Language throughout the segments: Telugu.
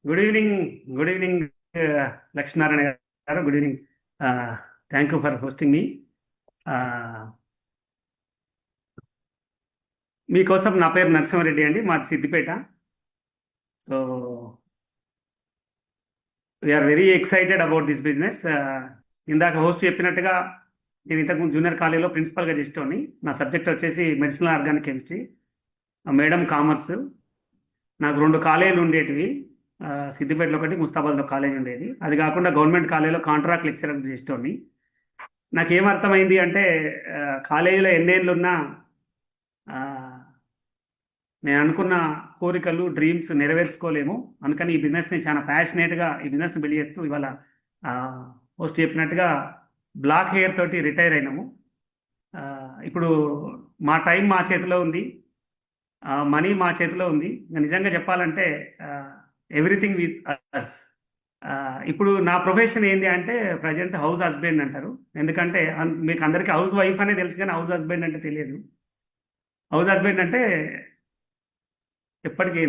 Good evening. Good evening. Lakshminarayana గారు, good evening. Thank you for hosting మీ. మీకోసం నా పేరు నరసింహారెడ్డి అండి, మాది Siddipet. So we're very excited about this business. ఇందాక హోస్ట్ చెప్పినట్టుగా నేను ఇంతకుముందు జూనియర్ కాలేజీలో ప్రిన్సిపల్గా చేసేటోని. నా సబ్జెక్ట్ వచ్చేసి medicinal organic chemistry, madam commerce. నాకు రెండు కాలేజీలు ఉండేటివి. సిద్దిపేటలో ఒకటి, ముస్తాబాద్లో కాలేజ్ ఉండేది. అది కాకుండా గవర్నమెంట్ కాలేజీలో కాంట్రాక్ట్ లెక్చరర్ చేసేటోని. నాకేమర్థమైంది అంటే కాలేజీలో ఎన్నేళ్ళున్నా ఆ, నేను అనుకున్న కోరికలు, డ్రీమ్స్ నెరవేర్చుకోలేము. అందుకని ఈ బిజినెస్ని చాలా ప్యాషనేట్గా ఈ బిజినెస్ని బిల్డ్ చేస్తూ ఇవాళ పోస్ట్ చెప్పినట్టుగా బ్లాక్ హెయిర్ తోటి రిటైర్ అయినాము. ఆ, ఇప్పుడు మా టైం మా చేతిలో ఉంది, మనీ మా చేతిలో ఉంది. ఇంకా నిజంగా చెప్పాలంటే ఎవ్రీథింగ్ విత్ అస్. ఇప్పుడు నా ప్రొఫెషన్ ఏంటి అంటే ప్రజెంట్ హౌస్ హస్బెండ్ అంటారు. ఎందుకంటే మీకు అందరికీ హౌస్ వైఫ్ అనే తెలుసు, కానీ హౌస్ హస్బెండ్ అంటే తెలియదు. హౌస్ హస్బెండ్ అంటే ఎప్పటికీ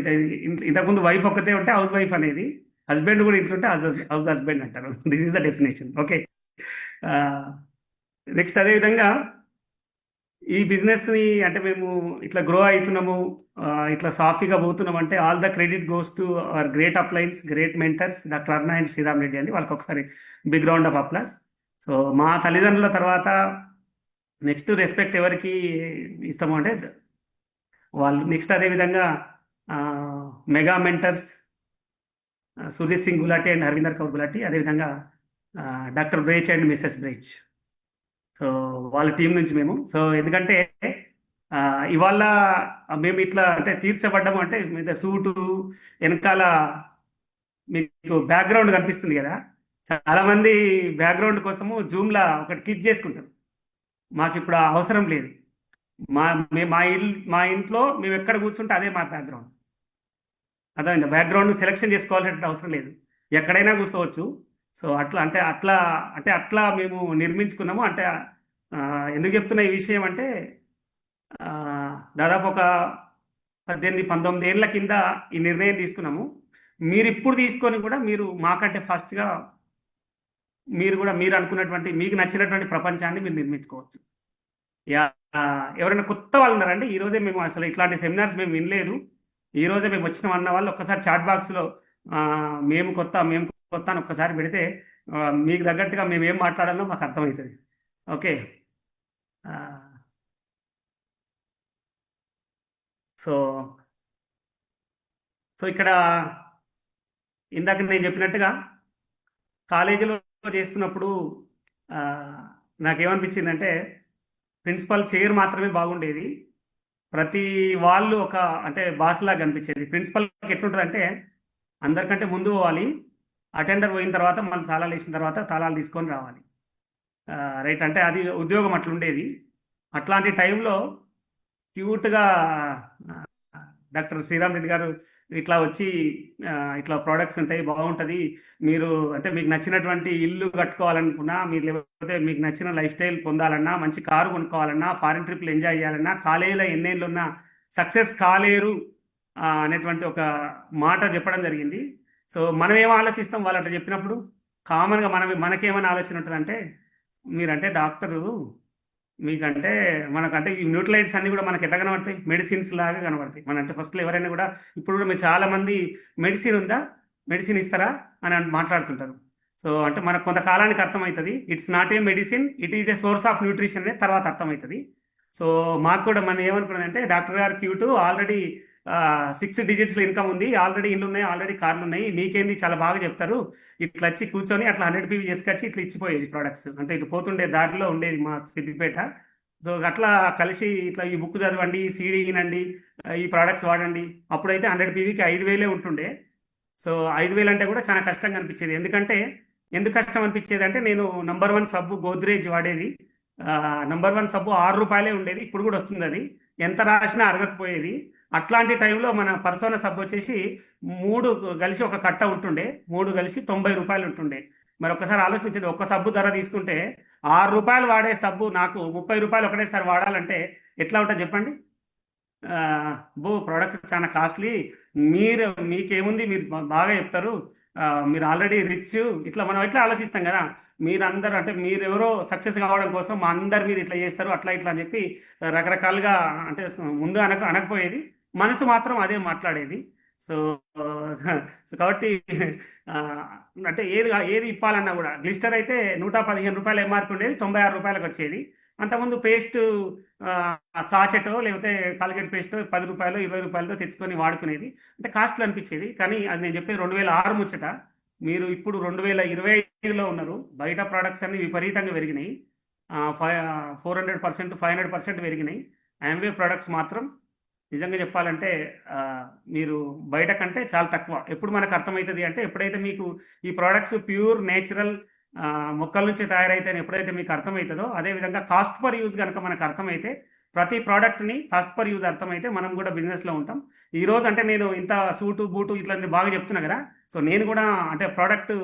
ఇంతకుముందు వైఫ్ ఒక్కతే ఉంటే హౌస్ వైఫ్ అనేది, హస్బెండ్ కూడా ఇంట్లో ఉంటే హౌస్ హస్బెండ్ అంటారు. This is the definition. Okay. Next అదేవిధంగా ఈ బిజినెస్ని అంటే మేము ఇట్లా గ్రో అవుతున్నాము, ఇట్లా సాఫీగా పోతున్నాం అంటే all the credit goes to our great uplines, great mentors, doctor Aruna and Sriram Reddy అండి. వాళ్ళకి ఒకసారి big round of applause. So మా తల్లిదండ్రుల తర్వాత నెక్స్ట్ రెస్పెక్ట్ ఎవరికి ఇస్తాము అంటే వాళ్ళు. నెక్స్ట్ అదేవిధంగా mega mentors Sujit Singh Gulati and Harvinder Kaur Gulati, అదేవిధంగా doctor Brech and missus Brech. So వాళ్ళ టీం నుంచి మేము. సో ఎందుకంటే ఇవాళ మేము ఇట్లా అంటే తీర్చబడ్డాము అంటే మీద సూటు వెనకాల మీకు బ్యాక్గ్రౌండ్ కనిపిస్తుంది కదా. చాలా మంది బ్యాక్గ్రౌండ్ కోసము జూమ్లా ఒకటి క్లిక్ చేసుకుంటారు. మాకు ఇప్పుడు ఆ అవసరం లేదు. మా ఇంట్లో మేము ఎక్కడ కూర్చుంటే అదే మా బ్యాక్గ్రౌండ్. అర్థమైందా? బ్యాక్గ్రౌండ్ సెలెక్షన్ చేసుకోవాల్సిన అవసరం లేదు, ఎక్కడైనా కూర్చోవచ్చు. సో అట్లా మేము నిర్మించుకున్నాము. అంటే ఎందుకు చెప్తున్నా ఈ విషయం అంటే ఆ, దాదాపు ఒక 18-19 ఏళ్ల కింద ఈ నిర్ణయం తీసుకున్నాము. మీరు ఇప్పుడు తీసుకొని కూడా మీరు మాకంటే ఫాస్ట్గా మీరు అనుకున్నటువంటి మీకు నచ్చినటువంటి ప్రపంచాన్ని మీరు నిర్మించుకోవచ్చు. యా. ఎవరైనా కొత్త వాళ్ళు ఉన్నారండి? ఈ రోజే మేము అసలు ఇట్లాంటి సెమినార్స్ మేము వినలేదు, ఈ రోజే మేము వచ్చినాం అన్న వాళ్ళు ఒక్కసారి చాట్ బాక్స్లో మేము కొత్త అని ఒక్కసారి పెడితే మీకు తగ్గట్టుగా మేము ఏం మాట్లాడాలో మాకు అర్థమవుతుంది. ఓకే. ఆ, సో సో ఇక్కడ ఇందాక నేను చెప్పినట్టుగా కాలేజీలో చేస్తున్నప్పుడు ఆ, నాకేమనిపించిందంటే ప్రిన్సిపల్ చైర్ మాత్రమే బాగుండేది. ప్రతి వాళ్ళు ఒక అంటే బాస్ లాగా కనిపించేది. ప్రిన్సిపల్కి ఎట్లుంటుంది అంటే అందరికంటే ముందు పోవాలి, అటెండర్ పోయిన తర్వాత మళ్ళీ తాళాలు వేసిన తర్వాత తాళాలు తీసుకొని రావాలి. రైట్. అంటే అది ఉద్యోగం అట్లుండేది. అట్లాంటి టైంలో క్యూట్గా డాక్టర్ శ్రీరామ్ రెడ్డి గారు ఇట్లా వచ్చి ఇట్లా ప్రోడక్ట్స్ ఉంటాయి, బాగుంటుంది, మీరు అంటే మీకు నచ్చినటువంటి ఇల్లు కట్టుకోవాలనుకున్నా, మీరు లేకపోతే మీకు నచ్చిన లైఫ్ స్టైల్ పొందాలన్నా, మంచి కారు కొనుక్కోవాలన్నా, ఫారిన్ ట్రిప్లు ఎంజాయ్ చేయాలన్నా, కాలేజీలో ఎన్నేళ్ళు ఉన్నా సక్సెస్ కాలేరు అనేటువంటి ఒక మాట చెప్పడం జరిగింది. సో మనం ఏం ఆలోచిస్తాం వాళ్ళు అట్లా చెప్పినప్పుడు? కామన్గా మనకేమైనా ఆలోచన ఉంటుందంటే మీరంటే డాక్టరు, మీకంటే మనకంటే ఈ న్యూట్లైట్స్ అన్ని కూడా మనకి ఎట్లా కనబడతాయి? మెడిసిన్స్ లాగా కనబడతాయి. మన అంటే ఫస్ట్లో ఎవరైనా కూడా ఇప్పుడు కూడా మీరు చాలా మంది మెడిసిన్ ఉందా, మెడిసిన్ ఇస్తారా అని మాట్లాడుతుంటారు. సో అంటే మనకు కొంతకాలానికి అర్థమవుతుంది it's not a medicine, it is a source of nutrition అనేది తర్వాత అర్థమవుతుంది. సో మాకు కూడా మనం ఏమనుకున్నదంటే డాక్టర్ గారు క్యూటు, ఆల్రెడీ 6 డిజిట్స్లో ఇన్కమ్ ఉంది, ఆల్రెడీ ఇల్లు ఉన్నాయి, ఆల్రెడీ కార్లు ఉన్నాయి, మీకేంది చాలా బాగా చెప్తారు, ఇట్లా వచ్చి కూర్చొని అట్లా 100 పీవీ చేసుకొచ్చి ఇట్లా ఇచ్చిపోయేది ప్రోడక్ట్స్. అంటే ఇటు పోతుండే దారిలో ఉండేది మా సిద్దిపేట. సో అట్లా కలిసి ఇట్లా ఈ బుక్ చదవండి, సీడీ వినండి, ఈ ప్రోడక్ట్స్ వాడండి. అప్పుడైతే 100 పీవీకి 5,000 ఉంటుండే. సో 5,000 అంటే కూడా చాలా కష్టంగా అనిపించేది. ఎందుకు కష్టం అనిపించేది అంటే నేను నంబర్ 1 సబ్బు గోద్రేజ్ వాడేది. నంబర్ 1 సబ్బు 6 రూపాయలే ఉండేది, ఇప్పుడు కూడా వస్తుంది అది, ఎంత రాసినా అరగకపోయేది. అట్లాంటి టైంలో మన పర్సోనా సబ్బు వచ్చేసి 3 కలిసి ఒక కట్ట ఉంటుండే, 3 కలిసి 90 రూపాయలు ఉంటుండే. మరి ఒక్కసారి ఆలోచించండి, ఒక్క సబ్బు ధర తీసుకుంటే 6 రూపాయలు వాడే సబ్బు నాకు 30 రూపాయలు ఒకటేసారి వాడాలంటే ఎట్లా ఉంటుంది చెప్పండి? ఆ, బో ప్రొడక్ట్స్ చాలా కాస్ట్లీ, మీకేముంది, మీరు బాగా చెప్తారు, మీరు ఆల్రెడీ రిచ్, ఇట్లా మనం ఎట్లా ఆలోచిస్తాం కదా. మీరందరూ అంటే మీరెవరో సక్సెస్ కావడం కోసం మా అందరి మీద ఇట్లా చేస్తారు అట్లా ఇట్లా అని చెప్పి రకరకాలుగా అంటే ముందు అనకపోయేది, మనసు మాత్రం అదే మాట్లాడేది. సో సో కాబట్టి ఆ, అంటే ఏది ఇప్పాలన్నా కూడా గ్లిస్టర్ అయితే 115 రూపాయల ఎంఆర్పి ఉండేది, 96 రూపాయలకు వచ్చేది. అంతకుముందు పేస్ట్ సాచెటో లేకపోతే కాల్గేట్ పేస్ట్ 10 రూపాయలు 20 రూపాయలతో తెచ్చుకొని వాడుకునేది, అంటే కాస్ట్లు అనిపించేది. కానీ అది నేను చెప్పేది 2006 ముచ్చట. మీరు ఇప్పుడు 2025లో ఉన్నారు. బయట ప్రోడక్ట్స్ అన్ని విపరీతంగా పెరిగినాయి. 400%, 500% పెరిగినాయి. ఆంవే ప్రొడక్ట్స్ మాత్రం నిజంగా చెప్పాలంటే ఆ, మీరు బయట కంటే చాలా తక్కువ. ఎప్పుడు మనకు అర్థమవుతుంది అంటే ఎప్పుడైతే మీకు ఈ ప్రోడక్ట్స్ ప్యూర్ నేచురల్ మొక్కల నుంచి తయారైతే ఎప్పుడైతే మీకు అర్థమవుతుందో, అదేవిధంగా కాస్ట్ పర్ యూజ్ కనుక మనకు అర్థమైతే, ప్రతి ప్రోడక్ట్ని కాస్ట్ పర్ యూజ్ అర్థమైతే మనం కూడా బిజినెస్లో ఉంటాం. ఈ రోజు అంటే నేను ఇంత సూటు బూటు ఇట్లా బాగా చెప్తున్నా కదా. సో నేను కూడా అంటే ప్రోడక్ట్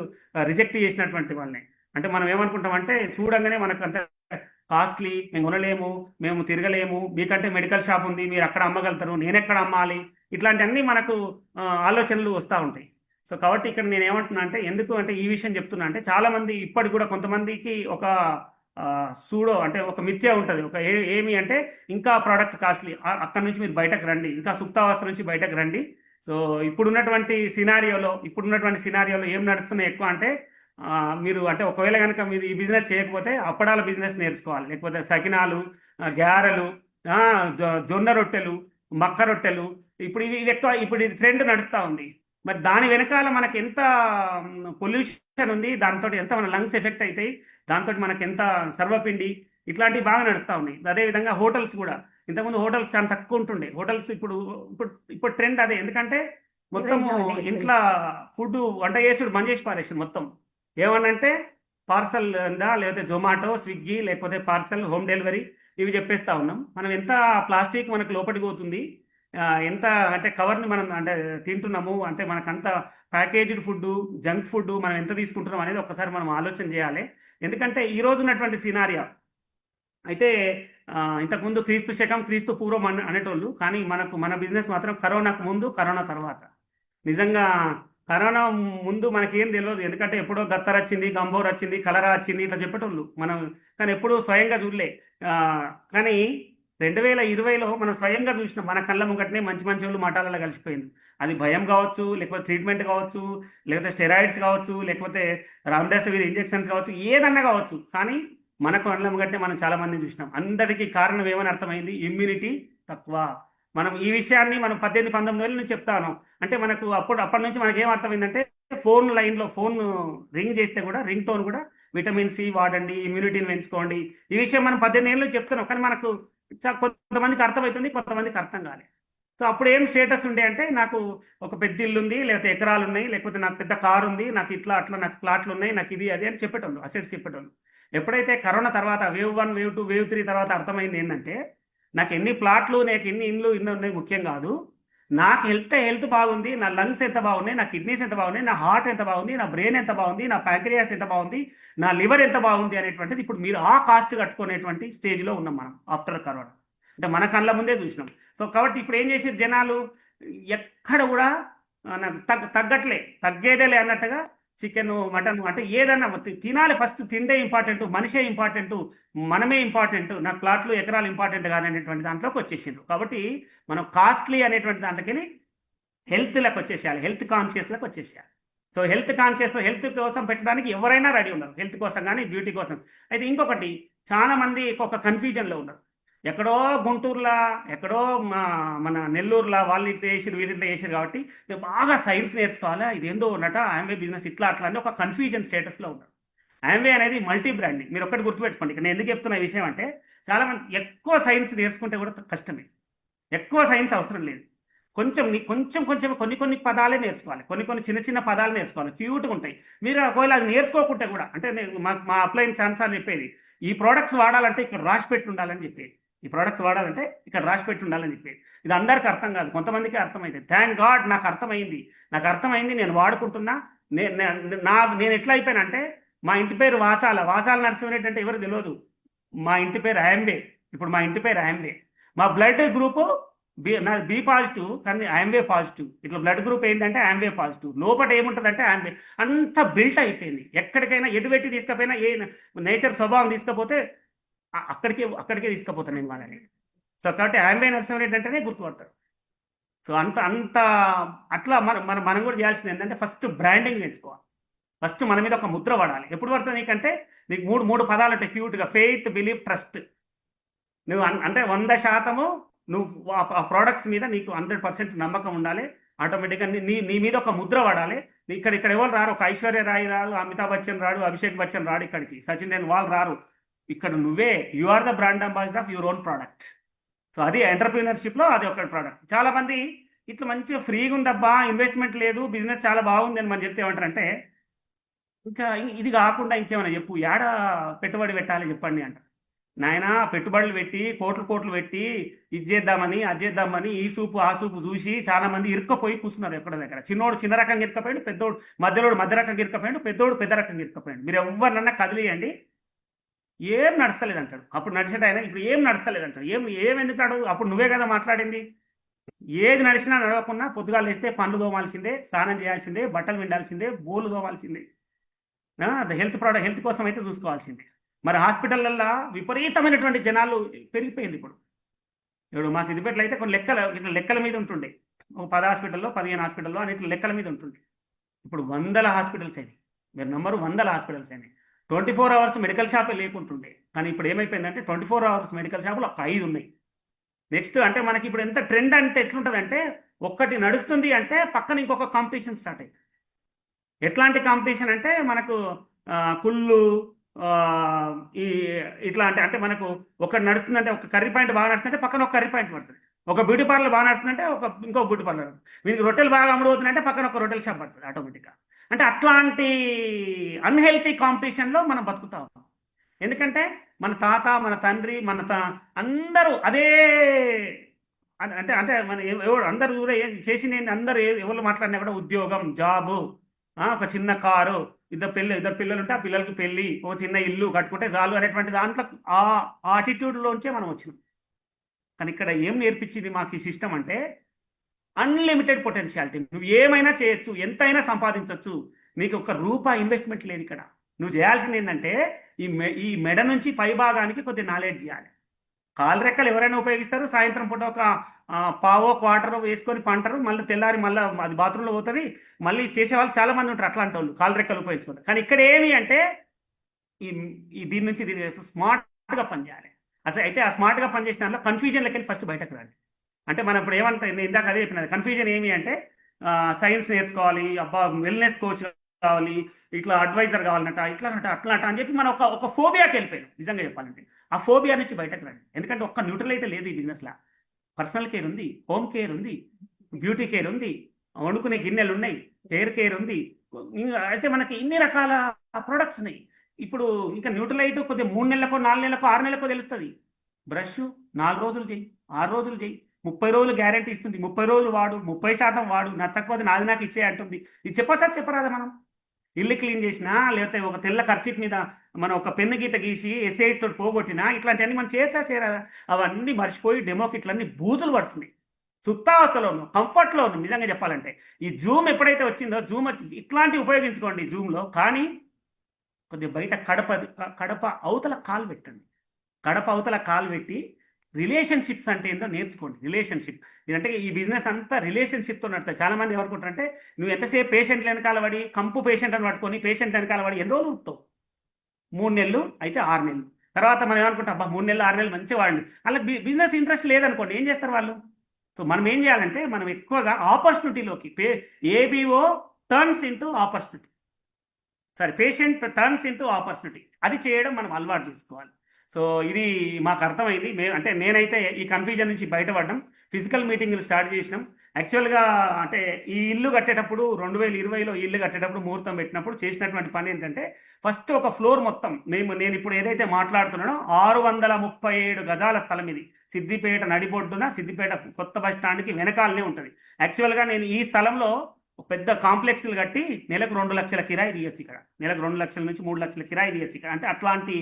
రిజెక్ట్ చేసినటువంటి వాళ్ళని. అంటే మనం ఏమనుకుంటాం అంటే చూడంగానే మనకు అంత కాస్ట్లీ, మేము కొనలేము, మేము తిరగలేము, మీకంటే మెడికల్ షాప్ ఉంది, మీరు అక్కడ అమ్మగలుగుతారు, నేను ఎక్కడ అమ్మాలి, ఇట్లాంటివన్నీ మనకు ఆలోచనలు వస్తూ ఉంటాయి. సో కాబట్టి ఇక్కడ నేను ఏమంటున్నా అంటే, ఎందుకు అంటే ఈ విషయం చెప్తున్నా అంటే, చాలా మంది ఇప్పటికి కూడా కొంతమందికి ఒక సూడో అంటే ఒక మిథ్య ఉంటుంది. ఒక ఏమి అంటే ఇంకా ప్రోడక్ట్ కాస్ట్లీ, అక్కడ నుంచి మీరు బయటకు రండి, ఇంకా సుప్తావస్థ నుంచి బయటకు రండి. సో ఇప్పుడున్నటువంటి సినారియోలో ఏం నడుస్తున్నాయి ఎక్కువ అంటే, మీరు అంటే ఒకవేళ కనుక మీరు ఈ బిజినెస్ చేయకపోతే అప్పడాల బిజినెస్ నేర్చుకోవాలి, లేకపోతే సకినాలు, గారెలు, జొన్న రొట్టెలు, మక్క రొట్టెలు. ఇప్పుడు ఇవి ఎక్కువ, ఇప్పుడు ఇది ట్రెండ్ నడుస్తూ ఉంది. మరి దాని వెనకాల మనకి ఎంత పొల్యూషన్ ఉంది, దాంతో ఎంత మన లంగ్స్ ఎఫెక్ట్ అవుతాయి, దాంతో మనకి ఎంత సర్వపిండి, ఇట్లాంటివి బాగా నడుస్తూ ఉన్నాయి. అదేవిధంగా హోటల్స్ కూడా, ఇంతకుముందు హోటల్స్ చాలా తక్కువ ఉంటుండే. హోటల్స్ ఇప్పుడు ఇప్పుడు ఇప్పుడు ట్రెండ్ అదే. ఎందుకంటే మొత్తము ఇంట్లో ఫుడ్ వంట చేసుడు బంద్ చేసి పారేసారు మొత్తం. ఏమనంటే పార్సల్ ఉందా, లేకపోతే జొమాటో, స్విగ్గీ, లేకపోతే పార్సల్ హోమ్ డెలివరీ, ఇవి చెప్పేస్తా ఉన్నాం. మనం ఎంత ప్లాస్టిక్ మనకు లోపలికి పోతుంది, ఎంత అంటే కవర్ని మనం అంటే తింటున్నాము, అంటే మనకంత ప్యాకేజ్డ్ ఫుడ్, జంక్ ఫుడ్ మనం ఎంత తీసుకుంటున్నాం అనేది ఒక్కసారి మనం ఆలోచన చేయాలి. ఎందుకంటే ఈ రోజు ఉన్నటువంటి సినారియా అయితే ఇంతకుముందు క్రీస్తు శకం క్రీస్తు పూర్వం అనేటోళ్ళు, కానీ మన బిజినెస్ మాత్రం కరోనాకు ముందు కరోనా తర్వాత. నిజంగా కరోనా ముందు మనకేం తెలియదు, ఎందుకంటే ఎప్పుడో గత్తర్ వచ్చింది, గంభోర్ వచ్చింది, కలరా వచ్చింది, ఇట్లా చెప్పేటోళ్ళు మనం. కానీ ఎప్పుడూ స్వయంగా చూడలే. కానీ 2020లో మనం స్వయంగా చూసినాం, మన కళ్ళ ముంగటనే మంచి మంచి వాళ్ళు మఠాలలో కలిసిపోయింది. అది భయం కావచ్చు, లేకపోతే ట్రీట్మెంట్ కావచ్చు, లేకపోతే స్టెరాయిడ్స్ కావచ్చు, లేకపోతే రామ్డెసివిర్ ఇంజెక్షన్స్ కావచ్చు, ఏదన్నా కావచ్చు. కానీ మన కళ్ళ ముంగటనే మనం చాలా మందిని చూసినాం. అందరికీ కారణం ఏమని అర్థమైంది, ఇమ్యూనిటీ తక్కువ. మనం ఈ విషయాన్ని మనం 18-19 ఏళ్ళ నుంచి చెప్తాను. అంటే మనకు అప్పటి నుంచి మనకి ఏం అర్థమైందంటే, ఫోన్ లైన్లో ఫోన్ రింగ్ చేస్తే కూడా రింగ్ టోన్ కూడా విటమిన్ సి వాడండి, ఇమ్యూనిటీని పెంచుకోండి, ఈ విషయం మనం 18 ఏళ్ళు చెప్తున్నాం. కానీ మనకు కొంతమందికి అర్థమవుతుంది, కొంతమందికి అర్థం కాలేదు. సో అప్పుడు ఏం స్టేటస్ ఉండే అంటే, నాకు ఒక పెద్ద ఇల్లు ఉంది, లేకపోతే ఎకరాలు ఉన్నాయి, లేకపోతే నాకు పెద్ద కారు ఉంది, నాకు ఇట్లా అట్లా నాకు ప్లాట్లు ఉన్నాయి, నాకు ఇది అది అని చెప్పేటోళ్ళు, అసెట్స్ చెప్పేటోళ్ళు. ఎప్పుడైతే కరోనా తర్వాత వేవ్ 1, వేవ్ 2, వేవ్ 3 తర్వాత అర్థమైంది ఏంటంటే, నాకు ఎన్ని ప్లాట్లు, నాకు ఎన్ని ఇండ్లు ఉన్నాయి ముఖ్యం కాదు, నాకు హెల్త్ బాగుంది, నా లంగ్స్ ఎంత బాగున్నాయి, నా కిడ్నీస్ ఎంత బాగున్నాయి, నా హార్ట్ ఎంత బాగుంది, నా బ్రెయిన్ ఎంత బాగుంది, నా ప్యాంక్రియాస్ ఎంత బాగుంది, నా లివర్ ఎంత బాగుంది అనేటువంటిది ఇప్పుడు మీరు ఆ కాస్ట్ కట్టుకునేటువంటి స్టేజ్లో ఉన్నాం మనం ఆఫ్టర్ కరోనా. అంటే మన కళ్ళ ముందే చూసినాం. సో కాబట్టి ఇప్పుడు ఏం చేసి జనాలు ఎక్కడ కూడా నాకు తగ్గట్లే, తగ్గేదేలే అన్నట్టుగా చికెన్, మటన్ అంటే ఏదన్నా తినాలి, ఫస్ట్ తిండే ఇంపార్టెంట్, మనిషే ఇంపార్టెంట్, మనమే ఇంపార్టెంట్, నాకు ప్లాట్లు ఎకరాలు ఇంపార్టెంట్ కాదనేటువంటి దాంట్లోకి వచ్చేసిండ్రు. కాబట్టి మనం కాస్ట్లీ అనేటువంటి దాంట్లోకి హెల్త్లోకి వచ్చేసేయాలి, హెల్త్ కాన్షియస్లోకి వచ్చేసేయాలి. సో హెల్త్ కోసం పెట్టడానికి ఎవరైనా రెడీ ఉన్నారు, హెల్త్ కోసం కానీ బ్యూటీ కోసం. అయితే ఇంకొకటి, చాలా మంది ఒక కన్ఫ్యూజన్లో ఉన్నారు. ఎక్కడో గుంటూరులో, ఎక్కడో మన నెల్లూరులో వాళ్ళు ఇట్లా చేసారు, వీళ్ళు ఇట్లా చేసారు, కాబట్టి మేము బాగా సైన్స్ నేర్చుకోవాలా, ఇదేందో ఉన్నట ఆంవే బిజినెస్ ఇట్లా అట్లా అని ఒక కన్ఫ్యూజన్ స్టేటస్లో ఉన్నారు. ఆంవే అనేది మల్టీ బ్రాండింగ్. మీరు ఒక్కటి గుర్తుపెట్టుకోండి. ఇక్కడ నేను ఎందుకు చెప్తున్న ఈ విషయం అంటే, చాలామంది ఎక్కువ సైన్స్ నేర్చుకుంటే కూడా కష్టమే, ఎక్కువ సైన్స్ అవసరం లేదు. కొంచెం కొన్ని పదాలే నేర్చుకోవాలి, కొన్ని చిన్న చిన్న పదాలు నేర్చుకోవాలి, క్యూట్గా ఉంటాయి. మీరు ఒకవేళ అది నేర్చుకోకుంటే కూడా, అంటే నేను మా అప్లైన్ ఛాన్స్ అని చెప్పేది, ఈ ప్రోడక్ట్స్ వాడాలంటే ఇక్కడ రాసి పెట్టి ఉండాలని చెప్పేది, ఈ ప్రోడక్ట్స్ వాడాలంటే ఇక్కడ రాసి పెట్టి ఉండాలని చెప్పేది. ఇది అందరికీ అర్థం కాదు, కొంతమందికి అర్థమైంది. థ్యాంక్ గాడ్ నాకు అర్థమైంది, నేను వాడుకుంటున్నా. నేను ఎట్లా అయిపోయానంటే, మా ఇంటి పేరు వాసాల నరసింహారెడ్డి అంటే ఎవరు తెలియదు, మా ఇంటి పేరు ఆంబే. ఇప్పుడు మా ఇంటి పేరు ఆంబే. మా బ్లడ్ గ్రూపు నాది బి పాజిటివ్, కానీ ఐఎంవే పాజిటివ్. ఇట్లా బ్లడ్ గ్రూప్ ఏంటంటే ఐఎంవే పాజిటివ్. లోపల ఏముంటుందంటే ఐఎంవే అంత బిల్ట్ అయిపోయింది. ఎక్కడికైనా ఎటు పెట్టి తీసుకపోయినా, ఏ నేచర్ స్వభావం తీసుకపోతే అక్కడికే అక్కడికే తీసుకుపోతాను నేను వాళ్ళని. సో కాబట్టి ఐఎంవే నరసింహారెడ్డి అంటేనే గుర్తుపడతారు. సో అంత అంత అట్లా మనం కూడా చేయాల్సింది ఏంటంటే ఫస్ట్ బ్రాండింగ్ నేర్చుకోవాలి. ఫస్ట్ మన మీద ఒక ముద్ర పడాలి. ఎప్పుడు పడుతుంది నీకంటే, నీకు మూడు మూడు పదాలు ఉంటాయి క్యూట్గా: ఫెయిత్, బిలీఫ్, ట్రస్ట్. నువ్వు అంటే 100% నువ్వు ఆ ప్రోడక్ట్స్ మీద నీకు 100% నమ్మకం ఉండాలి. ఆటోమేటిక్గా నీ మీద ఒక ముద్ర పడాలి. ఇక్కడ ఎవరు రారు, ఒక ఐశ్వర్య రాయ్ రాదు, అమితాబ్ బచ్చన్ రాడు, అభిషేక్ బచ్చన్ రాడు, ఇక్కడికి సచిన్ టెండూల్కర్ వాళ్ళు రారు. ఇక్కడ నువ్వే, you are the brand ambassador of your own product. So అది ఎంటర్ప్రీనర్షిప్లో అది ఒక ప్రోడక్ట్. చాలా మంది ఇట్లా మంచిగా ఫ్రీగా ఉందబ్బా, ఇన్వెస్ట్మెంట్ లేదు, బిజినెస్ చాలా బాగుంది అని మనం చెప్తే ఏమంటారంటే, ఇంకా ఇది కాకుండా ఇంకేమైనా చెప్పు, ఏడ పెట్టుబడి పెట్టాలి చెప్పండి అంట. నాయన పెట్టుబడులు పెట్టి కోట్లు పెట్టి ఇది చేద్దామని అది చేద్దామని ఈ సూపు ఆ సూపు చూసి చాలా మంది ఇరుక్కపోయి కూర్చున్నారు ఎక్కడ దగ్గర. చిన్నోడు చిన్న రకంగా ఇరుక్కపోయాడు, పెద్దోడు మధ్యలోడు మధ్య రకంగా ఇరుక్కపోయాడు, పెద్దోడు పెద్ద రకంగా ఇరుక్కపోయాడు. మీరు ఎవరినన్నా కదిలియండి, ఏం నడుస్తలేదు అంటాడు. అప్పుడు నడిచేట ఆయన ఇప్పుడు ఏం నడుస్తలేదు అంటాడు. ఏం ఎందుకు నడవు? అప్పుడు నువ్వే కదా మాట్లాడింది. ఏది నడిచినా నడవకుండా పొద్దుగాలు వేస్తే పనులు తోమాల్సిందే, స్నానం చేయాల్సిందే, బట్టలు విండాల్సిందే, బోలు తోమాల్సిందే, హెల్త్ కోసం అయితే చూసుకోవాల్సిందే. మరి హాస్పిటళ్ళల్లో విపరీతమైనటువంటి జనాలు పెరిగిపోయింది. ఇప్పుడు మా సిద్దిపేటలో అయితే కొన్ని లెక్కల మీద ఉంటుండే, 10 హాస్పిటల్లో 15 హాస్పిటల్లో అని ఇట్లా లెక్కల మీద ఉంటుండే. ఇప్పుడు 100 హాస్పిటల్స్ అయినాయి. మీరు నమ్మరు, 100 హాస్పిటల్స్ అయినాయి. 24 అవర్స్ మెడికల్ షాపే లేకుంటుండే, కానీ ఇప్పుడు ఏమైపోయిందంటే 24 అవర్స్ మెడికల్ షాపులు ఒక 5 ఉన్నాయి. నెక్స్ట్ అంటే మనకి ఇప్పుడు ఎంత ట్రెండ్ అంటే ఎట్లుంటుందంటే, ఒక్కటి నడుస్తుంది అంటే పక్కన ఇంకొక కాంపిటీషన్ స్టార్ట్ అయింది. ఎట్లాంటి కాంపిటీషన్ అంటే మనకు కుళ్ళు ఈ ఇట్లా అంటే మనకు ఒకటి నడుస్తుందంటే, ఒక కర్రీ పాయింట్ బాగా నడుస్తుందంటే పక్కన ఒక కర్రీ పాయింట్ పడుతుంది. ఒక బ్యూటీ పార్లర్ బాగా నడుస్తుందంటే ఇంకో బ్యూటీ పార్లర్. వీనికి రొట్టెలు బాగా అమ్ముడుపోతుందంటే పక్కన ఒక రొట్టెల షాప్ పడుతుంది ఆటోమేటిక్గా. అంటే అట్లాంటి అన్హెల్తీ కాంపిటీషన్లో మనం బతుకుతా ఉన్నాం. ఎందుకంటే మన తాత, మన తండ్రి, అందరూ అదే అంటే మన ఎవరు అందరూ కూడా చేసింది ఏంటి, అందరూ ఎవరు మాట్లాడినా కూడా ఉద్యోగం, జాబు, ఒక చిన్న కారు, ఇద్దరు పిల్లలు ఉంటే ఆ పిల్లలకి పెళ్ళి, ఓ చిన్న ఇల్లు కట్టుకుంటే చాలు అనేటువంటి దాంట్లో ఆ ఆటిట్యూడ్లోంచే మనం వచ్చినాం. కానీ ఇక్కడ ఏం నేర్పించింది మాకు ఈ సిస్టమ్ అంటే, అన్లిమిటెడ్ పొటెన్షియాలిటీ. నువ్వు ఏమైనా చేయొచ్చు, ఎంతైనా సంపాదించవచ్చు. నీకు ఒక రూపాయి ఇన్వెస్ట్మెంట్ లేదు ఇక్కడ. నువ్వు చేయాల్సింది ఏంటంటే, ఈ మెడ నుంచి పై భాగానికి కొద్ది నాలెడ్జ్ చేయాలి. కాలు రెక్కలు ఎవరైనా ఉపయోగిస్తారు. సాయంత్రం పూట ఒక పావో క్వార్టరో వేసుకొని పంటారు, మళ్ళీ తెల్లారి మళ్ళీ అది బాత్రూంలో పోతుంది. మళ్ళీ చేసేవాళ్ళు చాలా మంది ఉంటారు అట్లాంటి వాళ్ళు, కాలు రెక్కలు ఉపయోగించుకుంటారు. కానీ ఇక్కడ ఏమి అంటే దీని నుంచి స్మార్ట్గా పనిచేయాలి. అసలు అయితే ఆ స్మార్ట్గా పనిచేసిన దాంట్లో కన్ఫ్యూజన్లకి ఫస్ట్ బయటకు రండి. అంటే మనం ఇప్పుడు ఏమంటే, నేను ఇందాక అదే చెప్పినది, కన్ఫ్యూజన్ ఏమి అంటే సైన్స్ నేర్చుకోవాలి, అబ్బా వెల్నెస్ కోచ్ కావాలి, ఇట్లా అడ్వైజర్ కావాలన్నట, అట్లా అని చెప్పి మనం ఒక ఫోబియాకి వెళ్ళిపోయాం. నిజంగా చెప్పాలంటే ఆ ఫోబియా నుంచి బయటకు రండి. ఎందుకంటే ఒక్క న్యూట్రల్ అయితే లేదు ఈ బిజినెస్లో. పర్సనల్ కేర్ ఉంది, హోమ్ కేర్ ఉంది, బ్యూటీ కేర్ ఉంది, వండుకునే గిన్నెలు ఉన్నాయి, హెయిర్ కేర్ ఉంది. అయితే మనకి ఇన్ని రకాల ప్రొడక్ట్స్ ఉన్నాయి. ఇప్పుడు ఇంకా న్యూట్రలైట్ కొద్దిగా 3 నెలలకో 4 నెలలకో 6 నెలలకో తెలుస్తుంది. బ్రష్ 4 రోజులు చేయి, 6 రోజులు చేయి, 30 రోజులు గ్యారంటీ ఇస్తుంది. 30 రోజులు వాడు, 30% వాడు, నచ్చకపోతే నాది నాకు ఇచ్చే అంటుంది. ఇది చెప్పరాదా మనం? ఇల్లు క్లీన్ చేసినా, లేకపోతే ఒక తెల్ల ఖర్చు మీద మనం ఒక పెన్ను గీత గీసి ఎస్ఐతో పోగొట్టినా, ఇట్లాంటివన్నీ మనం చేయరాదా? అవన్నీ మర్చిపోయి డెమో కిట్లన్నీ బూజులు పడుతున్నాయి. సుప్తావస్థలో ఉన్నాం, కంఫర్ట్లో ఉన్నాం. నిజంగా చెప్పాలంటే ఈ జూమ్ ఎప్పుడైతే వచ్చిందో, జూమ్ వచ్చింది, ఇట్లాంటివి ఉపయోగించుకోండి జూమ్లో. కానీ కొద్దిగా బయట కడప అవతల కాలు పెట్టండి. కడప అవతల కాలు పెట్టి రిలేషన్షిప్స్ అంటే ఏందో నేర్చుకోండి. రిలేషన్షిప్ అంటే ఈ బిజినెస్ అంతా రిలేషన్షిప్తో నడుతుంది. చాలా మంది ఏమనుకుంటారంటే, నువ్వు ఎంతసేపు పేషెంట్లు వెనకాల పడి, కంపు పేషెంట్ అని పట్టుకొని పేషెంట్లు వెనకాల పడి ఎన్ని రోజులు ఉరుకుతావు? 3 నెలలు అయితే 6 నెలలు తర్వాత మనం ఏమనుకుంటాం, అబ్బా 3 నెలలు 6 నెలలు మంచి వాడిని. అలా బిజినెస్ ఇంట్రెస్ట్ లేదనుకోండి, ఏం చేస్తారు వాళ్ళు? సో మనం ఏం చేయాలంటే, మనం ఎక్కువగా ఆపర్చునిటీలోకి ABO turns into opportunity, patient turns into opportunity, అది చేయడం మనం అలవాటు చేసుకోవాలి. సో ఇది మాకు అర్థమైంది. అంటే నేనైతే ఈ కన్ఫ్యూజన్ నుంచి బయటపడ్డాం. ఫిజికల్ మీటింగ్లు స్టార్ట్ చేసినాం. యాక్చువల్గా అంటే ఈ ఇల్లు కట్టేటప్పుడు 2020లో ఇల్లు కట్టేటప్పుడు ముహూర్తం పెట్టినప్పుడు చేసినటువంటి పని ఏంటంటే, ఫస్ట్ ఒక ఫ్లోర్ మొత్తం నేను ఇప్పుడు ఏదైతే మాట్లాడుతున్నానో 637 గజాల స్థలం ఇది. సిద్దిపేట నడిబొడ్డున, సిద్దిపేట కొత్త బస్ స్టాండ్కి వెనకాలనే ఉంటుంది. యాక్చువల్గా నేను ఈ స్థలంలో పెద్ద కాంప్లెక్స్లు కట్టి నెలకు 2 లక్షల కిరాయి తీయచ్చు. ఇక్కడ నెలకు 2 లక్షల నుంచి 3 లక్షల కిరాయి తీయచ్చు ఇక్కడ. అంటే అట్లాంటి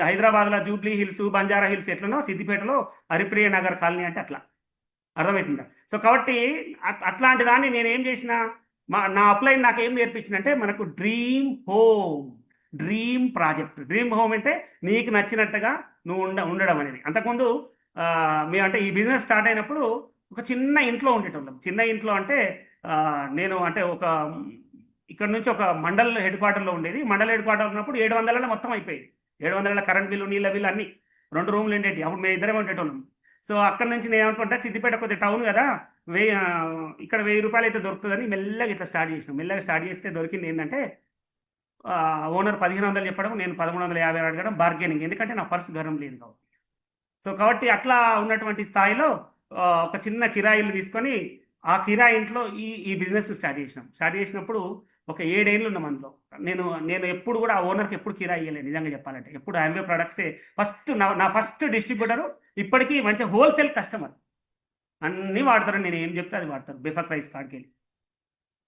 హైదరాబాద్లో జూబ్లీ హిల్స్, బంజారా హిల్స్ ఎట్లనో సిద్దిపేటలో హరిప్రియ నగర్ కాలనీ అంటే అట్లా. అర్థమవుతుందా? సో కాబట్టి అట్లాంటి దాన్ని నేను ఏం చేసిన, నా అప్లైన్ నాకు ఏం నేర్పించిందంటే మనకు dream home, dream project. Dream home అంటే నీకు నచ్చినట్టుగా నువ్వు ఉండడం అనేది. అంతకుముందు మేము అంటే ఈ బిజినెస్ స్టార్ట్ అయినప్పుడు ఒక చిన్న ఇంట్లో ఉండేటోళ్ళం. చిన్న ఇంట్లో అంటే నేను అంటే ఇక్కడ నుంచి ఒక మండల్ హెడ్ క్వార్టర్లో ఉండేది. మండల్ హెడ్ క్వార్టర్ ఉన్నప్పుడు 700 మొత్తం అయిపోయింది. 700 కరెంట్ బిల్లు, నీళ్ళ బిల్లు అన్ని 2 రూమ్లు ఉండేవి. అప్పుడు మేము ఇద్దరే ఉండేటోళ్ళం. సో అక్కడ నుంచి నేను ఏమనుకుంటా, సిద్దిపేట కొద్దిగా టౌన్ కదా, ఇక్కడ 1000 రూపాయలు అయితే దొరుకుతుందని మెల్లగా ఇట్లా స్టార్ట్ చేసినాం. మెల్లగా స్టార్ట్ చేస్తే దొరికింది ఏంటంటే ఓనర్ 1500 చెప్పడం, నేను 1350 అడగడం, బార్గెనింగ్. ఎందుకంటే నా పర్స్ గరం లేదు కాబట్టి. సో కాబట్టి అట్లా ఉన్నటువంటి స్థాయిలో ఒక చిన్న కిరాయి ఇల్లు తీసుకొని ఆ కిరాయి ఇంట్లో ఈ బిజినెస్ స్టార్ట్ చేసినాం. స్టార్ట్ చేసినప్పుడు ఒక 7 ఏళ్ళు ఉన్నాం అందులో. నేను ఎప్పుడు కూడా ఆ ఓనర్కి ఎప్పుడు కిరాయి ఇవ్వలేదు నిజంగా చెప్పాలంటే. ఎప్పుడు ఆంబే ప్రొడక్ట్సే ఫస్ట్, నా ఫస్ట్ డిస్ట్రిబ్యూటరు. ఇప్పటికీ మంచి హోల్సేల్ కస్టమర్, అన్నీ వాడతారు, నేను ఏం చెప్తే అది వాడతారు. బెఫర్ ప్రైస్ కాడికి వెళ్ళి.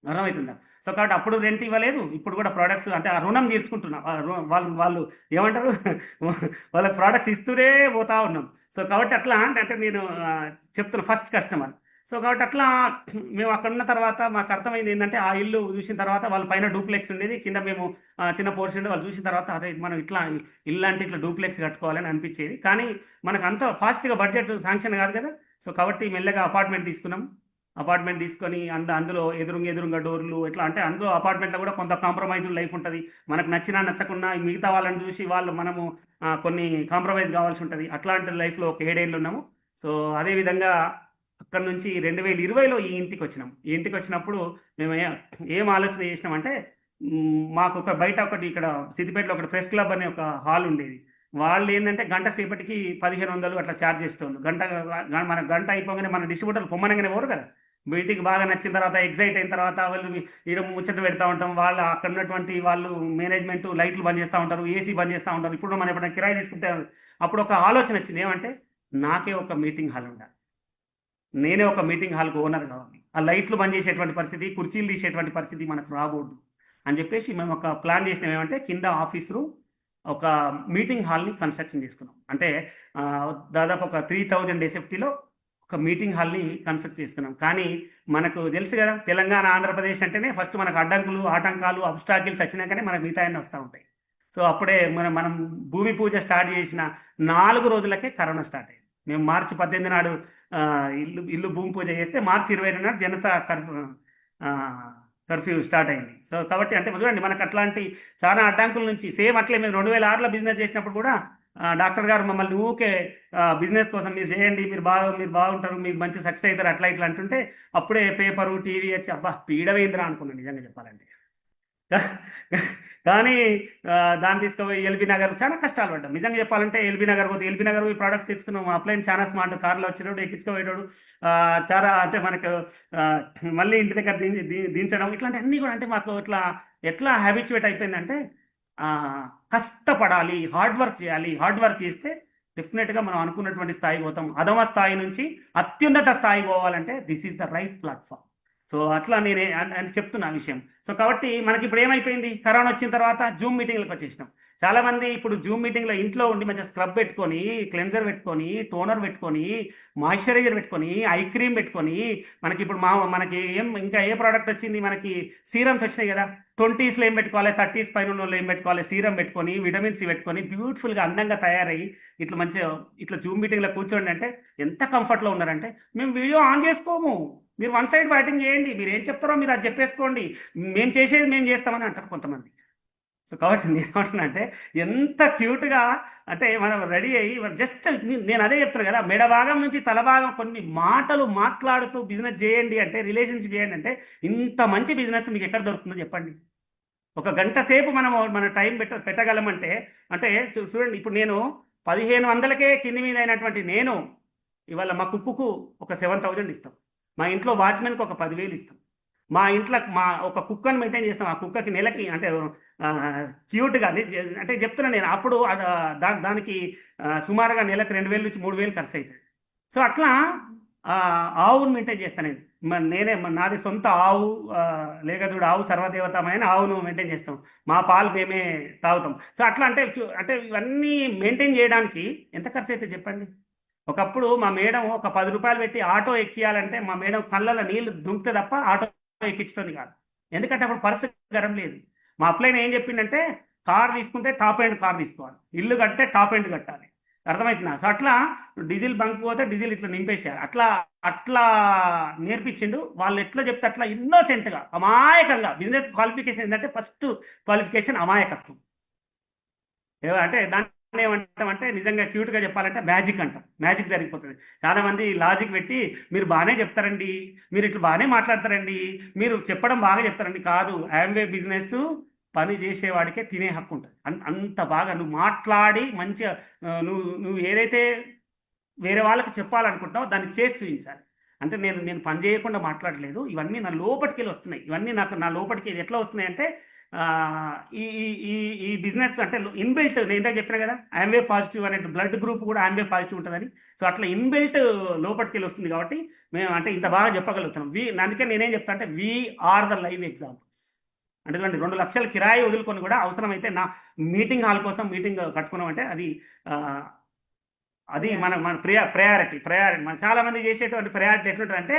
అర్థమవుతుందా? సో కాబట్టి అప్పుడు రెంట్ ఇవ్వలేదు, ఇప్పుడు కూడా ప్రోడక్ట్స్ అంటే ఆ రుణం తీర్చుకుంటున్నాం. వాళ్ళు ఏమంటారు వాళ్ళకి ప్రోడక్ట్స్ ఇస్తూనే పోతా ఉన్నాం. సో కాబట్టి అట్లా అంటే నేను చెప్తున్నా ఫస్ట్ కస్టమర్. సో కాబట్టి అట్లా మేము అక్కడ ఉన్న తర్వాత మాకు అర్థమైంది ఏంటంటే, ఆ ఇల్లు చూసిన తర్వాత వాళ్ళ పైన డూప్లెక్స్ ఉండేది, కింద మేము చిన్న పోర్షన్ ఉండేది. వాళ్ళు చూసిన తర్వాత అదే మనం ఇట్లా ఇల్లు అంటే ఇట్లా డూప్లెక్స్ కట్టుకోవాలని అనిపించేది. కానీ మనకు అంత ఫాస్ట్గా బడ్జెట్ శాంక్షన్ కాదు కదా. సో కాబట్టి మెల్లగా అపార్ట్మెంట్ తీసుకున్నాం. అపార్ట్మెంట్ తీసుకొని అందులో ఎదురుంగా డోర్లు ఎట్లా అంటే, అందులో అపార్ట్మెంట్లో కూడా కొంత కాంప్రమైజ్ లైఫ్ ఉంటుంది. మనకు నచ్చినా నచ్చకుండా మిగతా వాళ్ళని చూసి మనము కొన్ని కాంప్రమైజ్ కావాల్సి ఉంటుంది. అట్లాంటి లైఫ్లో ఒక 7 ఏళ్ళు ఉన్నాము. సో అదేవిధంగా అక్కడ నుంచి 2020లో ఈ ఇంటికి వచ్చినాం. ఈ ఇంటికి వచ్చినప్పుడు మేము ఏం ఆలోచన చేసినామంటే, మాకు ఒక బయట ఒకటి ఇక్కడ సిద్దిపేటలో ఒకటి ప్రెస్ క్లబ్ అనే ఒక హాల్ ఉండేది. వాళ్ళు ఏంటంటే గంట సేపటికి 1500 అట్లా ఛార్జ్ చేసేవాళ్ళు. మన గంట అయిపోగానే మన డిస్ట్రిబ్యూటర్లు పొమ్మనగానే పోరు కదా. మీటింగ్ బాగా నచ్చిన తర్వాత, ఎగ్జైట్ అయిన తర్వాత వాళ్ళు ఈడ ముచ్చట పెడతా ఉంటాం. వాళ్ళు అక్కడ ఉన్నటువంటి వాళ్ళు మేనేజ్మెంట్ లైట్లు బంద్ చేస్తూ ఉంటారు, ఏసీ బంద్ చేస్తూ ఉంటారు. ఇప్పుడు మనం ఎప్పుడైనా కిరాయి తీసుకుంటే అప్పుడు ఒక ఆలోచన వచ్చింది, ఏమంటే నాకే ఒక మీటింగ్ హాల్ ఉండాలి, నేనే ఒక మీటింగ్ హాల్కి ఓనర్ కావాలి. ఆ లైట్లు బంద్ చేసేటువంటి పరిస్థితి, కుర్చీలు తీసేటువంటి పరిస్థితి మనకు రాకూడదు అని చెప్పేసి మేము ఒక ప్లాన్ చేసినాం. ఏమంటే కింద ఆఫీస్ రూమ్, ఒక మీటింగ్ హాల్ని కన్స్ట్రక్షన్ చేసుకున్నాం. అంటే దాదాపు ఒక 3000 ఎస్ఎఫ్టీలో ఒక మీటింగ్ హాల్ని కన్స్ట్రక్ట్ చేసుకున్నాం. కానీ మనకు తెలుసు కదా, తెలంగాణ ఆంధ్రప్రదేశ్ అంటేనే ఫస్ట్ మనకు అడ్డంకులు, ఆటంకాలు, అబ్స్టాకిల్స్ వచ్చినాకనే మనకు మిగతా అన్నీ వస్తూ ఉంటాయి. సో అప్పుడే మనం భూమి పూజ స్టార్ట్ చేసిన 4 రోజులకే కరోనా స్టార్ట్ అయింది. మేము మార్చి 18 నాడు ఇల్లు భూమి పూజ చేస్తే మార్చి 20 నాడు జనతా కర్ఫ్యూ స్టార్ట్ అయింది. సో కాబట్టి అంటే చూడండి, మనకు అట్లాంటి చాలా అడ్డంకుల నుంచి సేమ్ అట్లే మేము 2006లో బిజినెస్ చేసినప్పుడు కూడా డాక్టర్ గారు మమ్మల్ని ఊకే బిజినెస్ కోసం మీరు చేయండి, మీరు బాగుంటారు, మీరు మంచి సక్సెస్ అవుతారు, అట్లా ఇట్లా అంటుంటే అప్పుడే పేపరు, టీవీ వచ్చి అబ్బా పీడవేంద్ర అనుకున్నాను నిజంగా చెప్పాలంటే. కానీ దాన్ని తీసుకుపోయి ఎల్బీ నగర్ చాలా కష్టాలు పడ్డాం నిజంగా చెప్పాలంటే. ఎల్బీ నగర్ పోయి ప్రోడక్ట్స్ తెచ్చుకున్నాం. అప్లైన్ చాలా స్మార్ట్, కార్లో వచ్చినప్పుడు ఎక్కించుకోపోయేటోడు. చాలా అంటే మనకు మళ్ళీ ఇంటి దగ్గర దించడం, ఇట్లాంటి అన్నీ కూడా అంటే మాకు ఎట్లా హ్యాబిచువేట్ అయిపోయిందంటే, కష్టపడాలి, హార్డ్ వర్క్ చేయాలి. హార్డ్ వర్క్ చేస్తే డెఫినెట్గా మనం అనుకున్నటువంటి స్థాయికి పోతాం. అధమ స్థాయి నుంచి అత్యున్నత స్థాయికి పోవాలంటే this is the right platform. So అట్లా నేనే అని చెప్తున్నా విషయం. సో కాబట్టి మనకి ఇప్పుడు ఏమైపోయింది, కరోనా వచ్చిన తర్వాత జూమ్ మీటింగ్లకు వచ్చేసినాం. చాలామంది ఇప్పుడు జూమ్ మీటింగ్లో ఇంట్లో ఉండి మంచిగా స్క్రబ్ పెట్టుకొని, క్లెన్జర్ పెట్టుకొని, టోనర్ పెట్టుకొని, మాయిశ్చరైజర్ పెట్టుకొని, ఐ క్రీమ్ పెట్టుకొని, మనకి ఇప్పుడు మనకి ఇంకా ఏ ప్రోడక్ట్ వచ్చింది, మనకి సీరమ్స్ వచ్చినాయి కదా. 20స్లో ఏం పెట్టుకోవాలి, 30s పైన ఉన్న వాళ్ళు ఏం పెట్టుకోవాలి, సీరం పెట్టుకొని, విటమిన్ సి పెట్టుకొని, బ్యూటిఫుల్గా అందంగా తయారయ్యి ఇట్లా మంచిగా ఇట్లా జూమ్ మీటింగ్లో కూర్చోండి అంటే ఎంత కంఫర్ట్లో ఉన్నారంటే, మేము వీడియో ఆన్ చేసుకోము, మీరు వన్ సైడ్ బ్యాటింగ్ చేయండి, మీరు ఏం చెప్తారో మీరు అది చెప్పేసుకోండి, మేము చేసేది మేము చేస్తామని అంటారు కొంతమంది. సో కాబట్టి నేను ఏమంటున్నా అంటే, ఎంత క్యూట్గా అంటే మనం రెడీ అయ్యి జస్ట్ నేను అదే చెప్తాను కదా, మెడ భాగం నుంచి తల భాగం కొన్ని మాటలు మాట్లాడుతూ బిజినెస్ చేయండి అంటే, రిలేషన్షిప్ చేయండి అంటే, ఇంత మంచి బిజినెస్ మీకు ఎక్కడ దొరుకుతుందో చెప్పండి. ఒక గంట సేపు మన టైం పెట్టగలమంటే అంటే చూడండి, ఇప్పుడు నేను 1500కే కింది మీద అయినటువంటి నేను ఇవాళ మా కుక్కుకు ఒక 7000 ఇస్తాం, మా ఇంట్లో వాచ్మెన్కి ఒక 10,000 ఇస్తాం, మా ఇంట్లో ఒక కుక్కను మెయింటైన్ చేస్తాం. ఆ కుక్కకి నెలకి అంటే క్యూట్గా అంటే చెప్తున్నా నేను, అప్పుడు దానికి సుమారుగా నెలకు 2,000 నుంచి 3,000 ఖర్చు అవుతుంది. సో అట్లా ఆవును మెయింటైన్ చేస్తాను నేనే. నాది సొంత ఆవు, లేగదూడు ఆవు, సర్వదేవతమైన ఆవును మెయింటైన్ చేస్తాం. మా పాలు మేమే తాగుతాం. సో అట్లా అంటే ఇవన్నీ మెయింటైన్ చేయడానికి ఎంత ఖర్చు అయితే చెప్పండి. ఒకప్పుడు మా మేడం ఒక 10 రూపాయలు పెట్టి ఆటో ఎక్కియాలంటే మా మేడం కళ్ళలో నీళ్లు దుంకితే తప్ప ఆటో ఎక్కించడం కాదు. ఎందుకంటే అప్పుడు పరిస్థితి గరం లేదు. మా అప్లైన్ ఏం చెప్పిందంటే కార్ తీసుకుంటే టాప్ ఎండ్ కార్ తీసుకోవాలి, ఇల్లు కడితే టాప్ ఎండ్ కట్టాలి. అర్థమవుతుందా? సో అట్లా డీజిల్ బంక్ పోతే డీజిల్ ఇట్లా నింపేశారు. అట్లా అట్లా నేర్పించిండు. వాళ్ళు ఎట్లా చెప్తే అట్లా ఇన్నోసెంట్గా అమాయకంగా. బిజినెస్ క్వాలిఫికేషన్ ఏంటంటే ఫస్ట్ క్వాలిఫికేషన్ అమాయకత్వం. అంటే దాన్ని ఏమంటామంటే నిజంగా క్యూట్గా చెప్పాలంటే మ్యాజిక్ అంటాం. మ్యాజిక్ జరిగిపోతుంది. చాలా మంది లాజిక్ పెట్టి మీరు బాగానే చెప్తారండి, మీరు ఇట్లా బాగానే మాట్లాడతారండి, మీరు చెప్పడం బాగా చెప్తారండి. కాదు, యామ్వే బిజినెస్ పని చేసేవాడికే తినే హక్కు ఉంటుంది. అంత బాగా నువ్వు మాట్లాడి మంచిగా నువ్వు నువ్వు ఏదైతే వేరే వాళ్ళకి చెప్పాలనుకుంటున్నావు దాన్ని చేసి చూపించాలి. అంటే నేను నేను పని చేయకుండా మాట్లాడలేదు, ఇవన్నీ నా లోపలికి వెళ్ళి వస్తున్నాయి. ఇవన్నీ నాకు నా లోపలికి ఎట్లా వస్తున్నాయి అంటే ఈ ఈ ఈ బిజినెస్ అంటే ఇన్బిల్ట్, నేను ఇందాక చెప్పిన కదా యామ్వే పాజిటివ్ అనే బ్లడ్ గ్రూప్ కూడా యామ్వే పాజిటివ్ ఉంటుందని. సో అట్లా ఇన్బిల్ట్ లోపలికి వెళ్ళి వస్తుంది కాబట్టి మేము అంటే ఇంత బాగా చెప్పగలుగుతున్నాం. అందుకే నేనేం చెప్తా అంటే వీఆర్ ద లైవ్ ఎగ్జాంపుల్స్. అంటే 2 లక్షల కిరాయి వదులుకొని కూడా అవసరమైతే నా మీటింగ్ హాల్ కోసం మీటింగ్ కట్టుకున్నామంటే అది అది మన ప్రయారిటీ. మన చాలా మంది చేసేటువంటి ప్రయారిటీ ఎట్లుంటుంది అంటే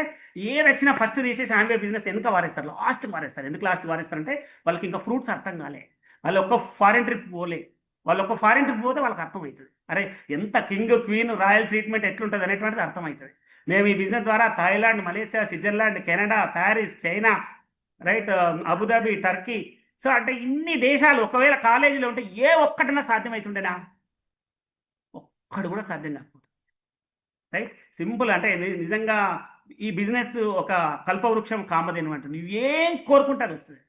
ఏది వచ్చినా ఫస్ట్ తీసేసి యామ్వే బిజినెస్ ఎందుకు వారేస్తారు, లాస్ట్ వారేస్తారు. ఎందుకు లాస్ట్ వారేస్తారంటే వాళ్ళకి ఇంకా ఫ్రూట్స్ అర్థం కాలే, వాళ్ళు ఒక్క ఫారిన్ ట్రిప్ పోలే. వాళ్ళు ఒక్క ఫారిన్ ట్రిప్ పోతే వాళ్ళకి అర్థమవుతుంది, అరే ఎంత కింగ్ క్వీన్ రాయల్ ట్రీట్మెంట్ ఎట్లుంటుంది అనేటువంటిది అర్థమవుతుంది. మేము ఈ బిజినెస్ ద్వారా Thailand, Malaysia, Switzerland, Canada, Paris, China, right, Abu Dhabi, Turkey. So అంటే ఇన్ని దేశాలు ఒకవేళ కాలేజీలో ఉంటే ఏ ఒక్కటన్నా సాధ్యమవుతుండేనా? ఒక్కడు కూడా సాధ్యం కాకపోతుంది. Right, simple. అంటే నిజంగా ఈ బిజినెస్ ఒక కల్పవృక్షం కామధేను అంటే నువ్వు ఏం కోరుకుంటే అది వస్తుంది.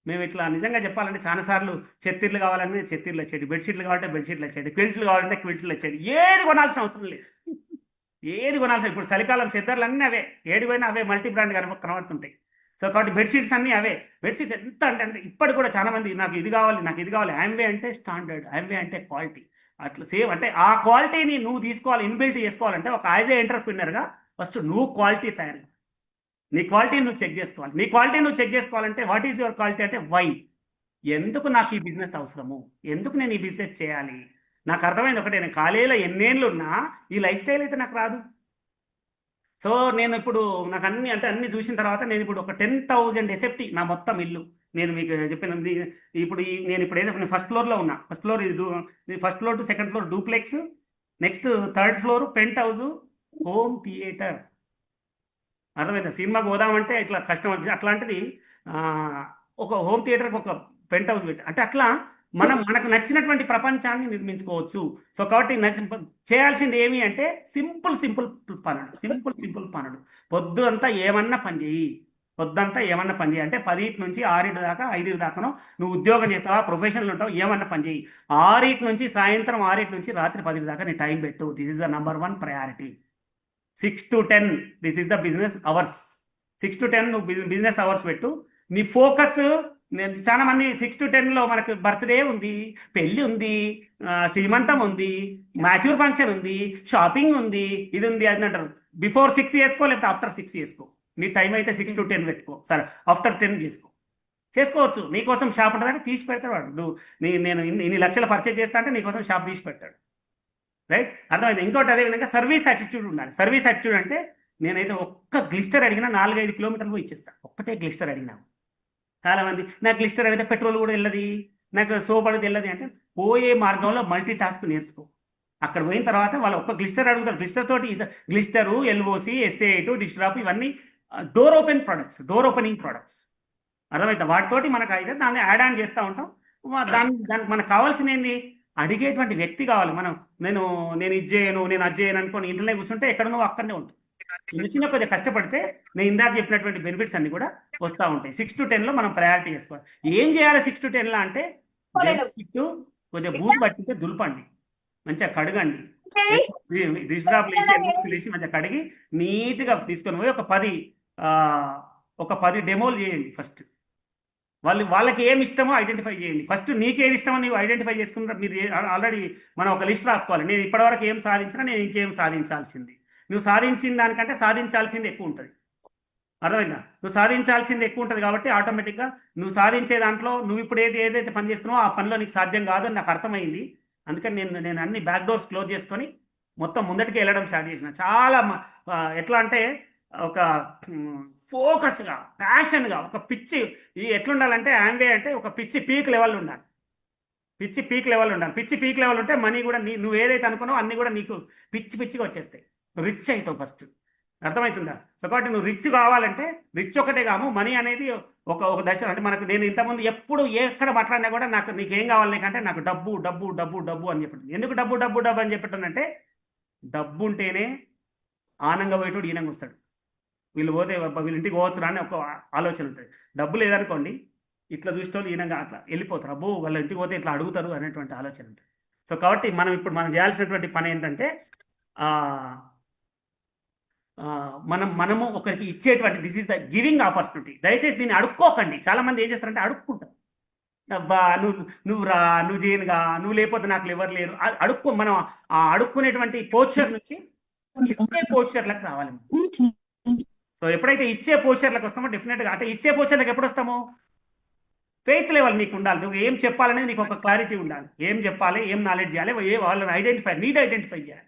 మేము ఇట్లా నిజంగా చెప్పాలంటే చాలాసార్లు చెత్తిర్లు కావాలంటే చెత్తిర్లు వచ్చేది, బెడ్షీట్లు కావాలంటే బెడ్షీట్లు వచ్చేది, క్విల్ట్లు కావాలంటే క్విల్ట్లు వచ్చేది. ఏది కొనాల్సిన అవసరం లేదు, ఏది కొనాల్సిన. ఇప్పుడు చలికాలం చెద్దర్లు అన్నీ అవే, ఏది పోయినా అవే మల్టీ బ్రాండ్ కనబడుతుంటాయి. సో కాబట్టి బెడ్షీట్స్ అన్నీ అవే. బెడ్షీట్ ఎంత అంటే ఇప్పటికి కూడా చాలా మంది నాకు ఇది కావాలి, నాకు ఇది కావాలి. యామ్వే అంటే స్టాండర్డ్, యామ్వే అంటే క్వాలిటీ. అట్లా సేమ్ అంటే ఆ క్వాలిటీని నువ్వు తీసుకోవాలి, ఇన్బిల్ట్ చేసుకోవాలంటే ఒక యాజ్ ఏ ఎంటర్ప్రినర్గా ఫస్ట్ నువ్వు క్వాలిటీ తయారు, నీ క్వాలిటీ నువ్వు చెక్ చేసుకోవాలి. నీ క్వాలిటీ నువ్వు చెక్ చేసుకోవాలంటే వాట్ ఈజ్ యువర్ క్వాలిటీ అంటే వై, ఎందుకు నాకు ఈ బిజినెస్ అవసరము, ఎందుకు నేను ఈ బిజినెస్ చేయాలి. నాకు అర్థమైంది ఒకటే, నేను కాలేజీలో ఎన్నేళ్ళు ఉన్నా ఈ లైఫ్ స్టైల్ అయితే నాకు రాదు. సో నేను ఇప్పుడు నాకు అన్ని చూసిన తర్వాత నేను ఇప్పుడు ఒక 10,000 ఎసెప్టీ నా మొత్తం ఇల్లు. నేను మీకు చెప్పిన ఇప్పుడు నేను ఇప్పుడు ఏదైతే ఫస్ట్ ఫ్లోర్లో ఉన్నా, ఫస్ట్ ఫ్లోర్ ఇది first floor to second floor duplex, next third floor penthouse, home theatre. అర్థమైందా? సినిమాకి పోదామంటే ఇట్లా కష్టం అనిపిస్తుంది. అట్లాంటిది ఒక హోమ్ థియేటర్కి ఒక పెంట్ హౌస్ పెట్టి అంటే అట్లా మనకు నచ్చినటువంటి ప్రపంచాన్ని నిర్మించుకోవచ్చు. సో కాబట్టి చేయాల్సింది ఏమి అంటే సింపుల్ పనులు. పొద్దుంతా ఏమన్నా పని చేయి, పొద్దంతా ఏమన్నా పని చేయి. అంటే 10 నుంచి 6 దాకా 5 దాకానో నువ్వు ఉద్యోగం చేస్తావా, ప్రొఫెషనల్ ఉంటావు, ఏమన్నా పని చేయి. 6 నుంచి సాయంత్రం 6 నుంచి రాత్రి 10 దాకా నీ టైం పెట్టు. This is the number 1 priority. 6 to 10 this is the business hours. 6 to 10 నువ్వు బిజినెస్ అవర్స్ పెట్టు. నీ ఫోకస్, చాలా మంది 6 to 10లో మనకు బర్త్డే ఉంది, పెళ్లి ఉంది, శ్రీమంతం ఉంది, మ్యాచ్యూర్ ఫంక్షన్ ఉంది, షాపింగ్ ఉంది, ఇది ఉంది అది అంటారు. బిఫోర్ 6 చేసుకో, లేకపోతే ఆఫ్టర్ 6 చేసుకో. నీ టైం అయితే 6 to 10 పెట్టుకో, సరే ఆఫ్టర్ 10 చేసుకోవచ్చు. నీకోసం షాప్ ఉంటుందంటే తీసి పెడతాడు వాడు. నేను ఇన్ని లక్షలు పర్చేజ్ చేస్తా అంటే నీకోసం షాప్ తీసి పెడతాడు. రైట్, అర్థమైంది. ఇంకోటి అదేవిధంగా సర్వీస్ యాటిట్యూడ్ ఉండాలి. సర్వీస్ యాటిట్యూడ్ అంటే నేనైతే ఒక్క గ్లిస్టర్ అడిగినా 4-5 కిలోమీటర్లు పోయి ఇచ్చేస్తాను. ఒక్కటే గ్లిస్టర్ అడిగినా. చాలా మంది నాకు గ్లిస్టర్ అడిగితే పెట్రోల్ కూడా వెళ్ళదు, నాకు సోప్ అడిగితే వెళ్ళదు అంటే పోయే మార్గంలో మల్టీ టాస్క్ నేర్చుకో. అక్కడ పోయిన తర్వాత వాళ్ళు ఒక్క గ్లిస్టర్ అడుగుతారు. గ్లిస్టర్ తోటి గ్లిస్టరు, ఎల్ఓసి, SA8, డిస్ట్రాప్ ఇవన్నీ డోర్ ఓపెనింగ్ ప్రొడక్ట్స్. అర్థమైతే వాటితోటి మనకు అయితే దాన్ని యాడ్ ఆన్ చేస్తూ ఉంటాం. దానికి మనకు కావాల్సింది ఏంది, అడిగేటువంటి వ్యక్తి కావాలి. నేను ఇది చేయను, నేను అది చేయను అనుకోని ఇంట్లోనే కూర్చుంటే ఎక్కడ నువ్వు అక్కడనే ఉంటుంది. చిన్న కొద్దిగా కష్టపడితే నేను ఇందాక చెప్పినటువంటి బెనిఫిట్స్ అన్ని కూడా వస్తూ ఉంటాయి. 6 to 10లో మనం ప్రయారిటీ చేసుకోవాలి. ఏం చేయాలి 6 to 10లో అంటే కొద్దిగా బూజు పట్టితే దులపండి, మంచిగా కడగండి, డిస్డ్రాప్ లేసి మంచిగా కడిగి నీట్గా తీసుకొని పోయి ఒక 10 డెమోలు చేయండి. ఫస్ట్ వాళ్ళకి ఏమి ఇష్టమో ఐడెంటిఫై చేయండి. ఫస్ట్ నీకేది ఇష్టమో నీవు ఐడెంటిఫై చేసుకుంటే మీరు ఆల్రెడీ మనం ఒక లిస్ట్ రాసుకోవాలి. నేను ఇప్పటివరకు ఏం సాధించినా, నేను ఇంకేం సాధించాల్సింది. నువ్వు సాధించిన దానికంటే సాధించాల్సింది ఎక్కువ ఉంటుంది. అర్థమైందా? నువ్వు సాధించాల్సింది ఎక్కువ ఉంటుంది కాబట్టి ఆటోమేటిక్గా నువ్వు సాధించే దాంట్లో నువ్వు ఇప్పుడు ఏదైతే పని చేస్తున్నావో ఆ పనిలో నీకు సాధ్యం కాదు అని నాకు అర్థమైంది. అందుకని నేను అన్ని బ్యాక్ డోర్స్ క్లోజ్ చేసుకొని మొత్తం ముందటికి వెళ్ళడం స్టార్ట్ చేసిన. చాలా ఎట్లా అంటే ఒక ఫోకస్గా, ప్యాషన్గా, ఒక పిచ్చి ఎట్లుండాలంటే యాంబే అంటే ఒక పిచ్చి పీక్ లెవెల్ ఉండాలి. పిచ్చి పీక్ లెవెల్ ఉండాలి. పిచ్చి పీక్ లెవెల్ ఉంటే మనీ కూడా నువ్వు ఏదైతే అనుకున్నావు అన్నీ కూడా నీకు పిచ్చి పిచ్చిగా వచ్చేస్తాయి. రిచ్ అవుతావు ఫస్ట్. అర్థమవుతుందా? సో కాబట్టి నువ్వు రిచ్ కావాలంటే రిచ్ ఒకటే కాము, మనీ అనేది ఒక ఒక దశ. అంటే మనకు నేను ఇంతకుముందు ఎప్పుడు ఎక్కడ మాట్లాడినా కూడా నీకేం కావాలి నీకంటే నాకు డబ్బు డబ్బు డబ్బు డబ్బు అని చెప్పాడు. ఎందుకు డబ్బు డబ్బు డబ్బు అని చెప్పానంటే డబ్బు ఉంటేనే ఆనంగా పోయేటోడు ఈనంగా వస్తాడు. వీళ్ళు పోతే వీళ్ళ ఇంటికి పోవచ్చు అని ఒక ఆలోచన ఉంటుంది. డబ్బు లేదనుకోండి ఇట్లా చూసేటోళ్ళు ఈనంగా అట్లా వెళ్ళిపోతారు. అబ్బో వాళ్ళ ఇంటికి పోతే ఇట్లా అడుగుతారు అనేటువంటి ఆలోచన ఉంటుంది. సో కాబట్టి మనం చేయాల్సినటువంటి పని ఏంటంటే మనము ఒకరికి ఇచ్చేటువంటి this is the giving opportunity. దయచేసి దీన్ని అడుక్కోకండి. చాలా మంది ఏం చేస్తారంటే అడుక్కుంటారు. అబ్బా నువ్వు రా, నువ్వు చేయనుగా, నువ్వు లేకపోతే నాకు ఎవరు లేరు అడుక్కో. మనం ఆ అడుక్కునేటువంటి పోస్చర్ నుంచి ఇచ్చే పోస్చర్లకు రావాలి. సో ఎప్పుడైతే ఇచ్చే పోస్చర్లకు వస్తామో డెఫినెట్గా, అంటే ఇచ్చే పోస్చర్లకు ఎప్పుడు వస్తామో ఫెయిత్ లెవెల్ నీకు ఉండాలి. నువ్వు ఏం చెప్పాలనేది నీకు ఒక క్లారిటీ ఉండాలి. ఏం చెప్పాలి, ఏం నాలెడ్జ్ చేయాలి, వాళ్ళని ఐడెంటిఫై చేయాలి.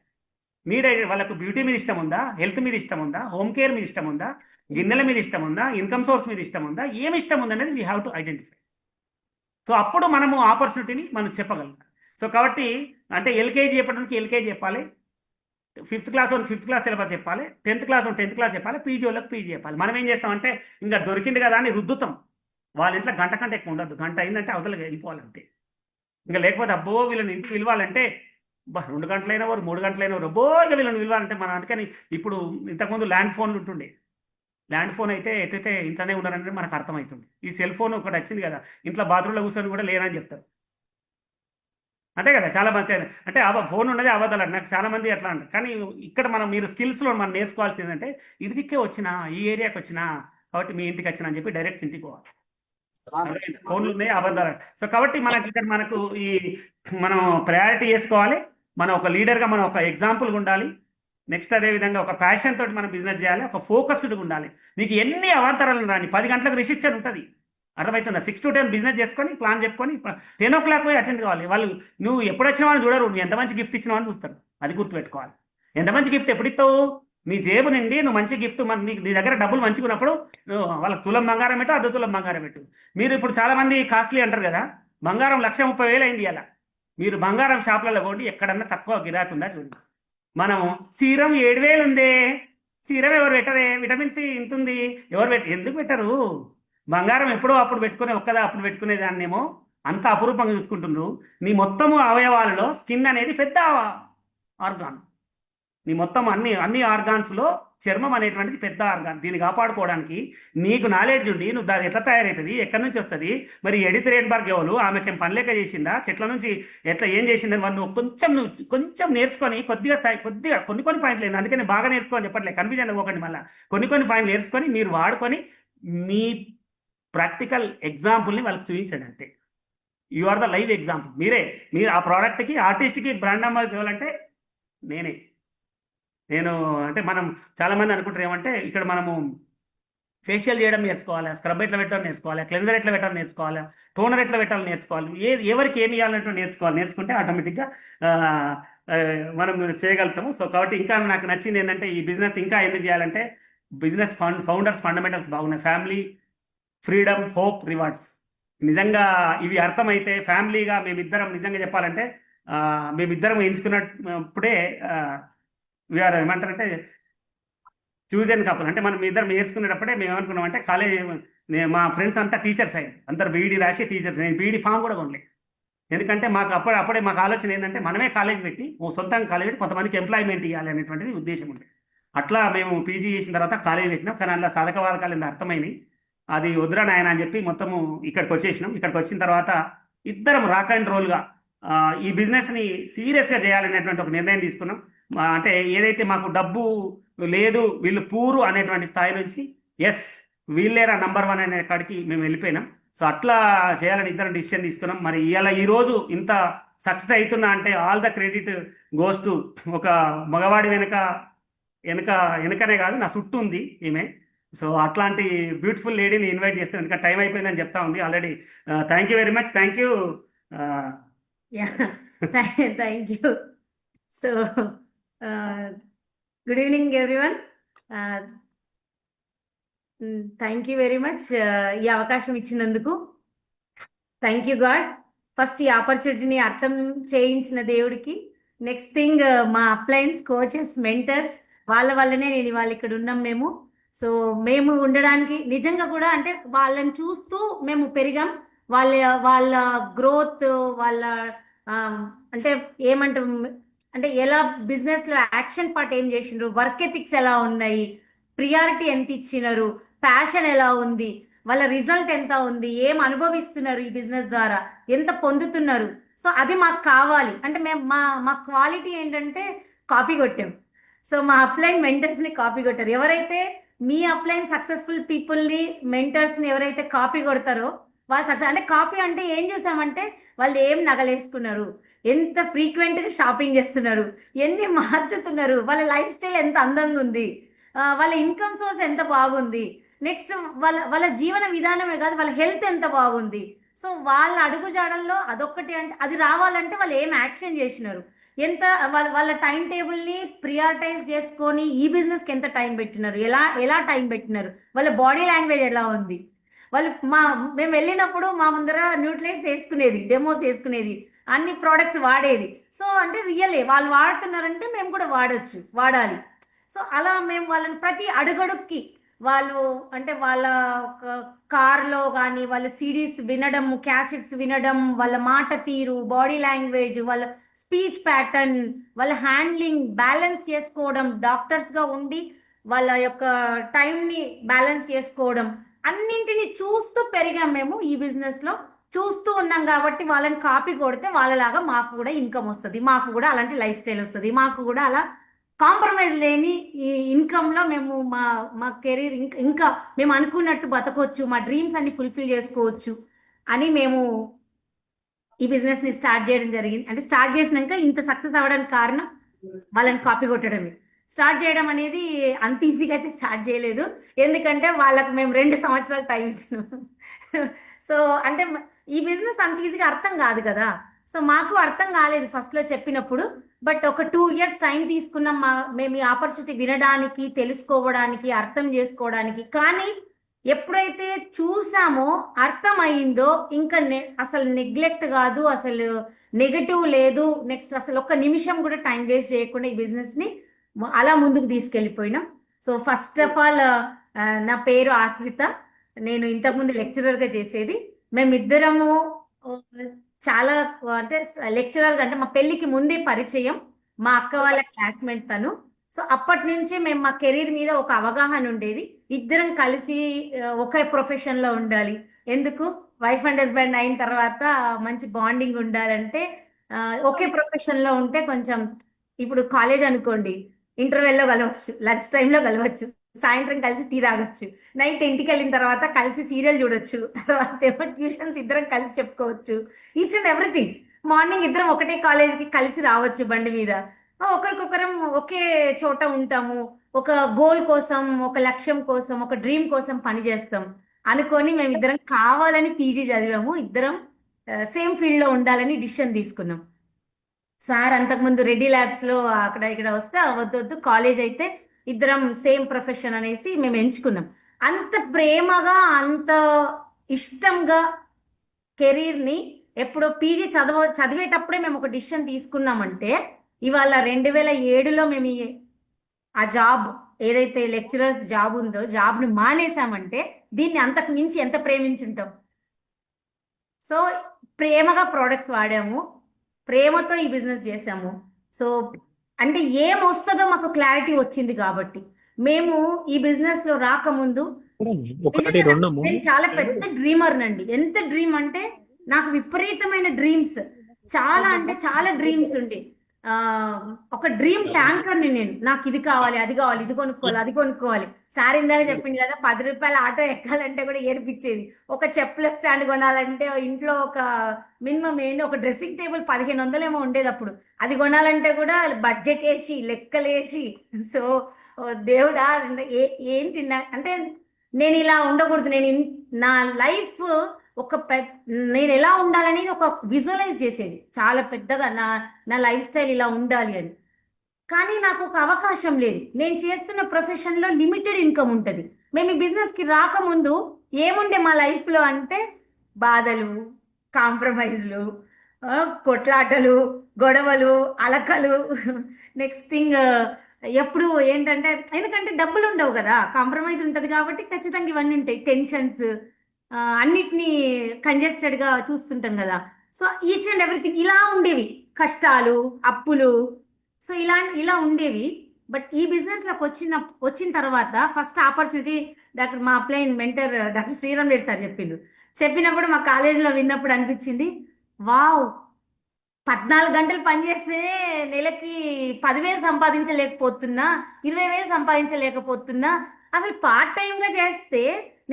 వాళ్ళకు బ్యూటీ మీద ఇష్టం ఉందా, హెల్త్ మీద ఇష్టం ఉందా, హోమ్ కేర్ మీద ఇష్టం ఉందా, గిన్నెల మీద ఇష్టం ఉందా, ఇన్కమ్ సోర్స్ మీద ఇష్టం ఉందా, ఏమి ఇష్టం ఉందనేది we have to identify. So అప్పుడు మనము ఆపర్చునిటీని మనం చెప్పగలం. సో కాబట్టి అంటే ఎల్కేజీ చెప్పడానికి ఎల్కేజీ చెప్పాలి, 5th క్లాస్ సిలబస్ చెప్పాలి, 10th క్లాస్ 10th క్లాస్ చెప్పాలి, పీజీ వాళ్ళకి పీజీ చెప్పాలి. మనం ఏం చేస్తామంటే ఇంకా దొరికింది కదా అని రుద్దుతాం. వాళ్ళ ఇంట్లో గంట కంటే ఎక్కువ ఉండదు. గంట అయిందంటే అవతలకి వెళ్ళిపోవాలంటే. ఇంకా లేకపోతే అబ్బో వీళ్ళని ఇంటికి పిలవాలంటే 2 గంటలైనా వారు 3 గంటలైనా వారు అబ్బో ఇక వీళ్ళని పిలవాలంటే మనం అందుకని ఇప్పుడు ఇంతకుముందు ల్యాండ్ ఫోన్లు ఉంటుండే. ల్యాండ్ ఫోన్ అయితే ఎత్తితే ఇంట్లోనే ఉన్నారనేది మనకు అర్థమవుతుంది. ఈ సెల్ ఫోన్ ఒకటి వచ్చింది కదా, ఇంట్లో బాత్రూంలో కూర్చొని కూడా లేరని చెప్తారు. అంతే కదా, చాలా మంచి. అంటే ఫోన్ ఉన్నది అబద్ధాలు అంటే నాకు చాలా మంది అట్లా అంటారు. కానీ ఇక్కడ మీరు స్కిల్స్లో మనం నేర్చుకోవాల్సింది ఏంటంటే ఇదికే వచ్చినా, ఈ ఏరియాకి వచ్చినా కాబట్టి మీ ఇంటికి వచ్చినా అని చెప్పి డైరెక్ట్ ఇంటికి పోవాలి. ఫోన్లు ఉన్నాయి అబద్ధాలు. సో కాబట్టి మనకు ఈ మనం ప్రయారిటీ చేసుకోవాలి. మనం ఒక లీడర్గా మనం ఒక ఎగ్జాంపుల్గా ఉండాలి. నెక్స్ట్ అదేవిధంగా ఒక ప్యాషన్ తోటి మనం బిజినెస్ చేయాలి, ఒక ఫోకస్డ్గా ఉండాలి. నీకు ఎన్ని అవాంతరాలు రాని 10 గంటలకు రిసెప్షన్ ఉంటుంది, అర్థమవుతుందా? 6 to 10 బిజినెస్ చేసుకొని ప్లాన్ చెప్పుకొని 10 o'clock పోయి అటెండ్ కావాలి. వాళ్ళు నువ్వు ఎప్పుడు వచ్చినావు అని చూడరు, నువ్వు ఎంత మంచి గిఫ్ట్ ఇచ్చినావు అని చూస్తారు. అది గుర్తుపెట్టుకోవాలి. ఎంత మంచి గిఫ్ట్ ఎప్పుడు ఇస్తావు? నీ జేబు నుండి నువ్వు మంచి గిఫ్ట్, నీ దగ్గర డబ్బులు మంచుకున్నప్పుడు వాళ్ళకి తులం బంగారం పెట్టు, 1/2 తులం బంగారం పెట్టు. మీరు ఇప్పుడు చాలా మంది కాస్ట్లీ అంటారు కదా, బంగారం 1,30,000 అయింది అలా. మీరు బంగారం షాప్లలో కొండి ఎక్కడన్నా తక్కువ గిరాకు ఉందా చూడండి. మనం సీరం 7,000 ఉందే, సీరం ఎవరు పెట్టరే, విటమిన్ సి ఇంత ఉంది, ఎందుకు పెట్టరు? బంగారం ఎప్పుడో అప్పుడు పెట్టుకునే ఒక్కదా అప్పుడు పెట్టుకునే దాన్నేమో అంత అపురూపంగా చూసుకుంటున్నారు. నీ మొత్తము అవయవాలలో స్కిన్ అనేది పెద్ద ఆర్గాన్. నీ మొత్తం అన్ని ఆర్గాన్స్లో చర్మం అనేటువంటిది పెద్ద ఆర్గాన్. దీన్ని కాపాడుకోవడానికి నీకు నాలెడ్జ్ ఉండి నువ్వు దాని ఎట్లా తయారవుతుంది, ఎక్కడి నుంచి వస్తుంది, మరి ఎడిత్ రేడ్బర్గ్ ఎవరు, ఆమెకేం పనిలేక చేసిందా, చెట్ల నుంచి ఎట్లా ఏం చేసిందని నువ్వు కొంచెం నేర్చుకొని కొద్దిగా కొన్ని పాయింట్లు లేదు. అందుకని బాగా నేర్చుకోని చెప్పట్లేదు, కన్ఫ్యూజన్ అవ్వకండి. మళ్ళీ కొన్ని పాయింట్లు నేర్చుకొని మీరు వాడుకొని మీ ప్రాక్టికల్ ఎగ్జాంపుల్ని వాళ్ళకి చూపించండి. అంతే. You are the live example. మీరు ఆ ప్రోడక్ట్కి, ఆర్టిస్ట్కి బ్రాండ్ అంబాసిడర్ కావాలంటే నేను అంటే మనం చాలామంది అనుకుంటారు ఏమంటే ఇక్కడ మనము ఫేషియల్ చేయడం నేర్చుకోవాలి, స్క్రబ్ ఎట్లా పెట్టడం నేర్చుకోవాలి, క్లెన్జర్ ఎట్లా పెట్టాలని నేర్చుకోవాలి, టోనర్ ఎట్లా పెట్టాలని నేర్చుకోవాలి, ఎవరికి ఏమి ఇవ్వాలంటే నేర్చుకుంటే ఆటోమేటిక్గా మనం చేయగలుగుతాము. సో కాబట్టి ఇంకా నాకు నచ్చింది ఏంటంటే ఈ బిజినెస్ ఇంకా ఎందుకు చేయాలంటే బిజినెస్ ఫౌండర్స్ ఫండమెంటల్స్ బాగున్నాయి. Family, freedom, hope, rewards. నిజంగా ఇవి అర్థమైతే ఫ్యామిలీగా మేమిద్దరం నిజంగా చెప్పాలంటే మేమిద్దరం ఎంచుకున్నప్పుడే వీఆర్ ఏమంటారంటే చూజన్ కపుల్. అంటే మనం ఇద్దరు నేర్చుకునేటప్పుడే మేము ఏమనుకున్నాం అంటే కాలేజ్ మా ఫ్రెండ్స్ అంతా టీచర్స్ అయ్యారు, అందరు బీఈడీ రాసి టీచర్స్. నేను బీఈడీ ఫామ్ కూడా కొనలేదు, ఎందుకంటే మాకు అప్పుడే మాకు ఆలోచన ఏంటంటే మనమే కాలేజ్ పెట్టి సొంతంగా కాలేజ్ పెట్టి కొంతమందికి ఎంప్లాయ్మెంట్ ఇవ్వాలి అనేటువంటిది ఉద్దేశం ఉంది. అట్లా మేము పీజీ చేసిన తర్వాత కాలేజ్ పెట్టినాం. కానీ అలా సాధక వాదకాలు అర్థమైంది, అది వద్దురా నాయన అని చెప్పి మొత్తము ఇక్కడికి వచ్చేసినాం. ఇక్కడికి వచ్చిన తర్వాత ఇద్దరం రాక్ అండ్ రోల్గా ఈ బిజినెస్ని సీరియస్గా చేయాలనేటువంటి ఒక నిర్ణయం తీసుకున్నాం. అంటే ఏదైతే మాకు డబ్బు లేదు, వీళ్ళు పూరు అనేటువంటి స్థాయి నుంచి వీళ్ళేరా నంబర్ 1 అనే కాడికి మేము వెళ్ళిపోయినాం. సో అట్లా చేయాలని ఇద్దరం డిసిషన్ తీసుకున్నాం. మరి ఈరోజు ఇంత సక్సెస్ అవుతున్నా అంటే all the credit goes to ఒక మగవాడి వెనకనే కాదు, నా చుట్టూ ఉంది ఈమె. సో అట్లాంటి బ్యూటిఫుల్ లేడీని ఇన్వైట్ చేస్తాను, ఎందుకంటే టైం అయిపోయిందని చెప్తా ఉంది already. Thank you very much. Thank you. Thank you. So good evening everyone. Thank you very much ఈ అవకాశం ఇచ్చినందుకు. Thank you God. ఫస్ట్ ఈ ఆపర్చునిటీని అర్థం చేయించిన దేవుడికి. నెక్స్ట్ థింగ్ మా అప్లయన్స్ కోచెస్ మెంటర్స్ వాళ్ళ వల్లనే నేను ఇవాళ ఇక్కడ ఉన్నాం మేము. సో మేము ఉండడానికి నిజంగా కూడా అంటే వాళ్ళని చూస్తూ మేము పెరిగాం. వాళ్ళ వాళ్ళ గ్రోత్ వాళ్ళ ఆ, అంటే ఏమంటారు అంటే ఎలా బిజినెస్ లో యాక్షన్ పార్ట్ ఏం చేసిండ్రు, వర్క్ ఎథిక్స్ ఎలా ఉన్నాయి, ప్రియారిటీ ఎంత ఇచ్చినారు, ప్యాషన్ ఎలా ఉంది, వాళ్ళ రిజల్ట్ ఎంత ఉంది, ఏం అనుభవిస్తున్నారు ఈ బిజినెస్ ద్వారా, ఎంత పొందుతున్నారు. సో అది మాకు కావాలి అంటే మేము మా క్వాలిటీ ఏంటంటే కాపీ కొట్టాం. సో మా అప్లైన్ మెంటర్స్ ని కాపీ కొట్టారు. ఎవరైతే మీ అప్లైన్ సక్సెస్ఫుల్ పీపుల్ ని మెంటర్స్ ని ఎవరైతే కాపీ కొడతారో వాళ్ళు సక్సెస్. అంటే కాపీ అంటే ఏం చూసామంటే వాళ్ళు ఏం నగలేసుకున్నారు, ఎంత ఫ్రీక్వెంట్ గా షాపింగ్ చేస్తున్నారు, ఎన్ని మార్చుతున్నారు, వాళ్ళ లైఫ్ స్టైల్ ఎంత అందంగా ఉంది, వాళ్ళ ఇన్కమ్ సోర్స్ ఎంత బాగుంది, నెక్స్ట్ వాళ్ళ వాళ్ళ జీవన విధానమే కాదు వాళ్ళ హెల్త్ ఎంత బాగుంది. సో వాళ్ళ అడుగుజాడల్లో అదొక్కటి. అంటే అది రావాలంటే వాళ్ళు ఏం యాక్షన్ చేసినారు, ఎంత వాళ్ళ టైం టేబుల్ ని ప్రియారిటైజ్ చేసుకొని ఈ బిజినెస్ కి ఎంత టైం పెట్టినారు, ఎలా ఎలా టైం పెట్టినారు, వాళ్ళ బాడీ లాంగ్వేజ్ ఎలా ఉంది. వాళ్ళు మేము వెళ్ళినప్పుడు మా ముందర న్యూట్రియంట్స్ వేసుకునేది, డెమోస్ వేసుకునేది, అన్ని ప్రోడక్ట్స్ వాడేది. సో అంటే రియల్లీ వాళ్ళు వాడుతున్నారంటే మేము కూడా వాడాలి. సో అలా మేము వాళ్ళని ప్రతి అడుగడుక్కి వాళ్ళు అంటే వాళ్ళ కార్లో కానీ వాళ్ళ సిడీస్ వినడం, క్యాసెట్స్ వినడం, వాళ్ళ మాట తీరు, బాడీ లాంగ్వేజ్, వాళ్ళ స్పీచ్ ప్యాటర్న్, వాళ్ళ హ్యాండ్లింగ్ బ్యాలెన్స్ చేసుకోవడం, డాక్టర్స్గా ఉండి వాళ్ళ యొక్క టైంని బ్యాలెన్స్ చేసుకోవడం, అన్నింటినీ చూస్తూ పెరిగాం మేము ఈ బిజినెస్లో. చూస్తూ ఉన్నాం కాబట్టి వాళ్ళని కాపీ కొడితే వాళ్ళలాగా మాకు కూడా ఇన్కమ్ వస్తుంది, మాకు కూడా అలాంటి లైఫ్ స్టైల్ వస్తుంది, మాకు కూడా అలా కాంప్రమైజ్ లేని ఈ ఇన్కమ్లో మేము మా మా కెరీర్ ఇంకా మేము అనుకున్నట్టు బతకొచ్చు, మా డ్రీమ్స్ అన్ని ఫుల్ఫిల్ చేసుకోవచ్చు అని మేము ఈ బిజినెస్ని స్టార్ట్ చేయడం జరిగింది. అంటే స్టార్ట్ చేసినాక ఇంత సక్సెస్ అవ్వడానికి కారణం వాళ్ళని కాపీ కొట్టడమే. స్టార్ట్ చేయడం అనేది అంత ఈజీగా అయితే స్టార్ట్ చేయలేదు, ఎందుకంటే వాళ్ళకు మేము 2 సంవత్సరాలు టైం ఇచ్చినాం. సో అంటే ఈ బిజినెస్ అంత ఈజీగా అర్థం కాదు కదా. సో మాకు అర్థం కాలేదు ఫస్ట్లో చెప్పినప్పుడు. బట్ ఒక 2 ఇయర్స్ టైం తీసుకున్నాం మేము ఈ ఆపర్చునిటీ వినడానికి, తెలుసుకోవడానికి, అర్థం చేసుకోవడానికి. కానీ ఎప్పుడైతే చూసామో అర్థమైందో ఇంకా అసలు నెగ్లెక్ట్ కాదు, అసలు నెగటివ్ లేదు. నెక్స్ట్ అసలు ఒక్క నిమిషం కూడా టైం వేస్ట్ చేయకుండా ఈ బిజినెస్ని అలా ముందుకు తీసుకెళ్ళిపోయినాం. సో ఫస్ట్ ఆఫ్ ఆల్ నా పేరు ఆశ్రిత. నేను ఇంతకుముందు లెక్చరర్గా చేసేది. మేమిద్దరము చాలా అంటే లెక్చరర్ అంటే మా పెళ్ళికి ముందే పరిచయం. మా అక్క వాళ్ళ క్లాస్మేట్ తను. సో అప్పటి నుంచే మేము మా కెరీర్ మీద ఒక అవగాహన ఉండేది. ఇద్దరం కలిసి ఒకే ప్రొఫెషన్లో ఉండాలి. ఎందుకు వైఫ్ అండ్ హస్బెండ్ అయిన తర్వాత మంచి బాండింగ్ ఉండాలంటే ఒకే ప్రొఫెషన్లో ఉంటే కొంచెం, ఇప్పుడు కాలేజ్ అనుకోండి, ఇంటర్వెల్లో కలవచ్చు, లంచ్ టైంలో కలవచ్చు, సాయంత్రం కలిసి టీ తాగొచ్చు, నైట్ ఇంటికి వెళ్ళిన తర్వాత కలిసి సీరియల్ చూడొచ్చు, తర్వాత ఏమో ట్యూషన్స్ ఇద్దరం కలిసి చెప్పుకోవచ్చు, ఈచ్ అండ్ ఎవ్రీథింగ్. మార్నింగ్ ఇద్దరం ఒకటే కాలేజీకి కలిసి రావచ్చు బండి మీద, ఒకరికొకరం ఒకే చోట ఉంటాము, ఒక గోల్ కోసం, ఒక లక్ష్యం కోసం, ఒక డ్రీమ్ కోసం పని చేస్తాం అనుకొని మేమిద్దరం కావాలని పీజీ చదివాము. ఇద్దరం సేమ్ ఫీల్డ్లో ఉండాలని డిసిషన్ తీసుకున్నాం. సార్ అంతకుముందు రెడ్డి ల్యాబ్స్లో అక్కడ ఇక్కడ వస్తే వద్దు కాలేజ్ అయితే ఇద్దరం సేమ్ ప్రొఫెషన్ అనేసి మేము ఎంచుకున్నాం. అంత ప్రేమగా, అంత ఇష్టంగా కెరీర్ని ఎప్పుడో పీజీ చదివేటప్పుడే మేము ఒక డిసిషన్ తీసుకున్నామంటే ఇవాళ 2007లో మేము ఆ జాబ్ ఏదైతే లెక్చరర్స్ జాబ్ ఉందో జాబ్ని మానేసామంటే దీన్ని అంతకు మించి ఎంత ప్రేమించుంటాం. సో ప్రేమగా ప్రోడక్ట్స్ వాడాము, ప్రేమతో ఈ బిజినెస్ చేసాము. సో అంటే ఏం వస్తుందో మాకు క్లారిటీ వచ్చింది కాబట్టి మేము ఈ బిజినెస్ లో రాకముందు నేను చాలా పెద్ద డ్రీమర్ నండి. ఎంత డ్రీమ్ అంటే నాకు విపరీతమైన డ్రీమ్స్, చాలా అంటే చాలా డ్రీమ్స్ ఉండే. ఒక డ్రీమ్ ట్యాంకర్ ని నేను. నాకు ఇది కావాలి, అది కావాలి, ఇది కొనుక్కోవాలి, అది కొనుక్కోవాలి. సార్ ఇందాక చెప్పింది కదా, 10 రూపాయల ఆటో ఎక్కాలంటే కూడా ఏడిపించేది. ఒక చెప్పుల స్టాండ్ కొనాలంటే ఇంట్లో ఒక మినిమం ఏంటి, ఒక డ్రెస్సింగ్ టేబుల్ 1500 ఏమో ఉండేది అప్పుడు. అది కొనాలంటే కూడా బడ్జెట్ వేసి లెక్కలేసి. సో దేవుడా ఏంటి అంటే నేను ఇలా ఉండకూడదు, నా లైఫ్ నేను ఎలా ఉండాలనేది ఒక విజువలైజ్ చేసేది చాలా పెద్దగా. నా లైఫ్ స్టైల్ ఇలా ఉండాలి అని. కానీ నాకు ఒక అవకాశం లేదు. నేను చేస్తున్న ప్రొఫెషన్లో లిమిటెడ్ ఇన్కమ్ ఉంటుంది. మేము ఈ బిజినెస్కి రాకముందు ఏముండే మా లైఫ్లో అంటే బాధలు, కాంప్రమైజ్లు, కొట్లాటలు, గొడవలు, అలకలు. నెక్స్ట్ థింగ్ ఎప్పుడు ఏంటంటే, ఎందుకంటే డబ్బులు ఉండవు కదా, కాంప్రమైజ్ ఉంటుంది కాబట్టి ఖచ్చితంగా ఇవన్నీ ఉంటాయి. టెన్షన్స్, అన్నిటినీ కంజెస్టెడ్గా చూస్తుంటాం కదా. సో ఈచ్ అండ్ ఎవ్రీథింగ్ ఇలా ఉండేవి, కష్టాలు, అప్పులు. సో ఇలా ఉండేవి. బట్ ఈ బిజినెస్లోకి వచ్చిన తర్వాత ఫస్ట్ ఆపర్చునిటీ మా upline mentor doctor Sriram Reddy sir చెప్పినప్పుడు మా కాలేజీలో విన్నప్పుడు అనిపించింది, వావ్, 14 గంటలు పనిచేస్తే నెలకి 10,000 సంపాదించలేకపోతున్నా, 20,000 సంపాదించలేకపోతున్నా. అసలు పార్ట్ టైంగా చేస్తే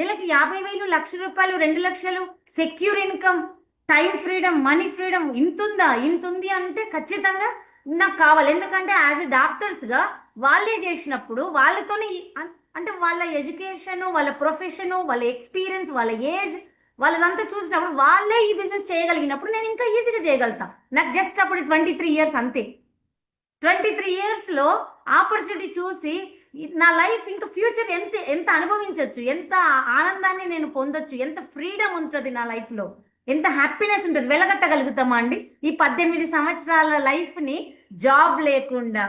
నెలకి 50,000, ₹1,00,000, 2,00,000 secure income, time freedom, money freedom ఇంతుంది అంటే ఖచ్చితంగా నాకు కావాలి. ఎందుకంటే యాజ్ ఎ డాక్టర్స్గా వాళ్ళే చేసినప్పుడు వాళ్ళతోనే అంటే వాళ్ళ ఎడ్యుకేషను, వాళ్ళ ప్రొఫెషను, వాళ్ళ ఎక్స్పీరియన్స్, వాళ్ళ ఏజ్, వాళ్ళదంతా చూసినప్పుడు వాళ్ళే ఈ బిజినెస్ చేయగలిగినప్పుడు నేను ఇంకా ఈజీగా చేయగలుగుతా. నాకు జస్ట్ అప్పుడు 23 ఇయర్స్ అంతే. 23 ఇయర్స్లో ఆపర్చునిటీ చూసి నా లైఫ్ ఇంకా ఫ్యూచర్ ఎంత అనుభవించవచ్చు, ఎంత ఆనందాన్ని నేను పొందొచ్చు, ఎంత ఫ్రీడమ్ ఉంటుంది నా లైఫ్లో, ఎంత హ్యాపీనెస్ ఉంటుంది, వెలగట్టగలుగుతామా అండి ఈ 18 సంవత్సరాల లైఫ్ని? జాబ్ లేకుండా,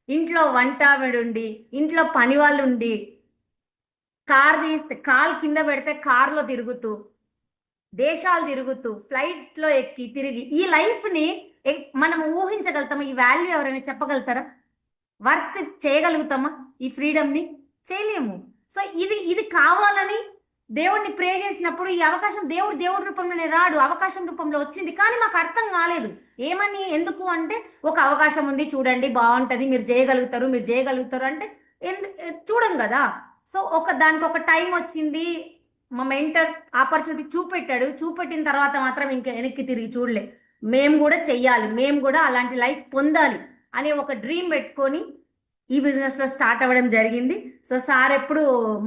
ఇంట్లో వంటావిడుండి, ఇంట్లో పని వాళ్ళు ఉండి, కార్ తీస్తే కాలు కింద పెడితే కార్లో తిరుగుతూ, దేశాలు తిరుగుతూ, ఫ్లైట్లో ఎక్కి తిరిగి, ఈ లైఫ్ని మనం ఊహించగలుగుతామా? ఈ వాల్యూ ఎవరైనా చెప్పగలుగుతారా? వర్క్ చేయగలుగుతామా ఈ ఫ్రీడమ్ని? చేయలేము. సో ఇది కావాలని దేవుడిని ప్రే చేసినప్పుడు ఈ అవకాశం దేవుడి రూపంలోనే రాడు, అవకాశం రూపంలో వచ్చింది. కానీ మాకు అర్థం కాలేదు ఏమని, ఎందుకు అంటే ఒక అవకాశం ఉంది చూడండి, బాగుంటుంది, మీరు చేయగలుగుతారు అంటే చూడం కదా. సో దానికి ఒక టైం వచ్చింది, మా మెంటర్ ఆపర్చునిటీ చూపెట్టిన తర్వాత మాత్రం ఇంకా వెనక్కి తిరిగి చూడలే. మేము కూడా చెయ్యాలి, మేము కూడా అలాంటి లైఫ్ పొందాలి అనే ఒక డ్రీమ్ పెట్టుకొని ఈ బిజినెస్లో స్టార్ట్ అవ్వడం జరిగింది. సో సార్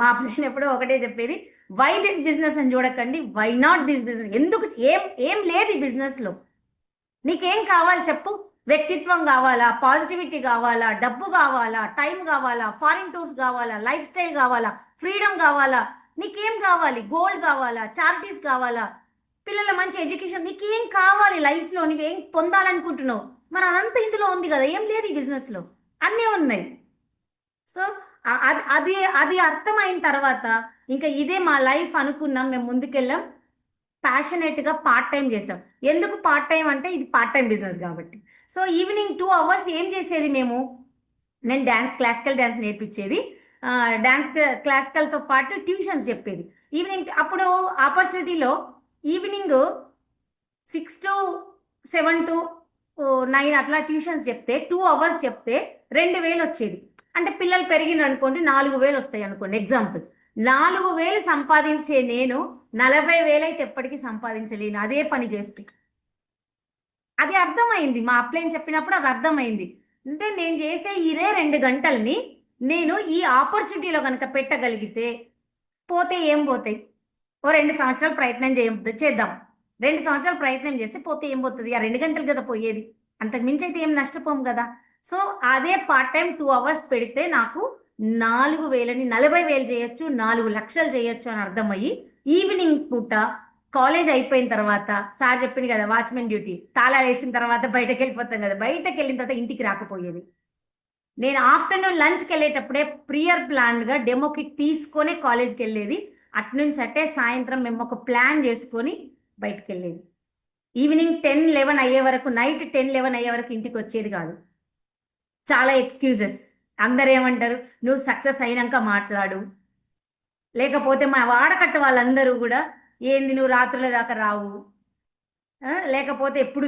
మా ఫ్రెండ్ ఎప్పుడు ఒకటే చెప్పేది, వై దిస్ బిజినెస్ అని చూడకండి, వై నాట్ దిస్ బిజినెస్. ఎందుకు, ఏం లేదు ఈ బిజినెస్లో. నీకేం కావాలి చెప్పు? వ్యక్తిత్వం కావాలా, పాజిటివిటీ కావాలా, డబ్బు కావాలా, టైం కావాలా, ఫారిన్ టూర్స్ కావాలా, లైఫ్ స్టైల్ కావాలా, ఫ్రీడమ్ కావాలా, నీకేం కావాలి? గోల్డ్ కావాలా, చారిటీస్ కావాలా, పిల్లల మంచి ఎడ్యుకేషన్, నీకేం కావాలి లైఫ్లో? నువ్వేం పొందాలనుకుంటున్నావు? మరి అదంతా ఇందులో ఉంది కదా. ఏం లేదు ఈ బిజినెస్లో, అన్నీ ఉన్నాయి. సో అది అర్థమైన తర్వాత ఇంకా ఇదే మా లైఫ్ అనుకున్నాం, మేము ముందుకెళ్ళాం. ప్యాషనేట్గా పార్ట్ టైం చేసాం. ఎందుకు పార్ట్ టైం అంటే ఇది పార్ట్ టైం బిజినెస్ కాబట్టి. సో ఈవినింగ్ 2 అవర్స్ ఏం చేసేది నేను క్లాసికల్ డ్యాన్స్ నేర్పించేది. డ్యాన్స్ క్లాసికల్తో పాటు ట్యూషన్స్ చెప్పేది. ఈవినింగ్ అప్పుడు ఆపర్చునిటీలో ఈవినింగ్ 6 to 7 to 9 అట్లా ట్యూషన్స్ చెప్తే 2 అవర్స్ చెప్తే 2,000 వచ్చేది. అంటే పిల్లలు పెరిగిన అనుకోండి 4,000 వస్తాయి అనుకోండి, ఎగ్జాంపుల్. 4,000 సంపాదించే నేను 40,000 అయితే ఎప్పటికీ సంపాదించలేను అదే పని చేస్తే. అది అర్థమైంది, మా అప్లైన్ చెప్పినప్పుడు అది అర్థమైంది. అంటే నేను చేసే ఇదే 2 గంటల్ని నేను ఈ ఆపర్చునిటీలో కనుక పెట్టగలిగితే పోతే ఏం పోతాయి? ఓ 2 సంవత్సరాలు ప్రయత్నం చేద్దాం. 2 సంవత్సరాలు ప్రయత్నం చేస్తే పోతే ఏం పోతుంది? ఆ 2 గంటలు కదా పోయేది, అంతకు మించి అయితే ఏం నష్టపోము కదా. సో అదే పార్ట్ టైం 2 అవర్స్ పెడితే నాకు 4,000ని 40,000 చేయొచ్చు, 4 లక్షలు చేయొచ్చు అని అర్థమయ్యి ఈవినింగ్ పూట కాలేజ్ అయిపోయిన తర్వాత సార్ చెప్పింది కదా, వాచ్మెన్ డ్యూటీ, తాళాలు వేసిన తర్వాత బయటకు వెళ్ళిపోతాం కదా, బయటకు వెళ్ళిన తర్వాత ఇంటికి రాకపోయేది. నేను ఆఫ్టర్నూన్ లంచ్కి వెళ్ళేటప్పుడే ప్రియర్ ప్లాన్గా డెమో కిట్ తీసుకొని కాలేజ్కి వెళ్ళేది. అట్నుంచి అట్టే సాయంత్రం మేము ఒక ప్లాన్ చేసుకొని బయటకు వెళ్ళేది. ఈవినింగ్ 10-11 అయ్యే వరకు, నైట్ 10-11 అయ్యే వరకు ఇంటికి వచ్చేది కాదు. చాలా ఎక్స్క్యూజెస్. అందరు ఏమంటారు, నువ్వు సక్సెస్ అయినాక మాట్లాడు, లేకపోతే మా వాడకట్ట వాళ్ళందరూ కూడా ఏంది నువ్వు రాత్రుల దాకా రావు, లేకపోతే ఎప్పుడు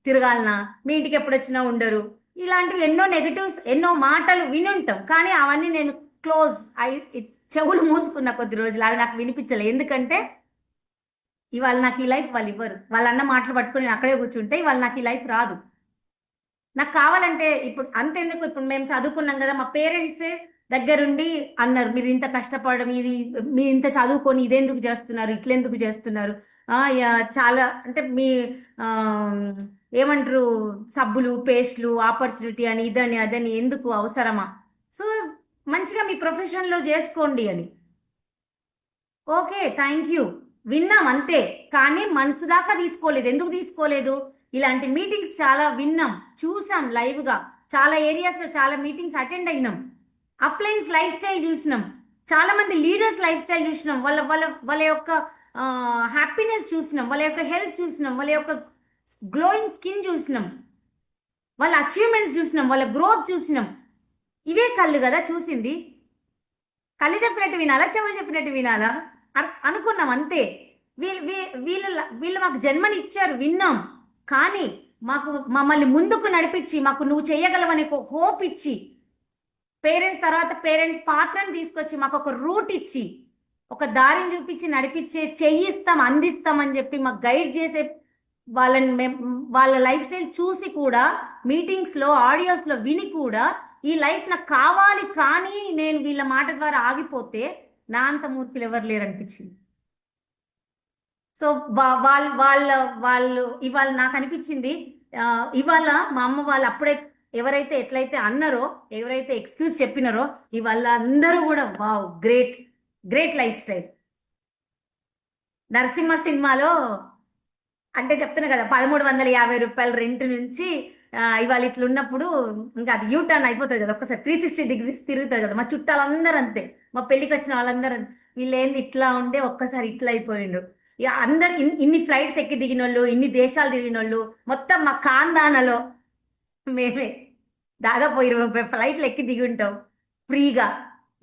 తిరగాలనా, మీ ఇంటికి ఎప్పుడు వచ్చినా ఉండరు, ఇలాంటివి ఎన్నో నెగటివ్స్, ఎన్నో మాటలు వినుంటాం. కానీ అవన్నీ నేను చెవులు మూసుకున్న కొద్ది రోజులు అవి నాకు వినిపించలే. ఎందుకంటే ఇవాళ నాకు ఈ లైఫ్ వాళ్ళు ఇవ్వరు. వాళ్ళన్న మాటలు పట్టుకొని నేను అక్కడే కూర్చుంటే ఇవాళ నాకు ఈ లైఫ్ రాదు. నాకు కావాలంటే ఇప్పుడు అంతెందుకు, ఇప్పుడు మేము చదువుకున్నాం కదా, మా పేరెంట్సే దగ్గరుండి అన్నారు, మీరు ఇంత కష్టపడడం, మీరు ఇంత చదువుకొని ఇదెందుకు చేస్తున్నారు, ఇట్లెందుకు చేస్తున్నారు, చాలా అంటే మీ ఆ, ఏమంటారు, సబ్బులు పేస్ట్లు ఆపర్చునిటీ అని ఇదని అదని ఎందుకు అవసరమా? సో మంచిగా మీ ప్రొఫెషన్లో చేసుకోండి అని. Okay, thank you. విన్నాం అంతే, కానీ మనసు దాకా తీసుకోలేదు. ఎందుకు తీసుకోలేదు? ఇలాంటి మీటింగ్స్ చాలా విన్నాం, చూసాం లైవ్గా, చాలా ఏరియాస్లో చాలా మీటింగ్స్ అటెండ్ అయినాం. అప్లయన్స్ లైఫ్ స్టైల్ చూసినాం, చాలా మంది లీడర్స్ లైఫ్ స్టైల్ చూసినాం, వాళ్ళ వాళ్ళ వాళ్ళ యొక్క హ్యాపీనెస్ చూసినాం, వాళ్ళ యొక్క హెల్త్ చూసినాం, వాళ్ళ యొక్క గ్లోయింగ్ స్కిన్ చూసినాం, వాళ్ళ అచీవ్మెంట్స్ చూసినాం, వాళ్ళ గ్రోత్ చూసినాం. ఇవే కళ్ళు కదా చూసింది. కళ్ళు చెప్పినట్టు వినాలా, చెవులు చెప్పినట్టు వినాలా? అనుకున్నాం అంతే. వీళ్ళు మాకు జన్మని ఇచ్చారు, విన్నాం. కానీ మమ్మల్ని ముందుకు నడిపించి, మాకు నువ్వు చేయగలవని ఒక హోప్ ఇచ్చి, పేరెంట్స్ తర్వాత పేరెంట్స్ పాత్రను తీసుకొచ్చి మాకు ఒక రూట్ ఇచ్చి, ఒక దారిని చూపించి నడిపించే, చెయ్యిస్తాం, అందిస్తాం అని చెప్పి మాకు గైడ్ చేసే వాళ్ళని వాళ్ళ లైఫ్ స్టైల్ చూసి కూడా, మీటింగ్స్లో ఆడియోస్లో విని కూడా ఈ లైఫ్ నాకు కావాలి, కానీ నేను వీళ్ళ మాట ద్వారా ఆగిపోతే నా అంత మూర్ఖులు ఎవరు లేరు అనిపించింది. సో వాళ్ళు ఇవాళ నాకు అనిపించింది, ఇవాళ మా అమ్మ వాళ్ళు అప్పుడే ఎవరైతే ఎట్లయితే అన్నారో, ఎవరైతే ఎక్స్క్యూజ్ చెప్పినారో, ఇవాళ అందరూ కూడా wow, great great life style. Narasimha సినిమాలో అంటే చెప్తున్నా కదా, 1350 రూపాయల రెంట్ నుంచి ఇవాళ ఇట్లా ఉన్నప్పుడు ఇంకా అది యూ టర్న్ అయిపోతుంది కదా, ఒక్కసారి 360 డిగ్రీస్ తిరుగుతుంది కదా. మా చుట్టాలందరూ అంతే, మా పెళ్ళికి వచ్చిన వాళ్ళందరూ వీళ్ళు ఏంది ఇట్లా ఉండే ఒక్కసారి ఇట్లా అయిపోయిండ్రు. ఇక అందరు ఇన్ని ఫ్లైట్స్ ఎక్కి దిగిన వాళ్ళు, ఇన్ని దేశాలు తిరిగిన వాళ్ళు, మొత్తం మా ఖాందానలో మేమే దాదాపు 20 ఫ్లైట్లు ఎక్కి దిగి ఉంటాం ఫ్రీగా,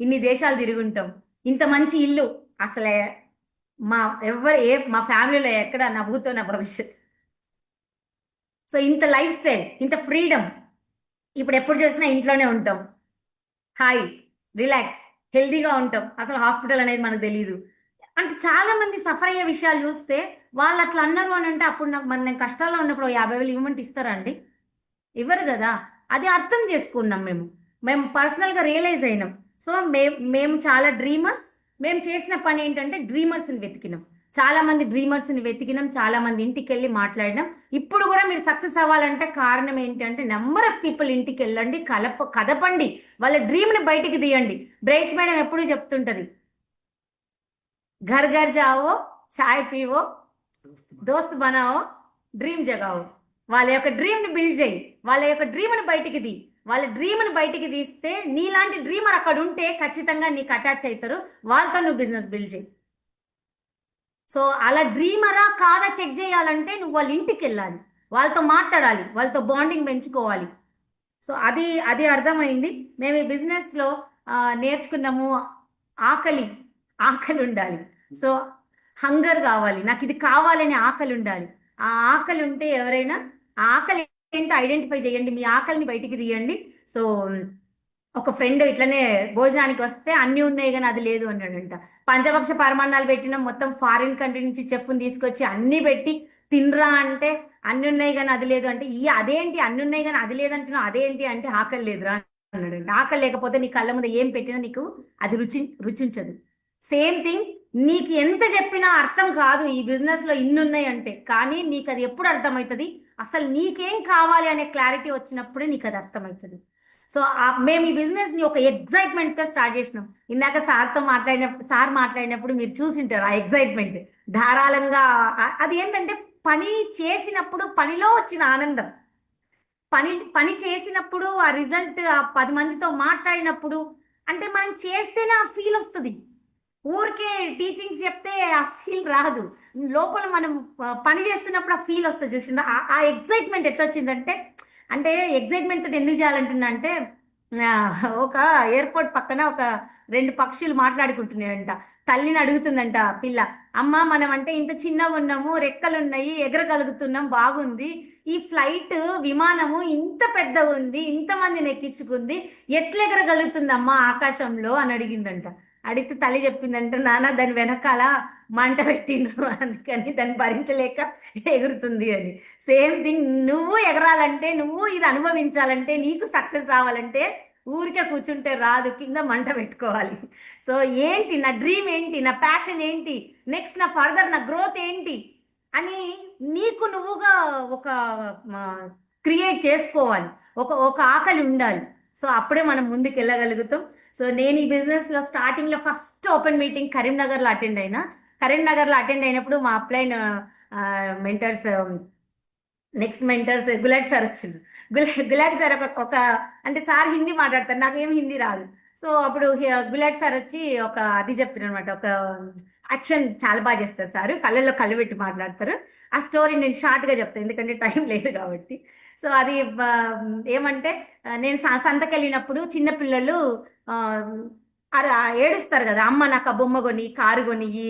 ఇన్ని దేశాలు తిరిగి ఉంటాం, ఇంత మంచి ఇల్లు. అసలే మా ఫ్యామిలీలో ఎక్కడ నవ్వుతో నా భవిష్యత్. సో ఇంత లైఫ్ స్టైల్, ఇంత ఫ్రీడమ్. ఇప్పుడు ఎప్పుడు చూసినా ఇంట్లోనే ఉంటాం, హాయ్, రిలాక్స్, హెల్దీగా ఉంటాం. అసలు హాస్పిటల్ అనేది మనకు తెలియదు. అంటే చాలా మంది సఫర్ అయ్యే విషయాలు చూస్తే వాళ్ళు అట్లా అన్నారు అని అంటే, అప్పుడు మరి నేను కష్టాల్లో ఉన్నప్పుడు 50,000 ఇవ్వమంటే ఇస్తారా అండి? ఇవ్వరు కదా. అది అర్థం చేసుకున్నాం, మేము పర్సనల్గా రియలైజ్ అయినాం. సో మేము చాలా డ్రీమర్స్. మేము చేసిన పని ఏంటంటే డ్రీమర్స్ని వెతికినాం, చాలా మంది డ్రీమర్స్ని వెతికినాం, చాలా మంది ఇంటికి వెళ్ళి మాట్లాడినాం. ఇప్పుడు కూడా మీరు సక్సెస్ అవ్వాలంటే కారణం ఏంటంటే, నెంబర్ ఆఫ్ పీపుల్ ఇంటికి వెళ్ళండి, కదపండి, వాళ్ళ డ్రీమ్ని బయటికి తీయండి. బ్రేక్స్ మేడం ఎప్పుడు చెప్తుంటది, ఘర్ ఘర్ జావో, చాయ్ పీవో, దోస్త్ బనావో, డ్రీమ్ జగావో. వాళ్ళ యొక్క డ్రీమ్ని బిల్డ్ చేయి, వాళ్ళ యొక్క డ్రీమ్ని బయటికి తీ. వాళ్ళ డ్రీమ్ని బయటికి తీస్తే నీలాంటి డ్రీమర్ అక్కడ ఉంటే ఖచ్చితంగా నీకు అటాచ్ అవుతారు, వాళ్ళతో నువ్వు బిజినెస్ బిల్డ్ చేయి. సో అలా డ్రీమరా కాదా చెక్ చేయాలంటే నువ్వు వాళ్ళ ఇంటికి వెళ్ళాలి, వాళ్ళతో మాట్లాడాలి, వాళ్ళతో బాండింగ్ పెంచుకోవాలి. సో అది అర్థమైంది. మేము ఈ బిజినెస్లో నేర్చుకున్నాము, ఆకలి ఉండాలి. సో హంగర్ కావాలి, నాకు ఇది కావాలని ఆకలి ఉండాలి. ఆ ఆకలి ఉంటే ఎవరైనా, ఆ ఆకలి ఏంటో ఐడెంటిఫై చేయండి, మీ ఆకలిని బయటికి తీయండి. సో ఒక ఫ్రెండ్ ఇట్లనే భోజనానికి వస్తే అన్నీ ఉన్నాయి కానీ అది లేదు అన్నాడంట. పంచపక్ష పరమాన్నాలు పెట్టినాం, మొత్తం ఫారిన్ కంట్రీ నుంచి చెఫ్ని తీసుకొచ్చి అన్నీ పెట్టి తినరా అంటే అన్ని ఉన్నాయి కానీ అది లేదు అంటే, అదేంటి అన్ని ఉన్నాయి కానీ అది లేదంటున్నావు, అదేంటి అంటే ఆకలి లేదురా అన్నాడంట. ఆకలి లేకపోతే నీ కళ్ళ ముందు ఏం పెట్టినా నీకు అది రుచించదు. సేమ్ థింగ్, నీకు ఎంత చెప్పినా అర్థం కాదు ఈ బిజినెస్లో ఇన్నున్నాయి అంటే, కానీ నీకు అది ఎప్పుడు అర్థమవుతుంది, అసలు నీకేం కావాలి అనే క్లారిటీ వచ్చినప్పుడే నీకు అది అర్థమవుతుంది. సో మేము ఈ బిజినెస్ని ఒక ఎగ్జైట్మెంట్తో స్టార్ట్ చేసినాం. ఇందాక సార్ మాట్లాడినప్పుడు మీరు చూసింటారు ఆ ఎగ్జైట్మెంట్ ధారాళంగా. అది ఏంటంటే పని చేసినప్పుడు, పనిలో వచ్చిన ఆనందం, పని చేసినప్పుడు ఆ రిజల్ట్, ఆ 10 మందితో మాట్లాడినప్పుడు, అంటే మనం చేస్తేనే ఆ ఫీల్ వస్తుంది. ఊరికే టీచింగ్స్ చెప్తే ఆ ఫీల్ రాదు, లోపల మనం పని చేస్తున్నప్పుడు ఆ ఫీల్ వస్తుంది. చూసిందా ఆ ఎగ్జైట్మెంట్ ఎట్లా వచ్చిందంటే, అంటే ఎగ్జైట్మెంట్ తోటి ఎందుకు చేయాలంటున్నా అంటే, ఒక ఎయిర్పోర్ట్ పక్కన ఒక 2 పక్షులు మాట్లాడుకుంటున్నాయంట. తల్లిని అడుగుతుందంట పిల్ల, అమ్మ మనం అంటే ఇంత చిన్నగా ఉన్నాము, రెక్కలు ఉన్నాయి, ఎగరగలుగుతున్నాం, బాగుంది, ఈ ఫ్లైట్ విమానము ఇంత పెద్దగా ఉంది, ఇంతమందిని ఎక్కించుకుంది, ఎట్లా ఎగరగలుగుతుందమ్మా ఆకాశంలో అని అడిగిందంట. అడిగితే తల్లి చెప్పిందంట, నాన్న దాని వెనకాల మంట పెట్టిండ్రు, అందుకని దాన్ని భరించలేక ఎగురుతుంది అని. సేమ్ థింగ్, నువ్వు ఎగరాలంటే, నువ్వు ఇది అనుభవించాలంటే, నీకు సక్సెస్ రావాలంటే ఊరికే కూర్చుంటే రాదు, కింద మంట పెట్టుకోవాలి. సో ఏంటి నా డ్రీమ్ ఏంటి, నా ప్యాషన్ ఏంటి, నెక్స్ట్ నా ఫర్దర్ నా గ్రోత్ ఏంటి అని నీకు నువ్వుగా ఒక క్రియేట్ చేసుకోవాలి. ఒక ఆకలి ఉండాలి. సో అప్పుడే మనం ముందుకు వెళ్ళగలుగుతాం. సో నేను ఈ బిజినెస్లో స్టార్టింగ్లో ఫస్ట్ ఓపెన్ మీటింగ్ కరీంనగర్లో అటెండ్ అయినా. కరీంనగర్లో అటెండ్ అయినప్పుడు మా అప్లైన్ మెంటర్స్, నెక్స్ట్ మెంటర్స్ గులాట్ సార్ వచ్చింది. గులాట్ సార్ ఒక అంటే సార్ హిందీ మాట్లాడతారు, నాకేం హిందీ రాదు. సో అప్పుడు గులాట్ సార్ వచ్చి ఒక అది చెప్పారు అనమాట, ఒక యాక్షన్ చాలా బాగా చేస్తారు సార్, కళ్ళల్లో కళ్ళు పెట్టి మాట్లాడతారు. ఆ స్టోరీ నేను షార్ట్గా చెప్తాను ఎందుకంటే టైం లేదు కాబట్టి. సో అది ఏమంటే నేను సంతకి వెళ్ళినప్పుడు చిన్నపిల్లలు ఏడుస్తారు కదా, అమ్మ నాకు ఆ బొమ్మ కొని, కారు కొని, ఈ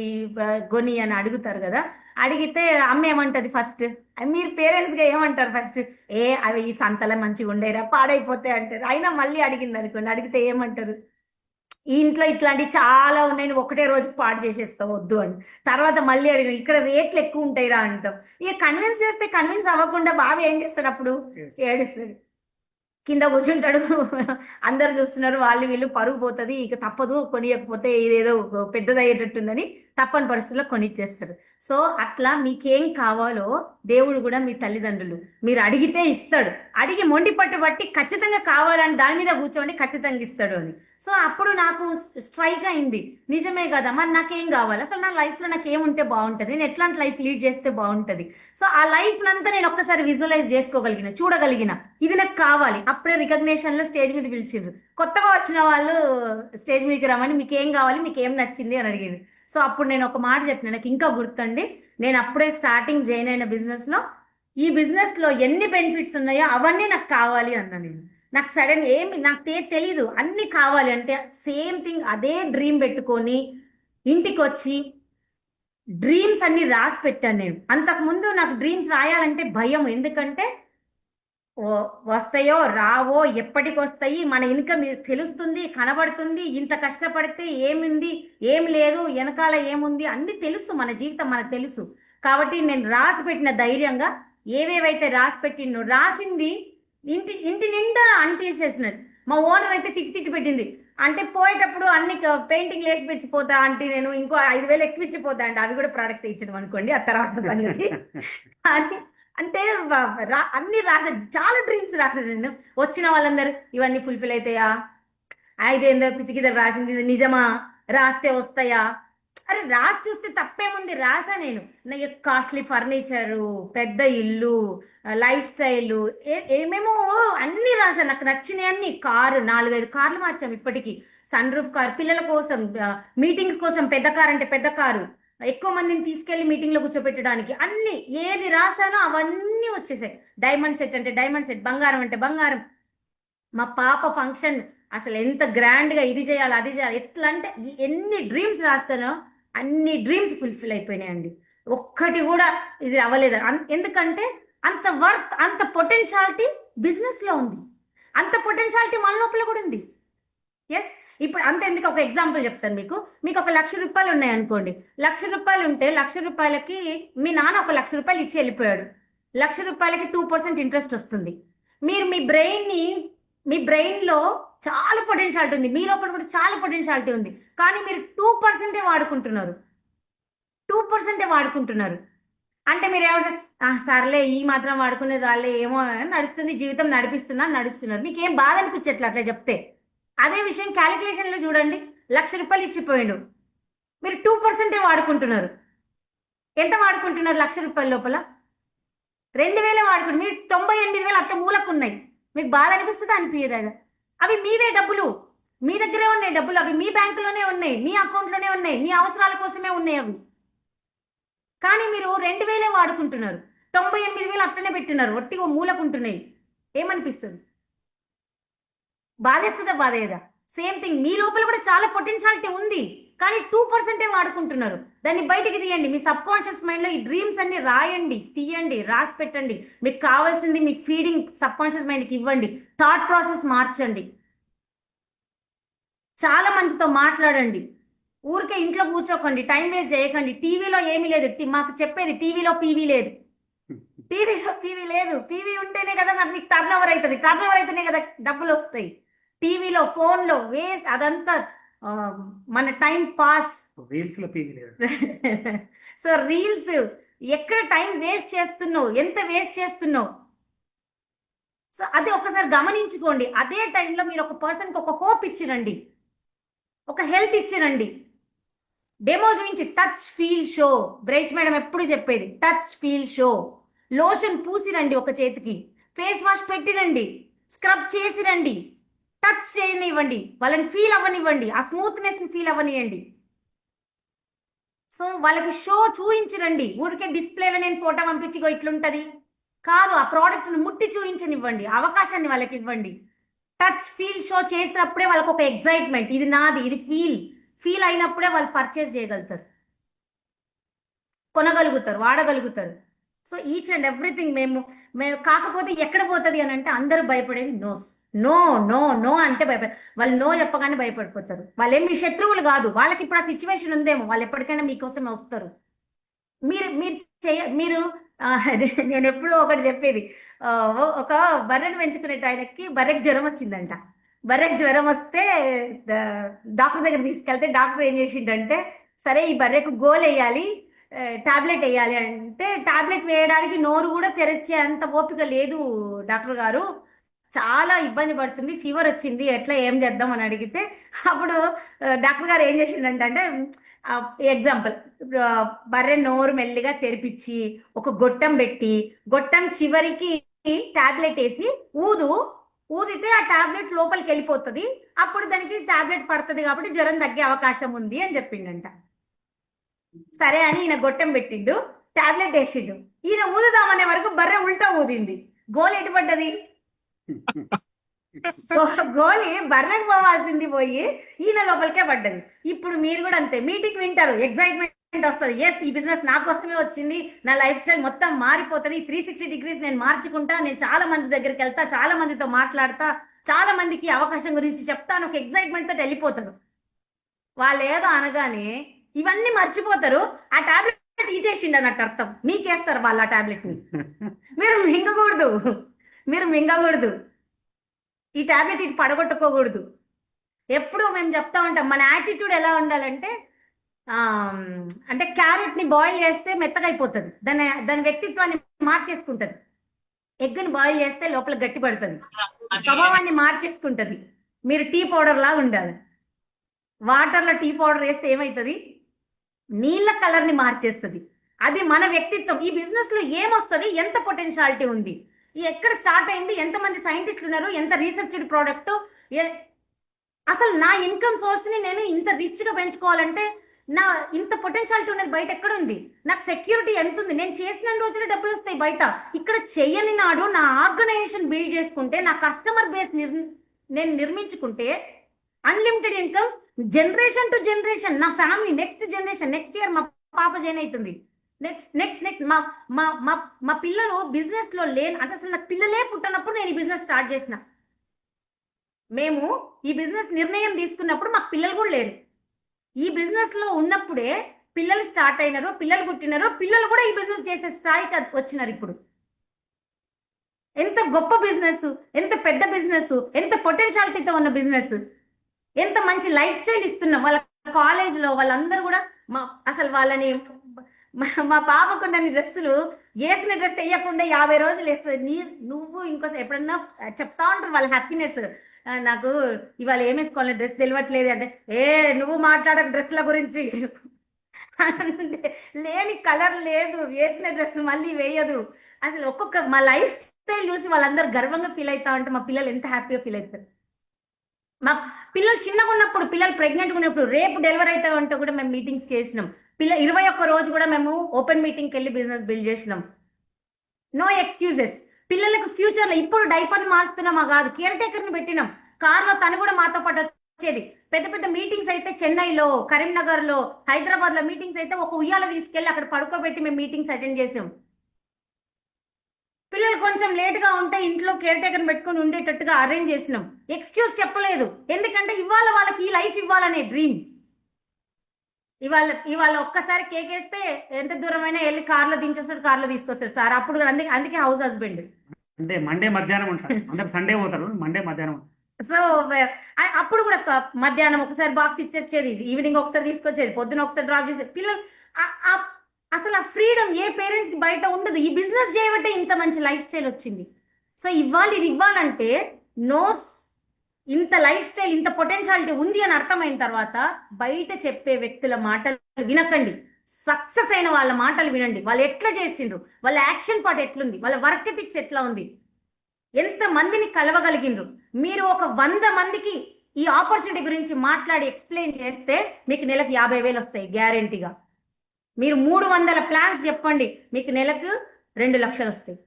కొని అని అడుగుతారు కదా. అడిగితే అమ్మ ఏమంటది ఫస్ట్, మీరు పేరెంట్స్గా ఏమంటారు ఫస్ట్, అవి ఈ సంతలో మంచిగా ఉండేరా పాడైపోతాయి అంటారు. అయినా మళ్ళీ అడిగింది అనుకోండి, అడిగితే ఏమంటారు, ఈ ఇంట్లో ఇట్లాంటివి చాలా ఉన్నాయి, నువ్వు ఒకటే రోజు పాడు చేసేస్తావు వద్దు అని. తర్వాత మళ్ళీ అడిగి ఇక్కడ రేట్లు ఎక్కువ ఉంటాయిరా అంటాం. ఇక కన్విన్స్ చేస్తే కన్విన్స్ అవ్వకుండా బాబు ఏం చేస్తాడు, అప్పుడు ఏడుస్తాడు, కింద కూర్చుంటాడు. అందరు చూస్తున్నారు, వాళ్ళు వీళ్ళు, పరుగు పోతుంది, ఇక తప్పదు, కొనియకపోతే ఇదేదో పెద్దదయ్యేటట్టుందని తప్పని పరిస్థితుల్లో కొనిచ్చేస్తారు. సో అట్లా మీకేం కావాలో దేవుడు కూడా మీ తల్లిదండ్రులు మీరు అడిగితే ఇస్తాడు. అడిగి మొండి పట్టుబట్టి ఖచ్చితంగా కావాలని దాని మీద కూర్చోండి, ఖచ్చితంగా ఇస్తాడు అని. సో అప్పుడు నాకు స్ట్రైక్ అయింది, నిజమే కదా, మరి నాకేం కావాలి, అసలు నా లైఫ్లో నాకేముంటే బాగుంటుంది, నేను ఎట్లాంటి లైఫ్ లీడ్ చేస్తే బాగుంటుంది. సో ఆ లైఫ్ అంతా నేను ఒక్కసారి విజువలైజ్ చేసుకోగలిగిన, చూడగలిగిన, ఇది నాకు కావాలి. అప్పుడే రికగ్నేషన్లో స్టేజ్ మీద పిలిచిండ్రు, కొత్తగా వచ్చిన వాళ్ళు స్టేజ్ మీదకి రమ్మని, మీకు ఏం కావాలి, మీకు ఏం నచ్చింది అని అడిగింది. సో అప్పుడు నేను ఒక మాట చెప్పిన, నాకు ఇంకా గుర్తండి, నేను అప్పుడే స్టార్టింగ్ జాయిన్ అయిన బిజినెస్లో, ఈ బిజినెస్లో ఎన్ని బెనిఫిట్స్ ఉన్నాయో అవన్నీ నాకు కావాలి అన్నా నేను. నాకు సడన్ ఏమి నాకు తెలీదు, అన్నీ కావాలి అంటే సేమ్ థింగ్ అదే డ్రీమ్ పెట్టుకొని ఇంటికి వచ్చి డ్రీమ్స్ అన్ని రాసి పెట్టాను నేను. అంతకుముందు నాకు డ్రీమ్స్ రాయాలంటే భయం, ఎందుకంటే వస్తాయో రావో, ఎప్పటికి వస్తాయి, మన ఇన్కమ్ తెలుస్తుంది, కనబడుతుంది, ఇంత కష్టపడితే ఏముంది, ఏమి లేదు, వెనకాల ఏముంది అన్ని తెలుసు, మన జీవితం మనకు తెలుసు. కాబట్టి నేను రాసి పెట్టిన ధైర్యంగా ఏవేవైతే రాసి పెట్టినో రాసింది ఇంటి ఇంటి నిండా అంటేసేసినది. మా ఓనర్ అయితే తిట్టి పెట్టింది, అంటే పోయేటప్పుడు అన్ని పెయింటింగ్ లేచి పెంచిపోతా అంటే నేను ఇంకో 5,000 ఎక్కువిచ్చిపోతా అంటే, అవి కూడా ప్రొడక్ట్స్ ఇచ్చినాం అనుకోండి, ఆ తర్వాత సంగతి. అని అంటే అన్ని రాసాడు, చాలా డ్రీమ్స్ రాసాడు నేను. వచ్చిన వాళ్ళందరూ ఇవన్నీ ఫుల్ఫిల్ అవుతాయా, ఇదేందో పిచ్చికి రాసింది నిజమా, రాస్తే వస్తాయా, అరే రాసి చూస్తే తప్పేముంది, రాసా నేను. కాస్ట్లీ ఫర్నిచరు, పెద్ద ఇల్లు, లైఫ్ స్టైల్, ఏమేమో అన్ని రాశాను, నాకు నచ్చినాయి అన్ని. కారు 4-5 కార్లు మార్చాం ఇప్పటికీ, సన్ రూఫ్ కార్, పిల్లల కోసం మీటింగ్స్ కోసం పెద్ద కారు అంటే పెద్ద కారు, ఎక్కువ మందిని తీసుకెళ్లి మీటింగ్ లో కూర్చోపెట్టడానికి, అన్ని ఏది రాసానో అవన్నీ వచ్చేసాయి. డైమండ్ సెట్ అంటే డైమండ్ సెట్, బంగారం అంటే బంగారం. మా పాప ఫంక్షన్ అసలు ఎంత గ్రాండ్ గా ఇది చేయాలి అది చేయాలి, ఎట్లా అంటే ఎన్ని డ్రీమ్స్ రాస్తానో అన్ని డ్రీమ్స్ ఫుల్ఫిల్ అయిపోయినాయండి. ఒక్కటి కూడా ఇది అవ్వలేదు. ఎందుకంటే అంత వర్త్, అంత పొటెన్షియాలిటీ బిజినెస్ లో ఉంది, అంత పొటెన్షియాలిటీ మన లోపల కూడా ఉంది. ఎస్, ఇప్పుడు అంత ఎందుకు, ఒక ఎగ్జాంపుల్ చెప్తాను మీకు. మీకు ఒక 1,00,000 రూపాయలు ఉన్నాయి అనుకోండి, 1,00,000 రూపాయలు ఉంటే 1,00,000 రూపాయలకి మీ నాన్న ఒక 1,00,000 రూపాయలు ఇచ్చి వెళ్ళిపోయాడు, 1,00,000 రూపాయలకి 2% ఇంట్రెస్ట్ వస్తుంది. మీరు మీ బ్రెయిన్లో చాలా పొటెన్షియాలిటీ ఉంది, మీ లోపల కూడా చాలా పొటెన్షియాలిటీ ఉంది, కానీ మీరు 2% వాడుకుంటున్నారు, 2% వాడుకుంటున్నారు. అంటే మీరు ఏమంటారు, సర్లే ఈ మాత్రం వాడుకునే చాలే, ఏమో నడుస్తుంది జీవితం, నడుస్తున్నారు. మీకు ఏం బాధ అనిపించట్లే అట్లా చెప్తే. అదే విషయం క్యాలిక్యులేషన్లో చూడండి, 1,00,000 రూపాయలు ఇచ్చిపోయిండు, మీరు 2% వాడుకుంటున్నారు. ఎంత వాడుకుంటున్నారు 1,00,000 రూపాయల లోపల? 2,000 వాడుకుంటున్నారు. మీరు 98,000 అట్ట మూలకు ఉన్నాయి. మీకు బాధ అనిపిస్తుందా, అనిపించదా? అవి మీవే డబ్బులు, మీ దగ్గరే ఉన్నాయి డబ్బులు, అవి మీ బ్యాంకులోనే ఉన్నాయి, మీ అకౌంట్లోనే ఉన్నాయి, మీ అవసరాల కోసమే ఉన్నాయి అవి. కానీ మీరు 2,000 వాడుకుంటున్నారు, 98,000 అట్లనే పెట్టినారు, ఒట్టిగా మూలకుంటున్నాయి. ఏమనిపిస్తుంది? బాధేస్తుందా, బాధేదా? సేమ్ థింగ్, మీ లోపల కూడా చాలా పొటెన్షియాలిటీ ఉంది, కానీ 2% వాడుకుంటున్నారు. దాన్ని బయటికి తీయండి, మీ సబ్ కాన్షియస్ మైండ్లో ఈ డ్రీమ్స్ అన్ని రాయండి, తీయండి, రాసి పెట్టండి. మీకు కావాల్సింది మీ ఫీడింగ్ సబ్ కాన్షియస్ మైండ్కి ఇవ్వండి, థాట్ ప్రాసెస్ మార్చండి, చాలా మందితో మాట్లాడండి, ఊరికే ఇంట్లో కూర్చోకండి, టైం వేస్ట్ చేయకండి. టీవీలో ఏమీ లేదు, మాకు చెప్పేది టీవీలో పీవీ లేదు, టీవీ లేదు. పీవీ ఉంటేనే కదా మీకు టర్న్ ఓవర్ అవుతుంది, టర్న్ ఓవర్ అయితేనే కదా డబ్బులు వస్తాయి. టీవీలో ఫోన్లో వేస్ట్ అదంతా ఆ, మన టైం పాస్. రీల్స్ లో పీకి లేదు. సో రీల్స్ ఎక్కడ టైం వేస్ట్ చేస్తున్నావు, ఎంత వేస్ట్ చేస్తున్నావు. సో అది ఒకసారి గమనించుకోండి. అదే టైంలో మీరు ఒక పర్సన్కి ఒక హోప్ ఇచ్చిరండి, ఒక హెల్త్ ఇచ్చిరండి. డెమో చూపించి టచ్ ఫీల్ షో. బ్రైట్స్ మేడం ఎప్పుడు చెప్పేది టచ్ ఫీల్ షో. లోషన్ పూసిరండి ఒక చేతికి, ఫేస్ వాష్ పెట్టిరండి, స్క్రబ్ చేసిరండి, టచ్ చేయనివ్వండి, వాళ్ళని ఫీల్ అవ్వనివ్వండి, ఆ స్మూత్నెస్ ని ఫీల్ అవ్వనివ్వండి. సో వాళ్ళకి షో చూపించరండి. ఊరికే డిస్ప్లేలో నేను ఫోటో పంపించి ఇగో ఇట్లుంటది కాదు, ఆ ప్రోడక్ట్ని ముట్టి చూపించనివ్వండి, అవకాశాన్ని వాళ్ళకి ఇవ్వండి. టచ్ ఫీల్ షో చేసినప్పుడే వాళ్ళకి ఒక ఎగ్జైట్మెంట్, ఇది నాది, ఇది ఫీల్ ఫీల్ అయినప్పుడే వాళ్ళు పర్చేస్ చేయగలుగుతారు, కొనగలుగుతారు, వాడగలుగుతారు. సో ఈచ్ అండ్ ఎవ్రీథింగ్ మేము మేము కాకపోతే ఎక్కడ పోతుంది అని అంటే అందరూ భయపడేది నోస్. నో నో నో అంటే భయపడ, వాళ్ళు నో చెప్పగానే భయపడిపోతారు. వాళ్ళేం మీ శత్రువులు కాదు, వాళ్ళకి ఇప్పుడు ఆ సిచ్యువేషన్ ఉందేమో, వాళ్ళు ఎప్పటికైనా మీకోసమే వస్తారు. మీరు మీరు మీరు అదే నేను ఎప్పుడూ ఒకటి చెప్పేది, ఒక బర్రెను పెంచుకునే ఆయనకి బర్రెకి జ్వరం వచ్చిందంట. బర్రెకి జ్వరం వస్తే డాక్టర్ దగ్గర తీసుకెళ్తే డాక్టర్ ఏం చేసిండంటే, సరే ఈ బర్రెకు గోలు వేయాలి, టాబ్లెట్ వేయాలి అంటే, టాబ్లెట్ వేయడానికి నోరు కూడా తెరచే అంత ఓపిక లేదు డాక్టర్ గారు, చాలా ఇబ్బంది పడుతుంది, ఫీవర్ వచ్చింది, ఎట్లా ఏం చేద్దాం అని అడిగితే, అప్పుడు డాక్టర్ గారు ఏం చేసిండంటే, ఎగ్జాంపుల్ బర్రె నోరు మెల్లిగా తెరిపించి ఒక గొట్టం పెట్టి, గొట్టం చివరికి టాబ్లెట్ వేసి ఊదితే ఆ టాబ్లెట్ లోపలికి వెళ్ళిపోతుంది, అప్పుడు దానికి టాబ్లెట్ పడుతుంది కాబట్టి జ్వరం తగ్గే అవకాశం ఉంది అని చెప్పిండంట. సరే అని ఈయన గొట్టం పెట్టిండు, టాబ్లెట్ వేసిండు. ఈయన ఊదుదామనే వరకు బర్రె ఉల్టా ఊదింది, గోలు ఎటు పడ్డది? గోలి బర్రెకు పోవాల్సింది పోయి ఈయన లోపలికే పడ్డది. ఇప్పుడు మీరు కూడా అంతే, మీటింగ్ వింటారు, ఎగ్జైట్మెంట్ వస్తుంది, ఎస్ ఈ బిజినెస్ నా కోసమే వచ్చింది, నా లైఫ్ స్టైల్ మొత్తం మారిపోతుంది, 360 డిగ్రీస్ నేను మార్చుకుంటా, నేను చాలా మంది దగ్గరికి వెళ్తా, చాలా మందితో మాట్లాడతా, చాలా మందికి అవకాశం గురించి చెప్తాను, ఒక ఎగ్జైట్మెంట్ తోటి వెళ్ళిపోతారు. వాళ్ళు ఏదో అనగానే ఇవన్నీ మర్చిపోతారు, ఆ టాబ్లెట్ ఈటేసిండి అన్నట్టు అర్థం, మీకేస్తారు వాళ్ళు ఆ టాబ్లెట్ ని. మీరు మింగకూడదు, మీరు మింగకూడదు, ఈ టాబ్లెట్ ఇటు పడగొట్టుకోకూడదు. ఎప్పుడు మేము చెప్తా ఉంటాం మన యాటిట్యూడ్ ఎలా ఉండాలంటే, అంటే క్యారెట్ ని బాయిల్ చేస్తే మెత్తగా అయిపోతుంది, దాని వ్యక్తిత్వాన్ని మార్చేసుకుంటది. ఎగ్ని బాయిల్ చేస్తే లోపల గట్టి పడుతుంది, స్వభావాన్ని మార్చేసుకుంటది. మీరు టీ పౌడర్ లాగా ఉండాలి. వాటర్లో టీ పౌడర్ వేస్తే ఏమవుతుంది? నీళ్ళ కలర్ ని మార్చేస్తుంది. అది మన వ్యక్తిత్వం. ఈ బిజినెస్ లో ఏమొస్తుంది, ఎంత పొటెన్షియాలిటీ ఉంది, ఎక్కడ స్టార్ట్ అయింది, ఎంతమంది సైంటిస్టులు ఉన్నారు, ఎంత రీసెర్చ్డ్ ప్రోడక్ట్, అసలు నా ఇన్కమ్ సోర్స్ ని నేను ఇంత రిచ్ గా పెంచుకోవాలంటే నా ఇంత పొటెన్షియాలిటీ ఉన్నది బయట ఎక్కడ ఉంది, నాకు సెక్యూరిటీ ఎంత ఉంది, నేను చేసిన రోజులు డబ్బులు వస్తాయి బయట. ఇక్కడ చెయ్యని నాడు నా ఆర్గనైజేషన్ బిల్డ్ చేసుకుంటే, నా కస్టమర్ బేస్ నేను నిర్మించుకుంటే, unlimited income generation to generation, నా family next generation, next year మా పాప జాయిన్ అవుతుంది, నెక్స్ట్ నెక్స్ట్ నెక్స్ట్ మా మా మా మా పిల్లలు బిజినెస్ లో లేని అంటే అసలు నాకు పిల్లలే పుట్టినప్పుడు నేను ఈ బిజినెస్ స్టార్ట్ చేసిన. మేము ఈ బిజినెస్ నిర్ణయం తీసుకున్నప్పుడు మాకు పిల్లలు కూడా లేరు. ఈ బిజినెస్ లో ఉన్నప్పుడే పిల్లలు స్టార్ట్ అయినారు, పిల్లలు పుట్టినారు, పిల్లలు కూడా ఈ బిజినెస్ చేసే స్థాయికి వచ్చినారు. ఇప్పుడు ఎంత గొప్ప బిజినెస్, ఎంత పెద్ద బిజినెస్, ఎంత పొటెన్షియాలిటీతో ఉన్న బిజినెస్, ఎంత మంచి లైఫ్ స్టైల్ ఇస్తున్నాం. వాళ్ళ కాలేజ్లో వాళ్ళందరూ కూడా అసలు వాళ్ళని మా పాపకు నన్ను డ్రెస్సులు వేసిన డ్రెస్ వేయకుండా 50 రోజులు వేస్తుంది. నువ్వు ఇంకోసారి ఎప్పుడన్నా చెప్తా ఉంటారు వాళ్ళ హ్యాపీనెస్, నాకు ఇవాళ ఏం వేసుకోవాలి డ్రెస్ తెలియట్లేదు అంటే, నువ్వు మాట్లాడక డ్రెస్ల గురించి, లేని కలర్ లేదు, వేసిన డ్రెస్ మళ్ళీ వేయదు. అసలు ఒక్కొక్క మా లైఫ్ స్టైల్ చూసి వాళ్ళందరూ గర్వంగా ఫీల్ అవుతా ఉంటే మా పిల్లలు ఎంత హ్యాపీగా ఫీల్ అవుతారు. మా పిల్లలు చిన్నగా ఉన్నప్పుడు, పిల్లలు ప్రెగ్నెంట్గా ఉన్నప్పుడు, రేపు డెలివరీ అవుతా ఉంటే కూడా మేము మీటింగ్స్ చేసినాం. 21 రోజు కూడా మేము ఓపెన్ మీటింగ్కి వెళ్ళి బిజినెస్ బిల్డ్ చేసినాం. No excuses. పిల్లలకు ఫ్యూచర్లో ఇప్పుడు డైపర్లు మారుస్తున్నామా కాదు, కేర్ టేకర్ని పెట్టినాం. కార్లో తను కూడా మాతో పాటు వచ్చేది. పెద్ద పెద్ద మీటింగ్స్ అయితే చెన్నైలో, కరీంనగర్లో, హైదరాబాద్లో మీటింగ్స్ అయితే ఒక ఉయ్యాల తీసుకెళ్ళి అక్కడ పడుకోబెట్టి మేము మీటింగ్స్ అటెండ్ చేసాం. పిల్లలు కొంచెం లేట్గా ఉంటే ఇంట్లో కేర్ టేకర్ని పెట్టుకుని ఉండేటట్టుగా అరేంజ్ చేసినాం. ఎక్స్క్యూజ్ చెప్పలేదు, ఎందుకంటే ఇవాళ వాళ్ళకి ఈ లైఫ్ ఇవ్వాలనే డ్రీమ్. ఇవాళ ఒక్కసారి కేక్ వేస్తే ఎంత దూరమైనా వెళ్ళి కార్లో దించేస్తాడు, కార్లో తీసుకొస్తాడు సార్. అప్పుడు అందుకే హౌస్ హస్బెండ్. అంటే మండే మధ్యాహ్నం ఉంటారు అందరు, సండే పోతారు, మండే మధ్యాహ్నం సో అప్పుడు కూడా మధ్యాహ్నం ఒకసారి బాక్స్ ఇచ్చొచ్చేది, ఈవినింగ్ ఒకసారి తీసుకొచ్చేది, పొద్దున ఒకసారి డ్రాప్ చేసేది. పిల్లలు అసలు ఆ ఫ్రీడమ్ ఏ పేరెంట్స్ కి బయట ఉండదు. ఈ బిజినెస్ చేయబట్టే ఇంత మంచి లైఫ్ స్టైల్ వచ్చింది. సో ఇవ్వాలి, ఇది ఇవ్వాలంటే నోస్ ఇంత లైఫ్ స్టైల్, ఇంత పొటెన్షియాలిటీ ఉంది అని అర్థమైన తర్వాత బయట చెప్పే వ్యక్తుల మాటలు వినకండి. సక్సెస్ అయిన వాళ్ళ మాటలు వినండి. వాళ్ళు ఎట్లా చేసిండ్రు, వాళ్ళ యాక్షన్ పార్ట్ ఎట్లుంది, వాళ్ళ వర్క్ ఎథిక్స్ ఎట్లా ఉంది, ఎంత మందిని కలవగలిగిండ్రు. మీరు ఒక 100 మందికి ఈ ఆపర్చునిటీ గురించి మాట్లాడి ఎక్స్ప్లెయిన్ చేస్తే మీకు నెలకు 50,000 వస్తాయి గ్యారెంటీగా. మీరు 300 ప్లాన్స్ చెప్పండి, మీకు నెలకు 2 లక్షలు వస్తాయి.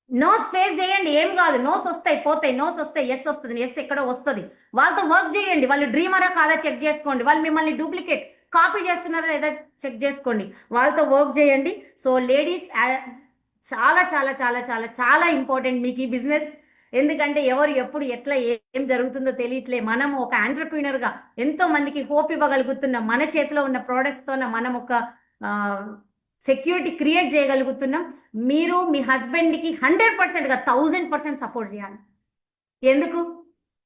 నోస్ ఫేస్ చేయండి, ఏం కాదు. నోస్ వస్తాయి పోతాయి, నోస్ వస్తాయి, ఎస్ వస్తుంది, ఎస్ ఎక్కడో వస్తుంది. వాళ్ళతో వర్క్ చేయండి. వాళ్ళు డ్రీమరా కాదా చెక్ చేసుకోండి. వాళ్ళు మిమ్మల్ని డూప్లికేట్ కాపీ చేస్తున్నారా లేదా చెక్ చేసుకోండి. వాళ్ళతో వర్క్ చేయండి. సో లేడీస్ చాలా చాలా చాలా చాలా చాలా ఇంపార్టెంట్ మీకు ఈ బిజినెస్. ఎందుకంటే ఎవరు ఎప్పుడు ఎట్లా ఏం జరుగుతుందో తెలియట్లే. మనం ఒక ఆంటర్ప్రీనర్ గా ఎంతో మందికి హోప్ ఇవ్వగలుగుతున్నాం. మన చేతిలో ఉన్న ప్రోడక్ట్స్ తో మనం ఒక సెక్యూరిటీ క్రియేట్ చేయగలుగుతున్నాం. మీరు మీ హస్బెండ్ కి 100% గా 1000% సపోర్ట్ చేయాలి. ఎందుకు?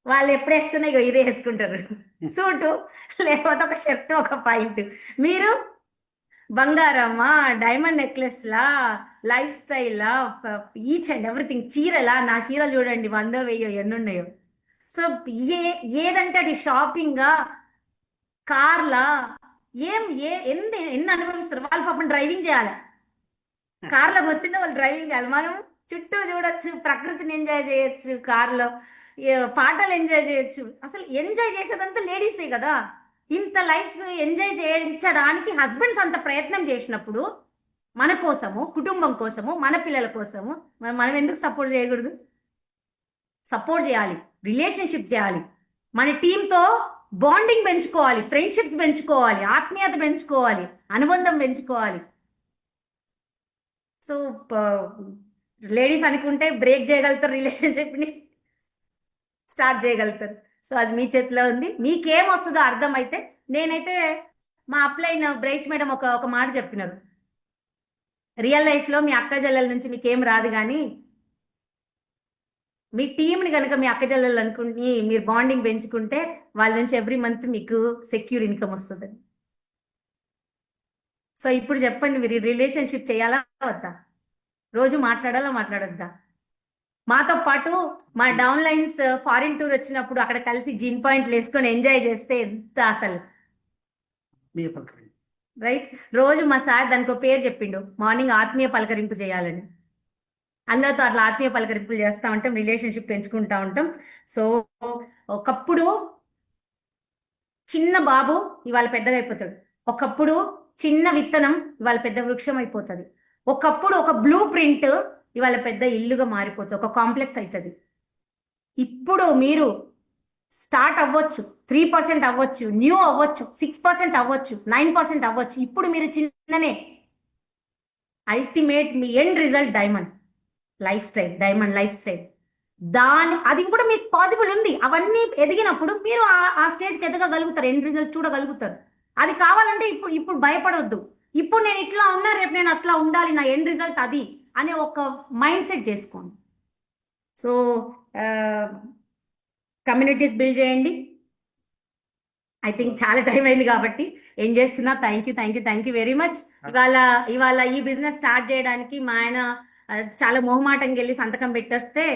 వాళ్ళు ఎప్పుడు వేసుకున్నా ఇగో ఇదే వేసుకుంటారు, సూటు లేకపోతే ఒక షర్ట్ ఒక పాయింట్. మీరు బంగారమా, డైమండ్ నెక్లెస్ లా, లైఫ్ స్టైలా, ఈచ్ అండ్ ఎవ్రీథింగ్, చీరలా. నా చీరలు చూడండి 100 1000 ఎన్ని ఉన్నాయో. సో ఏదంటే అది షాపింగా, కార్లా, ఎన్ని అనుభవిస్తారు వాళ్ళు. పాపం డ్రైవింగ్ చేయాలి, కార్లోకి వచ్చింటే వాళ్ళు డ్రైవింగ్ చేయాలి. మనం చుట్టూ చూడొచ్చు, ప్రకృతిని ఎంజాయ్ చేయొచ్చు, కార్లో పాటలు ఎంజాయ్ చేయొచ్చు. అసలు ఎంజాయ్ చేసేదంతా లేడీసే కదా. ఇంత లైఫ్ ఎంజాయ్ చేయించడానికి హస్బెండ్స్ అంత ప్రయత్నం చేసినప్పుడు మన కోసము, కుటుంబం కోసము, మన పిల్లల కోసము మనం ఎందుకు సపోర్ట్ చేయకూడదు? సపోర్ట్ చేయాలి, రిలేషన్షిప్స్ చేయాలి, మన టీంతో బాండింగ్ పెంచుకోవాలి, ఫ్రెండ్షిప్స్ పెంచుకోవాలి, ఆత్మీయత పెంచుకోవాలి, అనుబంధం పెంచుకోవాలి. సో లేడీస్ అనుకుంటే బ్రేక్ చేయగలుగుతారు, రిలేషన్షిప్ని స్టార్ట్ చేయగలుగుతారు. సో అది మీ చేతిలో ఉంది. మీకేం వస్తుందో అర్థమైతే. నేనైతే మా అప్లైన్ బ్రైట్స్ మేడం ఒక మాట చెప్పినారు, రియల్ లైఫ్లో మీ అక్క చెల్లెల నుంచి మీకేం రాదు, కానీ మీ టీంని కనుక మీ అక్క చెల్లెలు అనుకుని మీరు బాండింగ్ పెంచుకుంటే వాళ్ళ నుంచి ఎవ్రీ మంత్ మీకు సెక్యూర్ ఇన్కమ్ వస్తుంది. సో ఇప్పుడు చెప్పండి, మీరు రిలేషన్షిప్ చేయాలా వద్దా? రోజు మాట్లాడాలా మాట్లాడొద్దా? మాతో పాటు మా డౌన్ లైన్స్ ఫారిన్ టూర్ వచ్చినప్పుడు అక్కడ కలిసి జిన్ పాయింట్లు వేసుకొని ఎంజాయ్ చేస్తే ఎంత అసలు రైట్. రోజు మా సార్ దానికి ఒక పేరు చెప్పిండు, మార్నింగ్ ఆత్మీయ పలకరింపు చేయాలని. అందరితో అట్లా ఆత్మీయ పలకరింపులు చేస్తూ ఉంటాం, రిలేషన్షిప్ పెంచుకుంటా ఉంటాం. సో ఒకప్పుడు చిన్న బాబు ఇవాళ పెద్దగా అయిపోతాడు, ఒకప్పుడు చిన్న విత్తనం ఇవాళ పెద్ద వృక్షం అయిపోతుంది, ఒకప్పుడు ఒక బ్లూ ప్రింట్ ఇవాళ పెద్ద ఇల్లుగా మారిపోతుంది, ఒక కాంప్లెక్స్ అవుతుంది. ఇప్పుడు మీరు స్టార్ట్ అవ్వచ్చు, 3% అవ్వచ్చు, న్యూ అవ్వచ్చు, 6% అవ్వచ్చు, 9% అవ్వచ్చు. ఇప్పుడు మీరు చిన్ననే, అల్టిమేట్ మీ end result diamond life style, diamond life style. అది కూడా మీకు పాసిబుల్ ఉంది. అవన్నీ ఎదిగినప్పుడు మీరు ఆ స్టేజ్కి ఎదగగలుగుతారు, ఎండ్ రిజల్ట్ చూడగలుగుతారు. అది కావాలంటే ఇప్పుడు భయపడవద్దు. ఇప్పుడు నేను ఇట్లా ఉన్నా, రేపు నేను అట్లా ఉండాలి, నా ఎండ్ రిజల్ట్ అది అనే ఒక మైండ్ సెట్ చేసుకోండి. సో కమ్యూనిటీస్ బిల్డ్ చేయండి. ఐ థింక్ చాలా టైం అయింది కాబట్టి ఏం చేస్తున్నా. Thank you very much. ఇవాళ ఈ బిజినెస్ స్టార్ట్ చేయడానికి మా ఆయన చాలా మొహమాటంగా వెళ్ళి సంతకం పెట్టేస్తే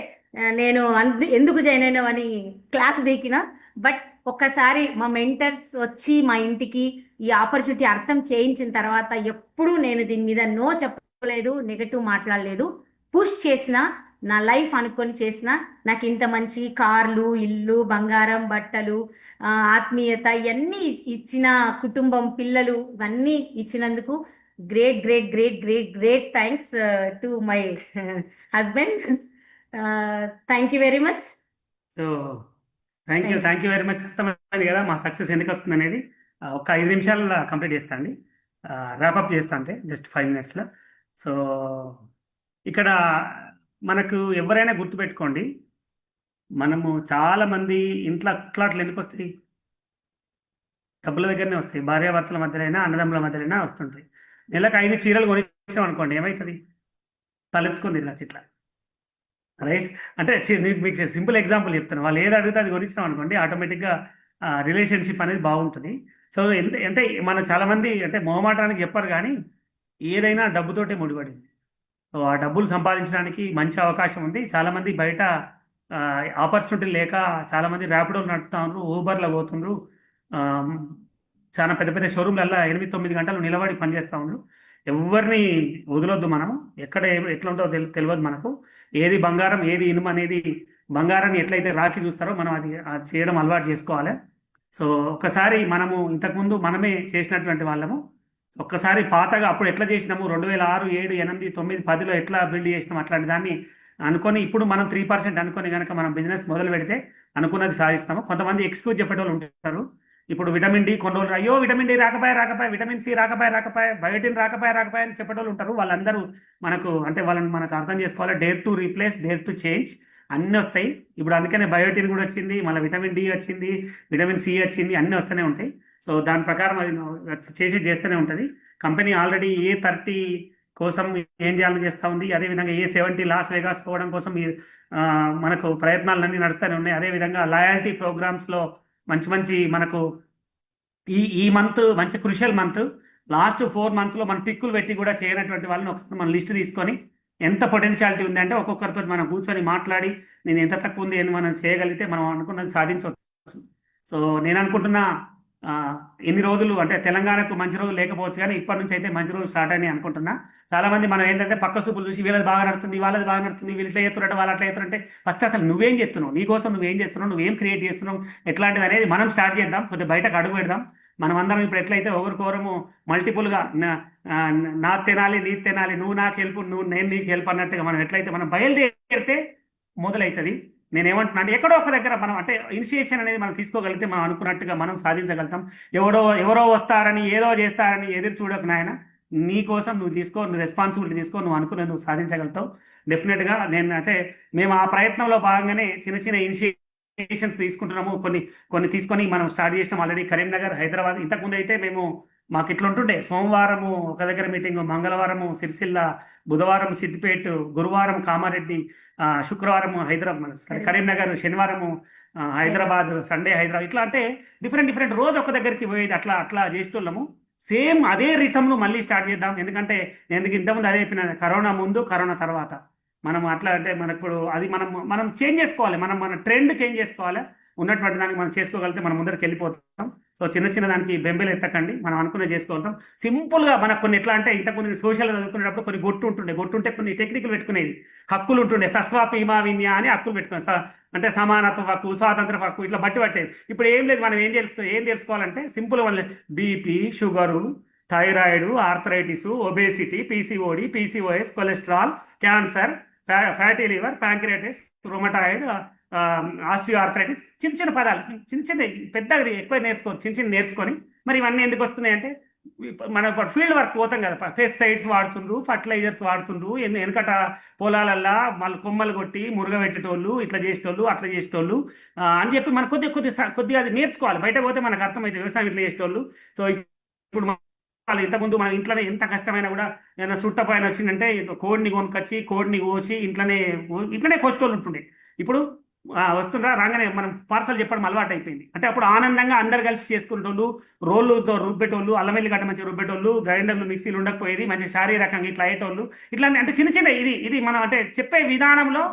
నేను ఎందుకు జాయిన్ అయినావని క్లాస్ బీకిన. బట్ ఒక్కసారి మా మెంటర్స్ వచ్చి మా ఇంటికి ఈ ఆపర్చునిటీ అర్థం చేయించిన తర్వాత ఎప్పుడూ నేను దీని మీద నో చెప్పలేదు, నెగటివ్ మాట్లాడలేదు. పుష్ చేసిన, నా లైఫ్ అనుకొని చేసిన, నాకు ఇంత మంచి కార్లు, ఇల్లు, బంగారం, బట్టలు, ఆత్మీయత ఇవన్నీ ఇచ్చిన కుటుంబం, పిల్లలు ఇవన్నీ ఇచ్చినందుకు great thanks to my husband. Thank you very much. So thank you very much. అర్థమైంది కదా మా సక్సెస్ ఎందుకు వస్తుంది అనేది. ఒక 5 నిమిషాల్లో కంప్లీట్ చేస్తా అండి, ర్యాపప్ చేస్తా అంతే, జస్ట్ 5 minutesలో. సో ఇక్కడ మనకు ఎవరైనా గుర్తుపెట్టుకోండి, మనము చాలా మంది ఇంట్లో అట్లాట్లు ఎందుకు వస్తాయి? డబ్బుల దగ్గరనే వస్తాయి. భార్యాభర్తల మధ్యలైనా, అన్నదమ్ముల మధ్యలైనా వస్తుంటాయి. నెలకు 5 చీరలు కొనిచ్చాం అనుకోండి, ఏమవుతుంది? తలెత్తుకుంది ఇలా ఇట్లా. రైట్. అంటే మీకు సింపుల్ ఎగ్జాంపుల్ చెప్తాను. వాళ్ళు ఏది అడిగితే అది కొనిచ్చినాం అనుకోండి, ఆటోమేటిక్గా రిలేషన్షిప్ అనేది బాగుంటుంది. సో అంటే మనం చాలా మంది అంటే మొహమాటానికి చెప్పరు కానీ ఏదైనా డబ్బుతోటే ముడిపడింది. సో ఆ డబ్బులు సంపాదించడానికి మంచి అవకాశం ఉంది. చాలా మంది బయట ఆపర్చునిటీ లేక చాలా మంది ర్యాపిడోలు నడుపుతున్నారు, ఊబర్లో పోతున్నారు. ఆ, చాలా పెద్ద పెద్ద షోరూమ్లల్లో 8-9 గంటలు నిలబడి పనిచేస్తా ఉన్నారు. ఎవరిని వదలొద్దు మనం. ఎక్కడ ఎట్లా ఉంటుందో తెలియదు మనకు. ఏది బంగారం ఏది ఇనుము అనేది, బంగారాన్ని ఎట్లయితే రాకి చూస్తారో మనం అది చేయడం అలవాటు చేసుకోవాలి. సో ఒక్కసారి మనము ఇంతకుముందు మనమే చేసినటువంటి వాళ్ళము. ఒక్కసారి పాతగా అప్పుడు ఎట్లా చేసినాము, 2006, 7, 8, 9, 10లో ఎట్లా బిల్డ్ చేసినాం అట్లాంటి దాన్ని అనుకొని ఇప్పుడు మనం 3% అనుకొని కనుక మనం బిజినెస్ మొదలు పెడితే అనుకున్నది సాధిస్తాము. కొంతమంది ఎక్స్క్యూజ్ చెప్పేటోళ్ళు ఉంటారు. ఇప్పుడు విటమిన్ డి కొన్ని రోజులు, అయ్యో విటమిన్ డి రాకపోయా, విటమిన్ సి రాకపోయా, బయోటిన్ రాకపోయా అని చెప్పేటోళ్ళు ఉంటారు. వాళ్ళందరూ మనకు అంటే వాళ్ళని మనకు అర్థం చేసుకోవాలి. Dare to replace, dare to change అన్నీ వస్తాయి. ఇప్పుడు అందుకనే బయోటిన్ కూడా వచ్చింది, మళ్ళీ విటమిన్ డి వచ్చింది, విటమిన్ సి వచ్చింది, అన్నీ వస్తూనే ఉంటాయి. సో దాని ప్రకారం అది చేస్తూనే ఉంటుంది. కంపెనీ ఆల్రెడీ A30 కోసం ఏం చేయాలని చేస్తూ ఉంది. అదేవిధంగా A70 లాస్ వేగాస్ పోవడం కోసం మనకు ప్రయత్నాలన్నీ నడుస్తూనే ఉన్నాయి. అదేవిధంగా లాయల్టీ ప్రోగ్రామ్స్లో మంచి మంచి మనకు ఈ మంత్ మంచి క్రుషియల్ మంత్. లాస్ట్ 4 monthsలో మనం టిక్కులు పెట్టి కూడా చేయనటువంటి వాళ్ళని ఒకసారి మనం లిస్ట్ తీసుకొని ఎంత పొటెన్షియాలిటీ ఉంది అంటే ఒక్కొక్కరితో మనం కూర్చొని మాట్లాడి నేను ఎంత తక్కువ ఉంది అని మనం చేయగలిగితే మనం అనుకున్నది సాధించవచ్చు. సో నేను అనుకుంటున్నా ఎన్ని రోజులు అంటే తెలంగాణకు మంచి రోజులు లేకపోవచ్చు కానీ ఇప్పటి నుంచి అయితే మంచి రోజులు స్టార్ట్ అని అనుకుంటున్నా. చాలా మంది మనం ఏంటంటే పక్క చూపులు చూసి వీళ్ళది బాగా నడుతుంది, వాళ్ళది బాగా నడుతుంది, వీళ్ళు ఇట్లా చేస్తున్నట్టు వాళ్ళు అట్లా చేస్తున్నట్టే. ఫస్ట్ అసలు నువ్వేం చేస్తున్నావు, నీకోసం నువ్వేం చేస్తున్నావు, నువ్వేం క్రియేట్ చేస్తున్నావు, ఎట్లాంటిది అనేది మనం స్టార్ట్ చేద్దాం. కొద్దిగా బయటకు అడుగు పెడదాం. మనం అందరం ఇప్పుడు ఎట్లయితే ఒకరికొరము మల్టిపుల్గా నా తినాలి నీ తినాలి, నువ్వు నాకు హెల్ప్ నేను నీకు హెల్ప్ అన్నట్టుగా మనం ఎట్లయితే మనం బయలుదేరితే మొదలవుతుంది. నేనేమంటున్నా అంటే ఎక్కడో ఒక దగ్గర మనం అంటే ఇనిషియేషన్ అనేది మనం తీసుకోగలిగితే మనం అనుకున్నట్టుగా మనం సాధించగలుగుతాం. ఎవరో వస్తారని ఏదో చేస్తారని ఎదురు చూడకు నాయన. నీ కోసం నువ్వు తీసుకో, నువ్వు రెస్పాన్సిబిలిటీ తీసుకో, నువ్వు అనుకున్నది నువ్వు సాధించగలుగుతావు డెఫినెట్గా. నేను అంటే మేము ఆ ప్రయత్నంలో భాగంగానే చిన్న చిన్న ఇనిషియేషన్స్ తీసుకుంటున్నాము. కొన్ని తీసుకొని మనం స్టార్ట్ చేసినాం ఆల్రెడీ. కరీంనగర్, హైదరాబాద్. ఇంతకుముందు అయితే మాకు ఇట్లా ఉంటుండే, సోమవారము ఒక దగ్గర మీటింగ్, మంగళవారము సిరిసిల్ల, బుధవారం సిద్దిపేట, గురువారం కామారెడ్డి, శుక్రవారం హైదరాబాద్ కరీంనగర్, శనివారము హైదరాబాద్, సండే హైదరాబాద్. ఇట్లా అంటే డిఫరెంట్ రోజు ఒక దగ్గరికి పోయేది. అట్లా చేసేటోళ్ళము. సేమ్ అదే రిథంను మళ్ళీ స్టార్ట్ చేద్దాం. ఎందుకంటే నేను ఇంతకుముందు అదే చెప్పిన, కరోనా ముందు కరోనా తర్వాత మనం అట్లా అంటే మనకు ఇప్పుడు అది మనం చేంజ్ చేసుకోవాలి. మన ట్రెండ్ చేంజ్ చేసుకోవాలి. ఉన్నటువంటి దానికి మనం చేసుకోగలిగితే మనం ముందరికి వెళ్ళిపోతాం. సో చిన్న దానికి బెంబేలు ఎత్తకండి, మనం అనుకున్నది చేసుకోగలుగుతాం. సింపుల్గా మనకు కొన్ని ఎట్లా అంటే ఇంతకుముందు సోషల్ చదువుకునేటప్పుడు కొన్ని గొట్టు ఉంటే కొన్ని టెక్నికల్ పెట్టుకునేది. హక్కులు ఉంటుండే, సస్వా పీమా విన్యా అని హక్కులు పెట్టుకునే, అంటే సమానత్వ హక్కు, స్వాతంత్ర హక్కు, ఇట్లా పట్టేది. ఇప్పుడు ఏం లేదు. మనం ఏం తెలుసుకోవాలంటే సింపుల్ వల్ల BP, sugar, thyroid, arthritis, obesity, PCOS, cholesterol, cancer, fatty liver, pancreatitis, rheumatoid, osteoarthritis, చిన్న పదాలు, చిన్న పెద్దగా ఎక్కువ నేర్చుకోవచ్చు. చిన్న నేర్చుకొని మరి ఇవన్నీ ఎందుకు వస్తున్నాయి అంటే మన ఫీల్డ్ వర్క్ పోతాం కదా, పెస్టిసైడ్స్ వాడుతుండ్రు, ఫర్టిలైజర్స్ వాడుతుండ్రు. వెనకట పొలాలల్లా మళ్ళీ కొమ్మలు కొట్టి మురుగ పెట్టేటోళ్ళు, ఇట్లా చేసేటోళ్ళు, అట్లా చేసేటోళ్ళు అని చెప్పి మనం కొద్దిగా అది నేర్చుకోవాలి. బయట పోతే మనకు అర్థమైతే వ్యవసాయం ఇట్లా చేసేటోళ్ళు. సో ఇప్పుడు ఇంతకుముందు మనం ఇంట్లోనే ఎంత కష్టమైనా కూడా ఏదైనా సుట్ట పైన వచ్చిందంటే కోడిని కొనుకొచ్చి కోడిని కోసి ఇట్లనే కోసేటోళ్ళు ఉంటుండే. ఇప్పుడు వస్తుండ్రా రాగానే మనం పార్సల్ చెప్పడం అలవాటు అయిపోయింది. అంటే అప్పుడు ఆనందంగా అందరు కలిసి చేసుకునేటోళ్ళు, రోళ్ళుతో రుబ్బెటోళ్ళు, అల్లం వెల్లిగడ్డ మంచిగా రుబ్బెటోళ్ళు, గ్రైండర్లు మిక్సీలు ఉండకపోయేది, మంచి శారీరకంగా ఇట్లా అయ్యేటోళ్ళు. ఇట్లా అంటే చిన్న ఇది మనం అంటే చెప్పే విధానంలో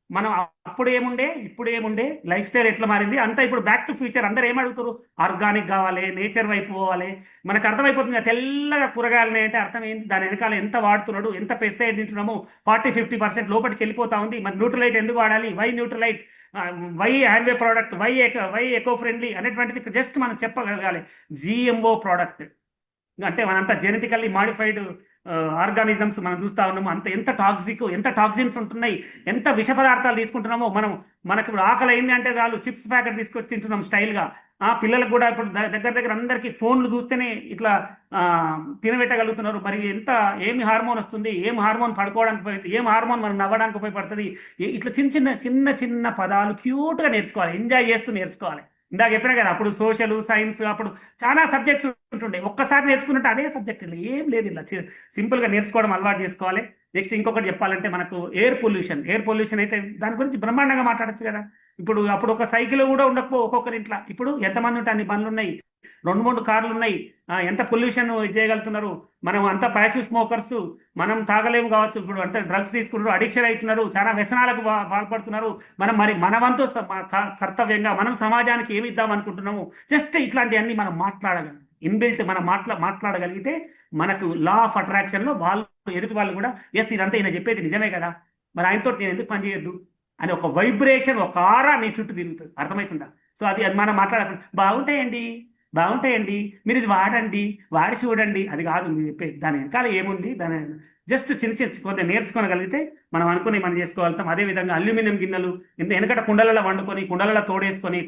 మనం అప్పుడు ఏముండే ఇప్పుడు ఏముండే లైఫ్ స్టైల్ ఎట్లా మారింది అంతా. ఇప్పుడు బ్యాక్ టు ఫ్యూచర్ అందరు ఏమడుగుతారు, ఆర్గానిక్ కావాలి, నేచర్ వైపు పోవాలి. మనకు అర్థమైపోతుంది తెల్లగా కూరగాయలు అంటే అర్థం ఏంటి, దాని వెనకాల ఎంత వాడుతున్నాడు, ఎంత పెస్టిసైడ్ తింటున్నాము, 40-50% లోపలికి వెళ్ళిపోతా ఉంది. మరి న్యూట్రలైట్ ఎందుకు వాడాలి, why Nutrilite, why Amway product, why eco friendly అనేటువంటిది జస్ట్ మనం చెప్పగలగాలి. GMO ప్రోడక్ట్ అంటే మనంతా జెనెటికల్లీ మాడిఫైడ్ ఆర్గానిజమ్స్ మనం చూస్తూ ఉన్నాము. ఎంత టాక్సిన్స్ ఉంటున్నాయి, ఎంత విష పదార్థాలు తీసుకుంటున్నామో మనకు ఇప్పుడు ఆకలి అయింది అంటే చాలు చిప్స్ ప్యాకెట్ తీసుకొచ్చి తింటున్నాం స్టైల్గా. పిల్లలకు కూడా ఇప్పుడు దగ్గర అందరికీ ఫోన్లు చూస్తేనే ఇట్లా తినబెట్టగలుగుతున్నారు. మరి ఏమి హార్మోన్ వస్తుంది, ఏం హార్మోన్ పడుకోవడానికి ఉపయోగపడుతుంది, ఏం హార్మోన్ మనం నవ్వడానికి ఉపయోగపడుతుంది. ఇట్లా చిన్న పదాలు క్యూట్గా నేర్చుకోవాలి, ఎంజాయ్ చేస్తూ నేర్చుకోవాలి. ఇందాక చెప్పినా కదా, అప్పుడు సోషల్ సైన్స్ అప్పుడు చాలా సబ్జెక్ట్స్ ఉంటుండే. ఒక్కసారి నేర్చుకున్నట్టు అదే సబ్జెక్ట్ ఇలా ఏం లేదు. ఇలా సింపుల్గా నేర్చుకోవడం అలవాటు చేసుకోవాలి. నెక్స్ట్ ఇంకొకటి చెప్పాలంటే మనకు ఎయిర్ పొల్యూషన్ అయితే దాని గురించి బ్రహ్మాండంగా మాట్లాడొచ్చు కదా. ఇప్పుడు అప్పుడు ఒక సైకిల్ కూడా ఉండకపో ఒక్కొక్కరి ఇంట్లో, ఇప్పుడు ఎంతమంది ఉంటే అన్ని బండ్లు ఉన్నాయి, 2-3 కార్లు ఉన్నాయి. ఎంత పొల్యూషన్ చేయగలుగుతున్నారు. మనం అంతా ప్యాసివ్ స్మోకర్స్, మనం తాగలేము కావచ్చు, ఇప్పుడు అంటే డ్రగ్స్ తీసుకుంటారు, అడిక్షన్ అవుతున్నారు, చాలా వ్యసనాలకు పాల్పడుతున్నారు. మనం మరి మన వంతు కర్తవ్యంగా మనం సమాజానికి ఏమి ఇద్దాం అనుకుంటున్నాము, జస్ట్ ఇట్లాంటివన్నీ మనం మాట్లాడగలం. ఇన్బిల్ట్ మనం మాట్లాడగలిగితే మనకు లా ఆఫ్ అట్రాక్షన్లో వాళ్ళు ఎదుటి వాళ్ళు కూడా ఎస్ ఇదంతా ఈయన చెప్పేది నిజమే కదా, మరి ఆయనతో నేను ఎందుకు పని చేయొద్దు అని ఒక వైబ్రేషన్, ఒక ఆరా నీ చుట్టూ తిరుగుతుంది. అర్థమవుతుందా? సో అది మనం మాట్లాడకుండా బాగుంటాయండి మీరు ఇది వాడండి, వాడి చూడండి, అది కాదు మీరు చెప్పేది. దాని వెనకాల ఏముంది, దాని జస్ట్ చిన్న కొంత నేర్చుకోగలిగితే మనం అనుకుని మనం చేసుకోగలుగుతాం. అదేవిధంగా అల్యూమినియం గిన్నెలు వెనకట కుండలలో వండుకొని, కుండలలో తోడేసుకొని,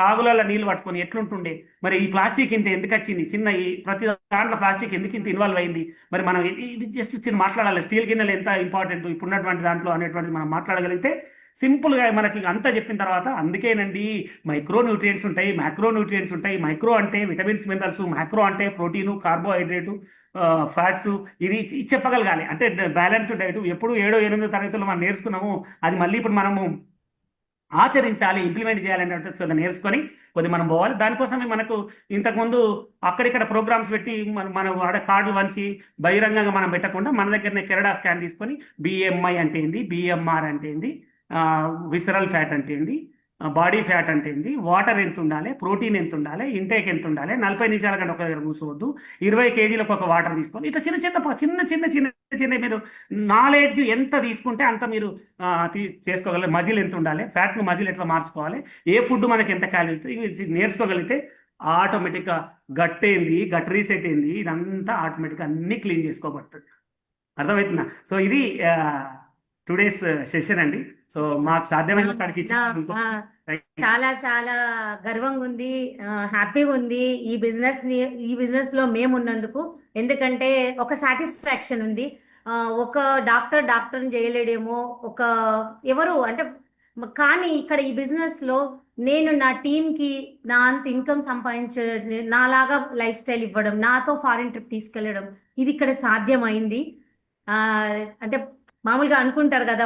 కాగులలో నీళ్ళు పట్టుకొని ఎట్లుంటుండే. మరి ఈ ప్లాస్టిక్ ఇంత ఎందుకు వచ్చింది, ఈ ప్రతి దాంట్లో ప్లాస్టిక్ ఎందుకు ఇంత ఇన్వాల్వ్ అయింది, మరి మనం ఇది జస్ట్ చిన్న మాట్లాడాలి. స్టీల్ గిన్నెలు ఎంత ఇంపార్టెంట్ ఇప్పుడున్నటువంటి దాంట్లో అనేటువంటిది మనం మాట్లాడగలిగితే సింపుల్గా మనకి అంతా చెప్పిన తర్వాత, అందుకేనండి మైక్రో న్యూట్రియంట్స్ ఉంటాయి, మ్యాక్రో న్యూట్రియంట్స్ ఉంటాయి. మైక్రో అంటే విటమిన్స్ మినరల్స్, మ్యాక్రో అంటే ప్రోటీను కార్బోహైడ్రేటు ఫ్యాట్స్. ఇది చెప్పగలగాలి. అంటే బ్యాలెన్స్ డైట్ ఎప్పుడు 7-8 తరగతులు మనం నేర్చుకున్నాము, అది మళ్ళీ ఇప్పుడు మనము ఆచరించాలి, ఇంప్లిమెంట్ చేయాలనేటువంటి నేర్చుకొని కొద్ది మనం పోవాలి. దానికోసమే మనకు ఇంతకుముందు అక్కడిక్కడ ప్రోగ్రామ్స్ పెట్టి మనం ఆడ కార్డులు వంచి బహిరంగంగా మనం పెట్టకుండా మన దగ్గరనే కెనడా స్కాన్ తీసుకొని బిఎంఐ అంటే ఏంది, బిఎంఆర్ అంటే ఏంది, విసరల్ ఫ్యాట్ అంటే ఏంది, బాడీ ఫ్యాట్ అంటే ఏంది, వాటర్ ఎంత ఉండాలి, ప్రోటీన్ ఎంత ఉండాలి, ఇంటేక్ ఎంత ఉండాలి, 40 నిమిషాల కంటే ఒక దగ్గర కూర్చోవద్దు, 20 కేజీలకు ఒక వాటర్ తీసుకోవాలి. ఇట్లా చిన్న మీరు నాలెడ్జ్ ఎంత తీసుకుంటే అంత మీరు చేసుకోగలరు. మజిల్ ఎంత ఉండాలి, ఫ్యాట్ను మజిల్ ఎట్లా మార్చుకోవాలి, ఏ ఫుడ్ మనకి ఎంత క్యాలరీ, ఇవి నేర్చుకోగలిగితే ఆటోమేటిక్గా గట్ రీసెట్ ఏంది, ఇదంతా ఆటోమేటిక్గా అన్ని క్లీన్ చేసుకోబడుతుంది. అర్థమవుతుందా? సో ఇది టుడేస్ సెషన్ అండి. సో మాకు సాధ్యమైన కాడికి చాలా చాలా గర్వంగా ఉంది, హ్యాపీగా ఉంది ఈ బిజినెస్ లో మేము ఉన్నందుకు. ఎందుకంటే ఒక సాటిస్ఫాక్షన్ ఉంది. ఒక డాక్టర్ చేయలేడేమో, ఒక ఎవరు అంటే, కానీ ఇక్కడ ఈ బిజినెస్ లో నేను నా టీంకి నా అంత ఇన్కమ్ సంపాదించే, నాలాగా లైఫ్ స్టైల్ ఇవ్వడం, నాతో ఫారిన్ ట్రిప్ తీసుకెళ్లడం, ఇది ఇక్కడ సాధ్యమైంది. అంటే మామూలుగా అనుకుంటారు కదా,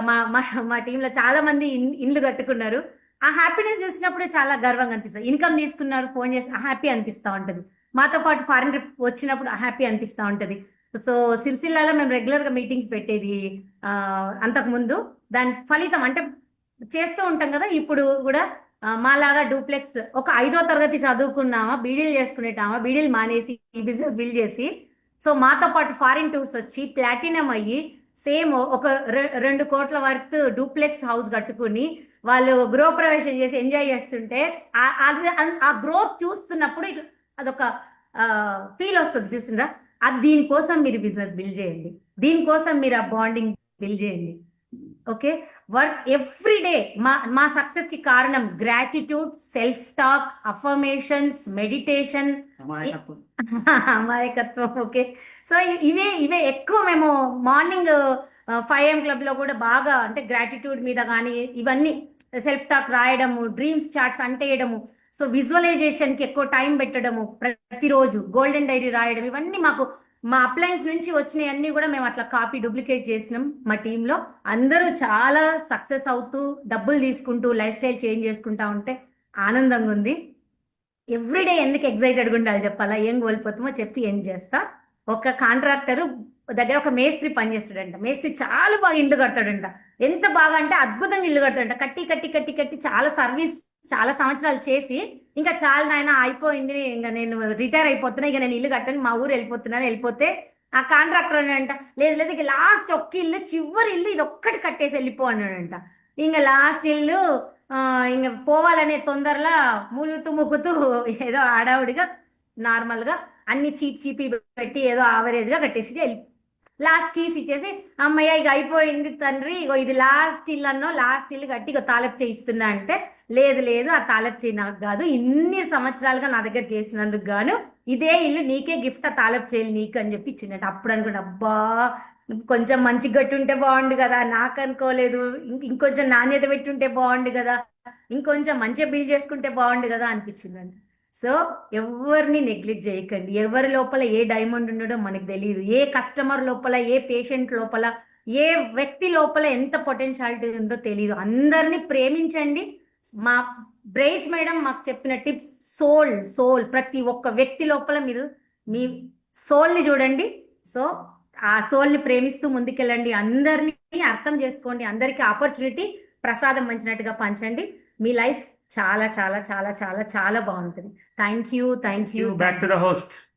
మా టీంలో చాలా మంది ఇండ్లు కట్టుకున్నారు. ఆ హ్యాపీనెస్ చూసినప్పుడు చాలా గర్వంగా అనిపిస్తుంది. ఇన్కమ్ తీసుకున్నారు, ఫోన్ చేసి హ్యాపీ అనిపిస్తూ ఉంటుంది. మాతో పాటు ఫారిన్ ట్రిప్ వచ్చినప్పుడు హ్యాపీ అనిపిస్తూ ఉంటుంది. సో సిరిసిల్లాలో మేము రెగ్యులర్గా మీటింగ్స్ పెట్టేది అంతకుముందు. దాని ఫలితం అంటే చేస్తూ ఉంటాం కదా, ఇప్పుడు కూడా మాలాగా డూప్లెక్స్ ఒక 5వ తరగతి చదువుకున్నామా, బీడీలు చేసుకునేటామా, బీడీలు మానేసి ఈ బిజినెస్ బిల్డ్ చేసి, సో మాతో పాటు ఫారిన్ టూర్స్ వచ్చి ప్లాటినం అయ్యి సేమ్ ఒక 2 కోట్ల వర్త్ డూప్లెక్స్ హౌస్ కట్టుకుని వాళ్ళు గృహప్రవేశం చేసి ఎంజాయ్ చేస్తుంటే ఆ గ్రోత్ చూస్తున్నప్పుడు అదొక ఫీల్ వస్తుంది. చూసిందా? అది దీనికోసం మీరు బిజినెస్ బిల్డ్ చేయండి, దీనికోసం మీరు ఆ బాండింగ్ బిల్డ్ చేయండి. Okay, work every day. మా సక్సెస్ కి కారణం gratitude, self talk, affirmations, meditation, అమాయకత్వం. ఓకే, సో ఇవే ఎక్కువ మేము మార్నింగ్ 5 AM క్లబ్ లో కూడా బాగా, అంటే గ్రాటిట్యూడ్ మీద కానీ ఇవన్నీ సెల్ఫ్ టాక్ రాయడము, డ్రీమ్స్ చార్ట్స్ అంటేయడము, సో విజువలైజేషన్ కి ఎక్కువ టైం పెట్టడము, ప్రతిరోజు గోల్డెన్ డైరీ రాయడం, ఇవన్నీ మాకు మా అప్లయన్స్ నుంచి వచ్చినాయి అన్ని కూడా మేము అట్లా కాపీ డూప్లికేట్ చేసినాం. మా టీంలో అందరూ చాలా సక్సెస్ అవుతూ, డబ్బులు తీసుకుంటూ, లైఫ్ స్టైల్ చేంజ్ చేసుకుంటా ఉంటే ఆనందంగా ఉంది. ఎవ్రీడే ఎందుకు ఎగ్జైటెడ్గా ఉండాలి చెప్పాలా? ఏం కోల్పోతామో చెప్పి ఏం చేస్తా. ఒక కాంట్రాక్టర్ దగ్గర ఒక మేస్త్రి పనిచేస్తాడంట. మేస్త్రి చాలా బాగా ఇల్లు కడతాడంట. ఎంత బాగా అంటే అద్భుతంగా ఇల్లు కడతాడంట. కట్టి చాలా సర్వీస్ చాలా సంవత్సరాలు చేసి, ఇంకా చాలా నాయన అయిపోయింది, ఇంకా నేను రిటైర్ అయిపోతున్నా, ఇక నేను ఇల్లు కట్టని మా ఊరు వెళ్ళిపోతే ఆ కాంట్రాక్టర్ అంట, లేదు ఇక లాస్ట్ ఒక్క ఇల్లు, చివరి ఇల్లు ఇది ఒక్కటి కట్టేసి వెళ్ళిపో అన్నాడంట. ఇంకా లాస్ట్ ఇల్లు ఇంకా పోవాలనే తొందరలా ముక్కుతూ ఏదో ఆడావుడిగా నార్మల్గా అన్ని చీపి పెట్టి ఏదో ఆవరేజ్గా కట్టేసి వెళ్ళి లాస్ట్ కీస్ ఇచ్చేసి, అమ్మయ్య ఇక అయిపోయింది తండ్రి, ఇగో ఇది లాస్ట్ ఇల్లు కట్టి ఇక తాలప్ చేయిస్తున్నా అంటే, లేదు ఆ తాలప్ చేయి నాకు కాదు, ఇన్ని సంవత్సరాలుగా నా దగ్గర చేసినందుకు గాను ఇదే ఇల్లు నీకే గిఫ్ట్, ఆ తాలప్ చేయాలి నీకు అని చెప్పి ఇచ్చిందంట. అప్పుడు అనుకుంటే అబ్బా కొంచెం మంచి గట్టి ఉంటే బాగుండు కదా, నాకు అనుకోలేదు, ఇంకొంచెం నాణ్యత పెట్టి ఉంటే బాగుండు కదా, ఇంకొంచెం మంచిగా బిల్డ్ చేసుకుంటే బాగుండు కదా అనిపించిందండి. సో ఎవరిని నెగ్లెక్ట్ చేయకండి. ఎవరి లోపల ఏ డైమండ్ ఉండడో మనకు తెలియదు. ఏ కస్టమర్ లోపల, ఏ పేషెంట్ లోపల, ఏ వ్యక్తి లోపల ఎంత పొటెన్షియాలిటీ ఉందో తెలియదు. అందరినీ ప్రేమించండి. మా బ్రేజ్ మేడం మాకు చెప్పిన టిప్స్, సోల్ సోల్ ప్రతి ఒక్క వ్యక్తి లోపల మీరు మీ సోల్ని చూడండి. సో ఆ సోల్ని ప్రేమిస్తూ ముందుకెళ్ళండి. అందరినీ అర్థం చేసుకోండి. అందరికీ ఆపర్చునిటీ ప్రసాదం పంచినట్టుగా పంచండి. మీ లైఫ్ చాలా చాలా చాలా చాలా చాలా బాగుంటుంది. Thank you. Back to the host.